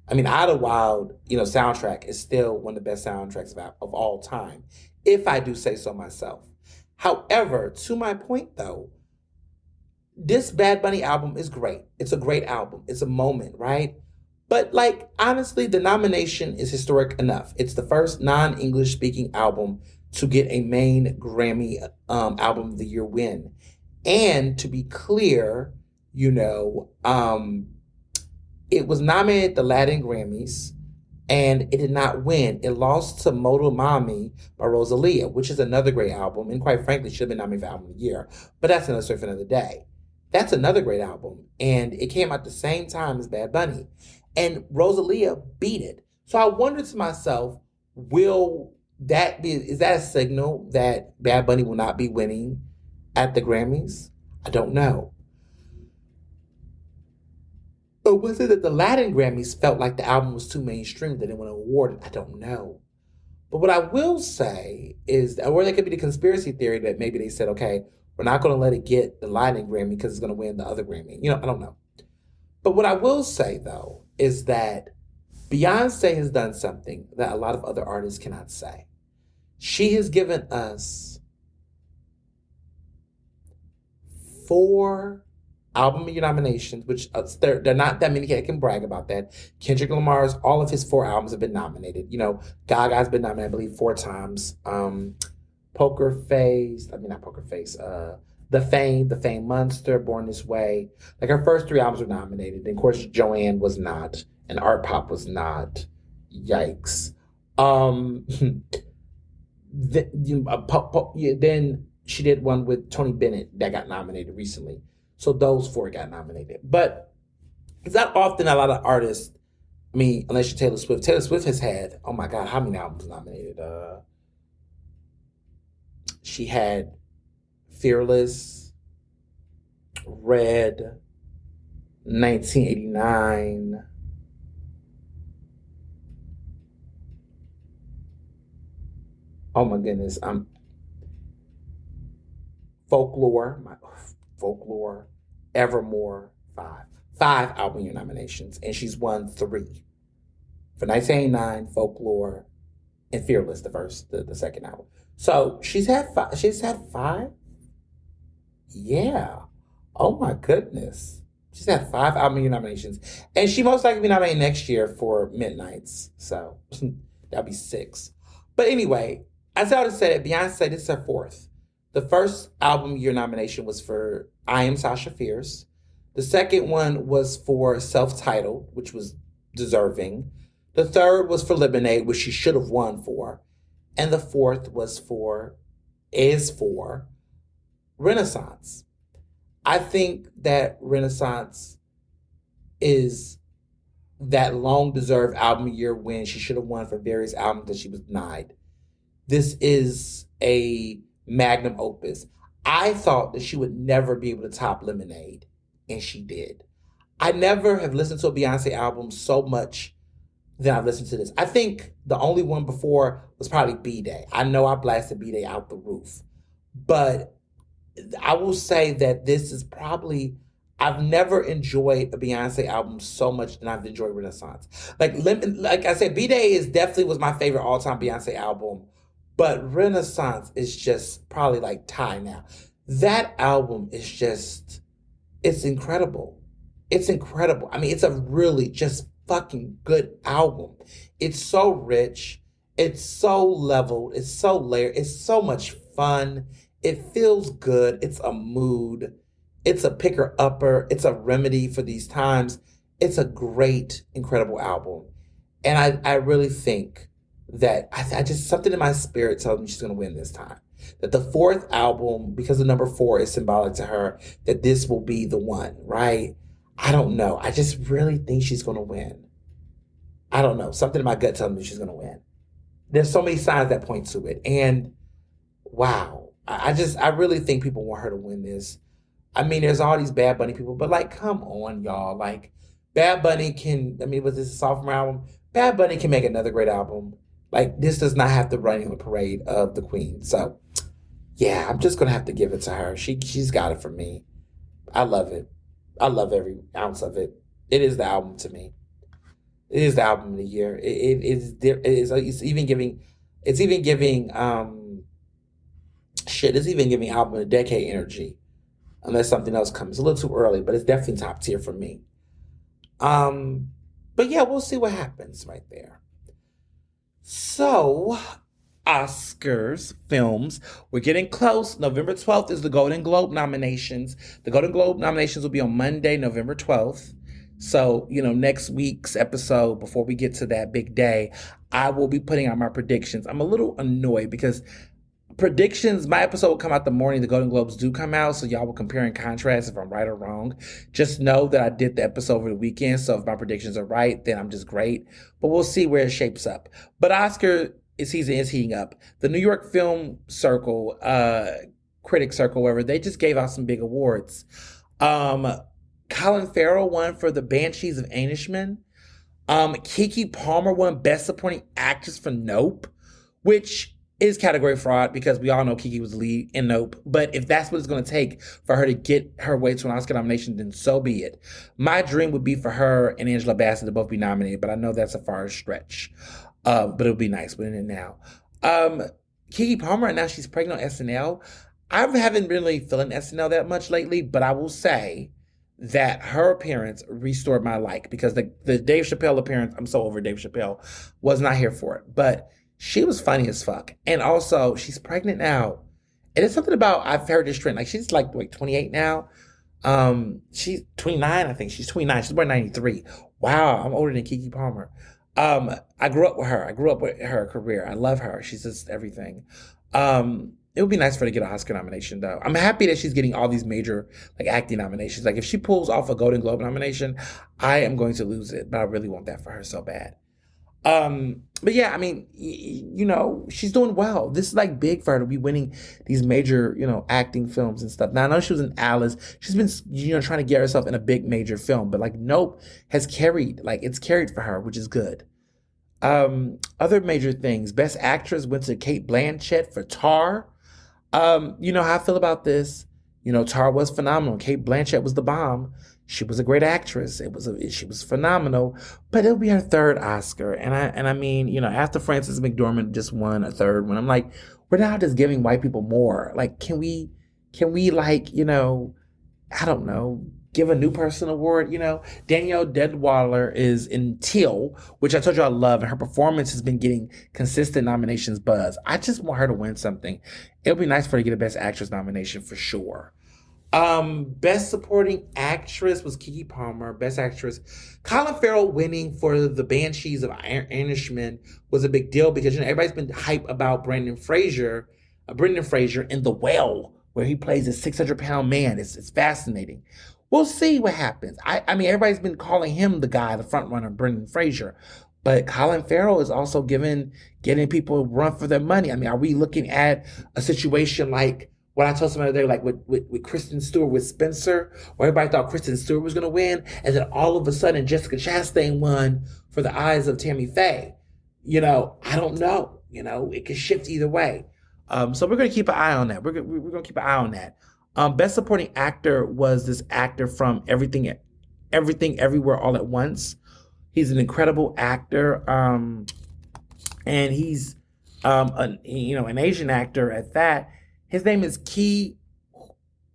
Idlewild, soundtrack is still one of the best soundtracks of all time, if I do say so myself. However, to my point though, this Bad Bunny album is great. It's a great album. It's a moment, right? But honestly, the nomination is historic enough. It's the first non-English speaking album to get a main Grammy album of the year win. And to be clear, it was nominated at the Latin Grammys and it did not win. It lost to Moto Mami by Rosalia, which is another great album and quite frankly should have been nominated for Album of the Year. But that's another story for another day. That's another great album. And it came out the same time as Bad Bunny. And Rosalia beat it. So I wondered to myself, is that a signal that Bad Bunny will not be winning at the Grammys? I don't know. Or was it that the Latin Grammys felt like the album was too mainstream that they want to award it? I don't know. But what I will say is, or there could be the conspiracy theory that maybe they said, okay, we're We're not going to let it get the Latin Grammy because it's going to win the other Grammy. I don't know. But what I will say, though, is that Beyonce has done something that a lot of other artists cannot say. She has given us 4 album year nominations, which they're not that many. I can brag about that. Kendrick Lamar's, all of his 4 albums have been nominated. Gaga's been nominated, I believe, 4 times. Poker Face, not Poker Face, The Fame Monster, Born This Way. Like, her first 3 albums were nominated. And of course, Joanne was not, and Art Pop was not. Yikes. Then she did one with Tony Bennett that got nominated recently. So those 4 got nominated. But it's not often a lot of artists, unless you're Taylor Swift. Taylor Swift has had, oh my God, how many albums nominated? She had Fearless, Red, 1989. Oh my goodness. Folklore, Evermore, 5 album year nominations, and she's won 3 for 1989, Folklore, and Fearless, the second album. So she's had 5. She's had 5. Yeah. Oh my goodness. She's had 5 album year nominations, and she most likely be nominated next year for Midnights. So that'll be 6. But anyway, as I already said, Beyonce, this is her 4th. The first album year nomination was for I Am Sasha Fierce. The second one was for Self-Titled, which was deserving. The third was for Lemonade, which she should have won for. And the fourth is for Renaissance. I think that Renaissance is that long-deserved album year win. She should have won for various albums that she was denied. This is a magnum opus. I thought that she would never be able to top Lemonade, and she did. I never have listened to a Beyonce album so much than I've listened to this. I think the only one before was probably B-Day. I know I blasted B-Day out the roof. But I will say that this is probably, I've never enjoyed a Beyonce album so much than I've enjoyed Renaissance. Like I said, B-Day was my favorite all-time Beyonce album. But Renaissance is just probably like tie now. That album is just, it's incredible. It's incredible. It's a really just fucking good album. It's so rich. It's so leveled. It's so layered. It's so much fun. It feels good. It's a mood. It's a picker-upper. It's a remedy for these times. It's a great, incredible album. And I really think that I just, something in my spirit tells me she's going to win this time. That the 4th album, because the number 4 is symbolic to her, that this will be the one, right? I don't know. I just really think she's going to win. I don't know. Something in my gut tells me she's going to win. There's so many signs that point to it. And wow, I really think people want her to win this. There's all these Bad Bunny people, but like, come on, y'all. Like, Bad Bunny was this a sophomore album? Bad Bunny can make another great album. Like, this does not have to run in the parade of the queen. So, yeah, I'm just going to have to give it to her. She's got it for me. I love it. I love every ounce of it. It is the album to me. It is the album of the year. It's even giving it's even giving album of the decade energy. Unless something else comes. A little too early, but it's definitely top tier for me. But yeah, we'll see what happens right there. So, Oscars, films, we're getting close. November 12th is the Golden Globe nominations. The Golden Globe nominations will be on Monday, November 12th. So, next week's episode, before we get to that big day, I will be putting out my predictions. I'm a little annoyed because predictions, my episode will come out the morning the Golden Globes do come out, so y'all will compare and contrast if I'm right or wrong. Just know that I did the episode over the weekend, so if my predictions are right, then I'm just great. But we'll see where it shapes up. But Oscar season is heating up. The New York Film Circle, Critic Circle, whatever, they just gave out some big awards. Colin Farrell won for The Banshees of Inisherin. Keke Palmer won Best Supporting Actress for Nope, which is category fraud because we all know Kiki was the lead in Nope. But if that's what it's going to take for her to get her way to an Oscar nomination, then so be it. My dream would be for her and Angela Bassett to both be nominated, but I know that's a far stretch. But it would be nice. We're in it now. Kiki Palmer, and now she's pregnant on SNL. I haven't really feeling SNL that much lately, but I will say that her appearance restored my like because the Dave Chappelle appearance, I'm so over Dave Chappelle, was not here for it. But she was funny as fuck. And also, she's pregnant now. And it's something about, I've heard this trend, like she's like 28 now. She's 29, I think. She's 29. She's born 93. Wow, I'm older than Kiki Palmer. I grew up with her. I grew up with her career. I love her. She's just everything. It would be nice for her to get an Oscar nomination, though. I'm happy that she's getting all these major like acting nominations. Like if she pulls off a Golden Globe nomination, I am going to lose it. But I really want that for her so bad. But yeah, I mean, she's doing well. This is like big for her to be winning these major, acting films and stuff. Now I know she was in Alice. She's been, trying to get herself in a big major film, but like Nope has it's carried for her, which is good. Other major things. Best Actress went to Cate Blanchett for Tar. You know how I feel about this. Tar was phenomenal. Cate Blanchett was the bomb. She was a great actress. She was phenomenal, but it'll be her third Oscar. And I mean, after Frances McDormand just won a third one, I'm like, we're now just giving white people more. Like, can we like, I don't know, give a new person an award? Danielle Deadwaller is in Till, which I told you I love, and her performance has been getting consistent nominations buzz. I just want her to win something. It'll be nice for her to get a Best Actress nomination for sure. Best Supporting Actress was Keke Palmer. Best Actress, Colin Farrell winning for The Banshees of Inisherin was a big deal because everybody's been hype about Brendan Fraser in The Well, where he plays a 600-pound man. It's fascinating. We'll see what happens. I mean, everybody's been calling him the front runner, Brendan Fraser. But Colin Farrell is also getting people a run for their money. I mean, are we looking at a situation like what I told somebody there, like with Kristen Stewart with Spencer, where everybody thought Kristen Stewart was going to win, and then all of a sudden Jessica Chastain won for The Eyes of Tammy Faye. I don't know. It could shift either way. So we're going to keep an eye on that. We're going to keep an eye on that. Best Supporting Actor was this actor from Everything, Everywhere, All at Once. He's an incredible actor, and he's an Asian actor at that. His name is Ke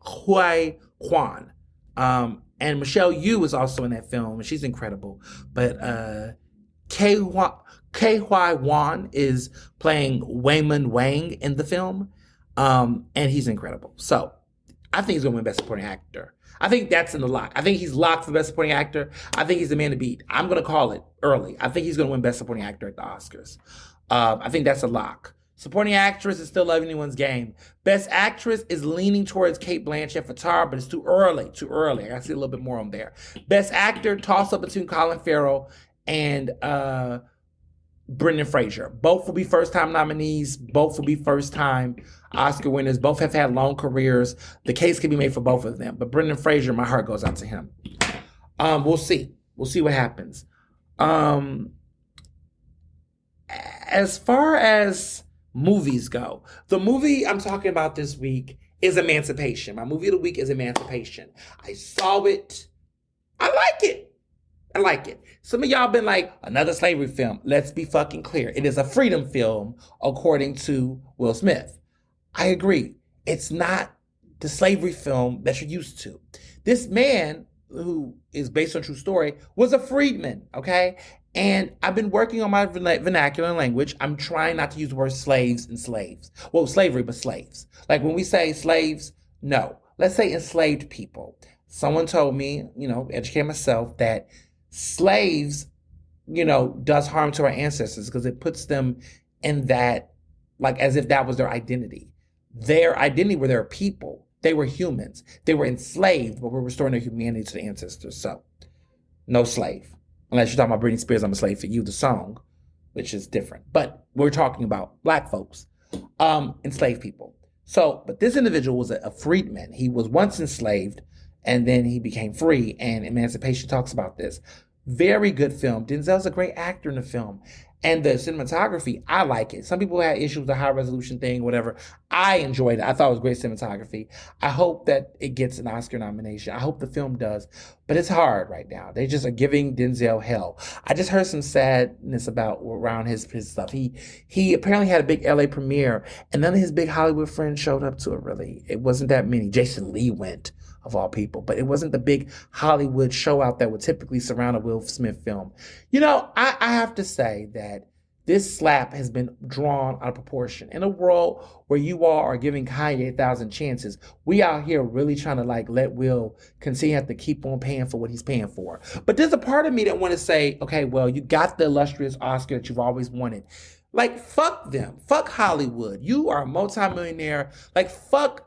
Huy Quan. And Michelle Yeoh is also in that film, and she's incredible. But Ke Huy Quan is playing Wayman Wang in the film, and he's incredible. So I think he's going to win Best Supporting Actor. I think that's in the lock. I think he's locked for Best Supporting Actor. I think he's the man to beat. I'm going to call it early. I think he's going to win Best Supporting Actor at the Oscars. I think that's a lock. Supporting Actress is still Love Anyone's Game. Best Actress is leaning towards Cate Blanchett for Tar, but it's too early. I got to see a little bit more on there. Best Actor, toss up between Colin Farrell and Brendan Fraser. Both will be first-time nominees. Both will be first-time Oscar winners. Both have had long careers. The case can be made for both of them. But Brendan Fraser, my heart goes out to him. We'll see. We'll see what happens. As far as movies go, the movie I'm talking about this week is Emancipation. My movie of the week is Emancipation. I saw it. I like it. Some of y'all been like, another slavery film. Let's be fucking clear. It is a freedom film, according to Will Smith. I agree. It's not the slavery film that you're used to. This man, who is based on true story, was a freedman, okay? And I've been working on my vernacular language. I'm trying not to use the word slaves and slaves. Well, slavery, but slaves. Like when we say slaves, no. Let's say enslaved people. Someone told me, educate myself, that slaves, does harm to our ancestors because it puts them in that, like as if that was their identity. Their identity were their people. They were humans. They were enslaved, but we're restoring their humanity to the ancestors. So, no slave. Unless you're talking about Britney Spears, I'm a Slave for You, the song, which is different. But we're talking about black folks, enslaved people. So, but this individual was a freedman. He was once enslaved, and then he became free, and Emancipation talks about this. Very good film. Denzel's a great actor in the film. And the cinematography, I like it. Some people had issues with the high resolution thing, whatever. I enjoyed it. I thought it was great cinematography. I hope that it gets an Oscar nomination. I hope the film does. But it's hard right now. They just are giving Denzel hell. I just heard some sadness about around his stuff. He apparently had a big LA premiere, and none of his big Hollywood friends showed up to it really. It wasn't that many. Jason Lee went, of all people, but it wasn't the big Hollywood show out that would typically surround a Will Smith film. I have to say that this slap has been drawn out of proportion. In a world where you all are giving Kanye 1,000 chances, we out here really trying to let Will continue to have to keep on paying for what he's paying for. But there's a part of me that want to say, okay, well, you got the illustrious Oscar that you've always wanted. Fuck them. Fuck Hollywood. You are a multimillionaire. Fuck,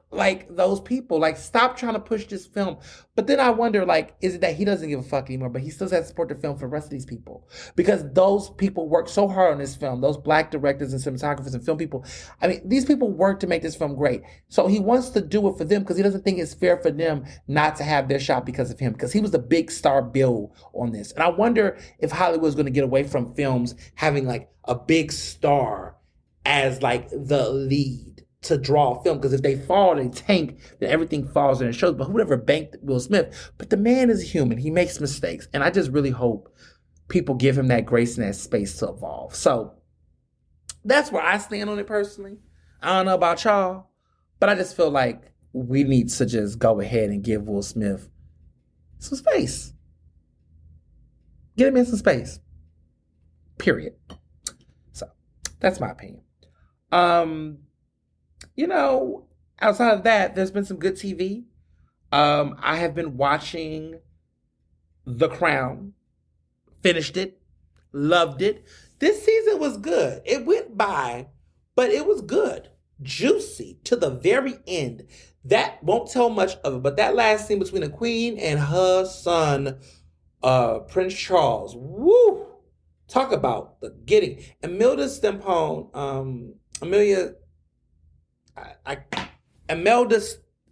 those people. Stop trying to push this film. But then I wonder, is it that he doesn't give a fuck anymore, but he still has to support the film for the rest of these people? Because those people work so hard on this film, those black directors and cinematographers and film people. I mean, these people work to make this film great. So he wants to do it for them because he doesn't think it's fair for them not to have their shot because of him, because he was the big star bill on this. And I wonder if Hollywood's going to get away from films having a big star as the lead to draw a film, because if they fall, they tank, then everything falls and it shows. But whoever banked Will Smith, but the man is human. He makes mistakes. And I just really hope people give him that grace and that space to evolve. So that's where I stand on it personally. I don't know about y'all, but I just feel like we need to just go ahead and give Will Smith some space. Get him in some space. Period. So that's my opinion. Outside of that, there's been some good TV. I have been watching The Crown. Finished it. Loved it. This season was good. It went by, but it was good. Juicy to the very end. That won't tell much of it, but that last scene between the Queen and her son, Prince Charles. Woo! Talk about the getting. Imelda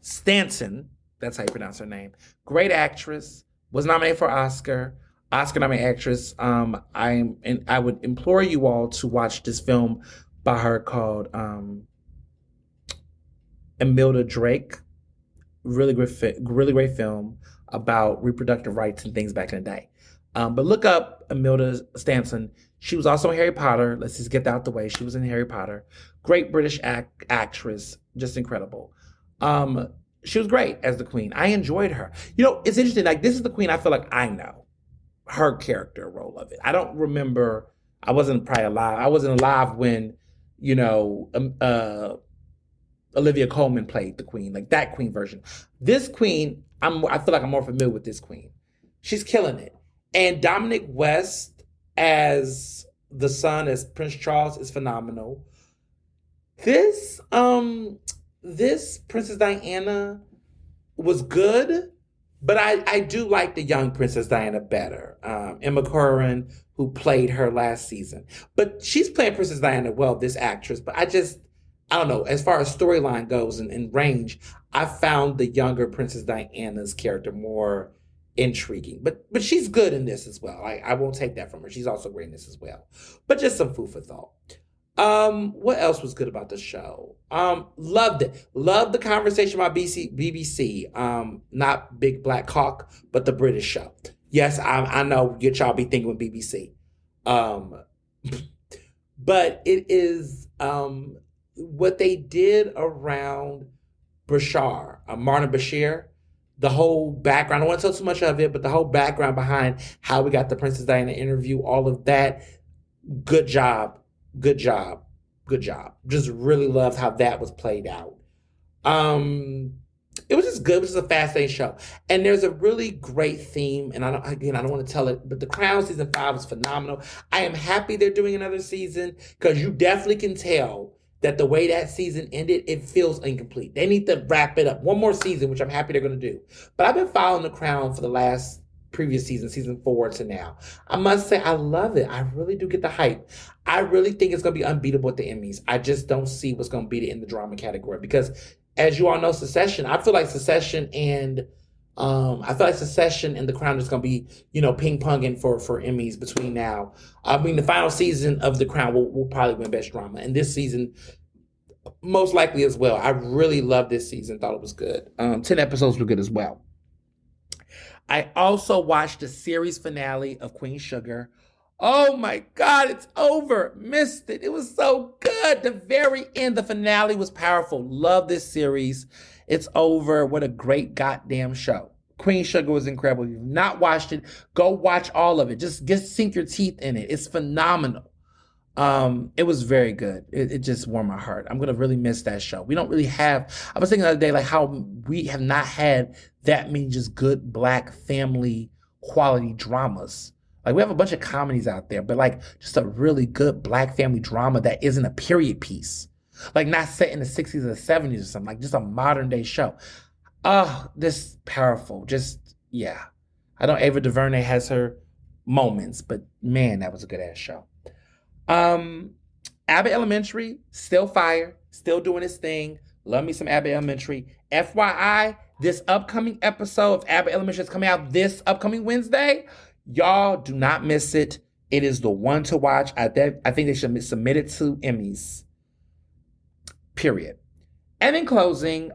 Stanton, that's how you pronounce her name. Great actress, was nominated for Oscar nominated actress. I would implore you all to watch this film by her called Imelda Drake. Really great film about reproductive rights and things back in the day. But look up Imelda Stanton. She was also in Harry Potter. Let's just get that out the way. She was in Harry Potter. Great British actress. Just incredible. She was great as the Queen. I enjoyed her. It's interesting. This is the Queen I feel like I know. Her character role of it. I don't remember. I wasn't probably alive. I wasn't alive when, Olivia Colman played the Queen. That Queen version. This Queen, I feel like I'm more familiar with this Queen. She's killing it. And Dominic West as the son, as Prince Charles, is phenomenal. This Princess Diana was good, but I do like the young Princess Diana better. Emma Corrin, who played her last season. But she's playing Princess Diana well, this actress. But I don't know, as far as storyline goes and range, I found the younger Princess Diana's character more intriguing. But she's good in this as well. I won't take that from her. She's also great in this as well. But just some food for thought. What else was good about the show? Loved it. Loved the conversation about BBC. Not Big Black Hawk, but the British show. Yes, I know y'all be thinking with BBC. But it is what they did around Martin Bashir. The whole background, I don't want to tell too much of it, but the whole background behind how we got the Princess Diana interview, all of that, good job. Just really loved how that was played out. It was just good. It was just a fascinating show. And there's a really great theme, and I don't want to tell it, but The Crown season 5 was phenomenal. I am happy they're doing another season, because you definitely can tell that the way that season ended, it feels incomplete. They need to wrap it up. One more season, which I'm happy they're going to do. But I've been following The Crown for the last previous season 4 to now. I must say, I love it. I really do get the hype. I really think it's going to be unbeatable at the Emmys. I just don't see what's going to beat it in the drama category. Because, as you all know, Succession, I feel like Succession and I feel like Succession and The Crown is going to be, ping ponging for Emmys between now. I mean, the final season of The Crown will probably win Best Drama, and this season most likely as well. I really loved this season; thought it was good. 10 episodes were good as well. I also watched the series finale of Queen Sugar. Oh my God, it's over. Missed it. It was so good. The very end, the finale was powerful. Love this series. It's over. What a great goddamn show. Queen Sugar was incredible. If you've not watched it, go watch all of it. Just sink your teeth in it. It's phenomenal. It was very good. It just warmed my heart. I'm going to really miss that show. We don't really have, I was thinking the other day, like how we have not had that many just good Black family quality dramas. Like we have a bunch of comedies out there, but like just a really good Black family drama that isn't a period piece. Like not set in the 60s or the 70s or something, like just a modern day show. Oh, this powerful. Just, yeah. I know Ava DuVernay has her moments, but man, that was a good ass show. Abbott Elementary, still fire, still doing its thing. Love me some Abbott Elementary. FYI, this upcoming episode of Abbott Elementary is coming out this upcoming Wednesday. Y'all do not miss it. It is the one to watch. I think they should submit it to Emmys. Period. And in closing,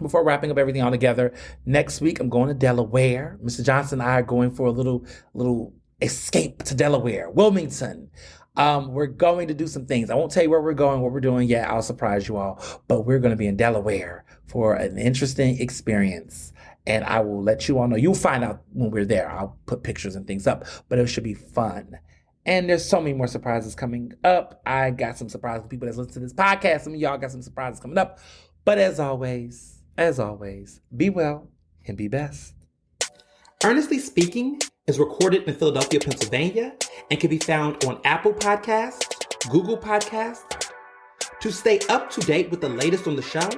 before wrapping up everything all together, next week I'm going to Delaware. Mr. Johnson and I are going for a little escape to Delaware, Wilmington. We're going to do some things. I won't tell you where we're going, what we're doing yet. I'll surprise you all. But we're going to be in Delaware for an interesting experience. And I will let you all know. You'll find out when we're there. I'll put pictures and things up. But it should be fun. And there's so many more surprises coming up. I got some surprises for people that listen to this podcast. Some of y'all got some surprises coming up. But as always, be well and be best. Ernestly Speaking is recorded in Philadelphia, Pennsylvania, and can be found on Apple Podcasts, Google Podcasts. To stay up to date with the latest on the show,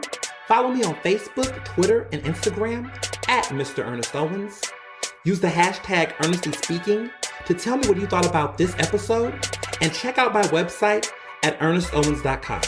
follow me on Facebook, Twitter, and Instagram at Mr. Ernest Owens. Use the hashtag Ernestly Speaking to tell me what you thought about this episode, and check out my website at ernestowens.com.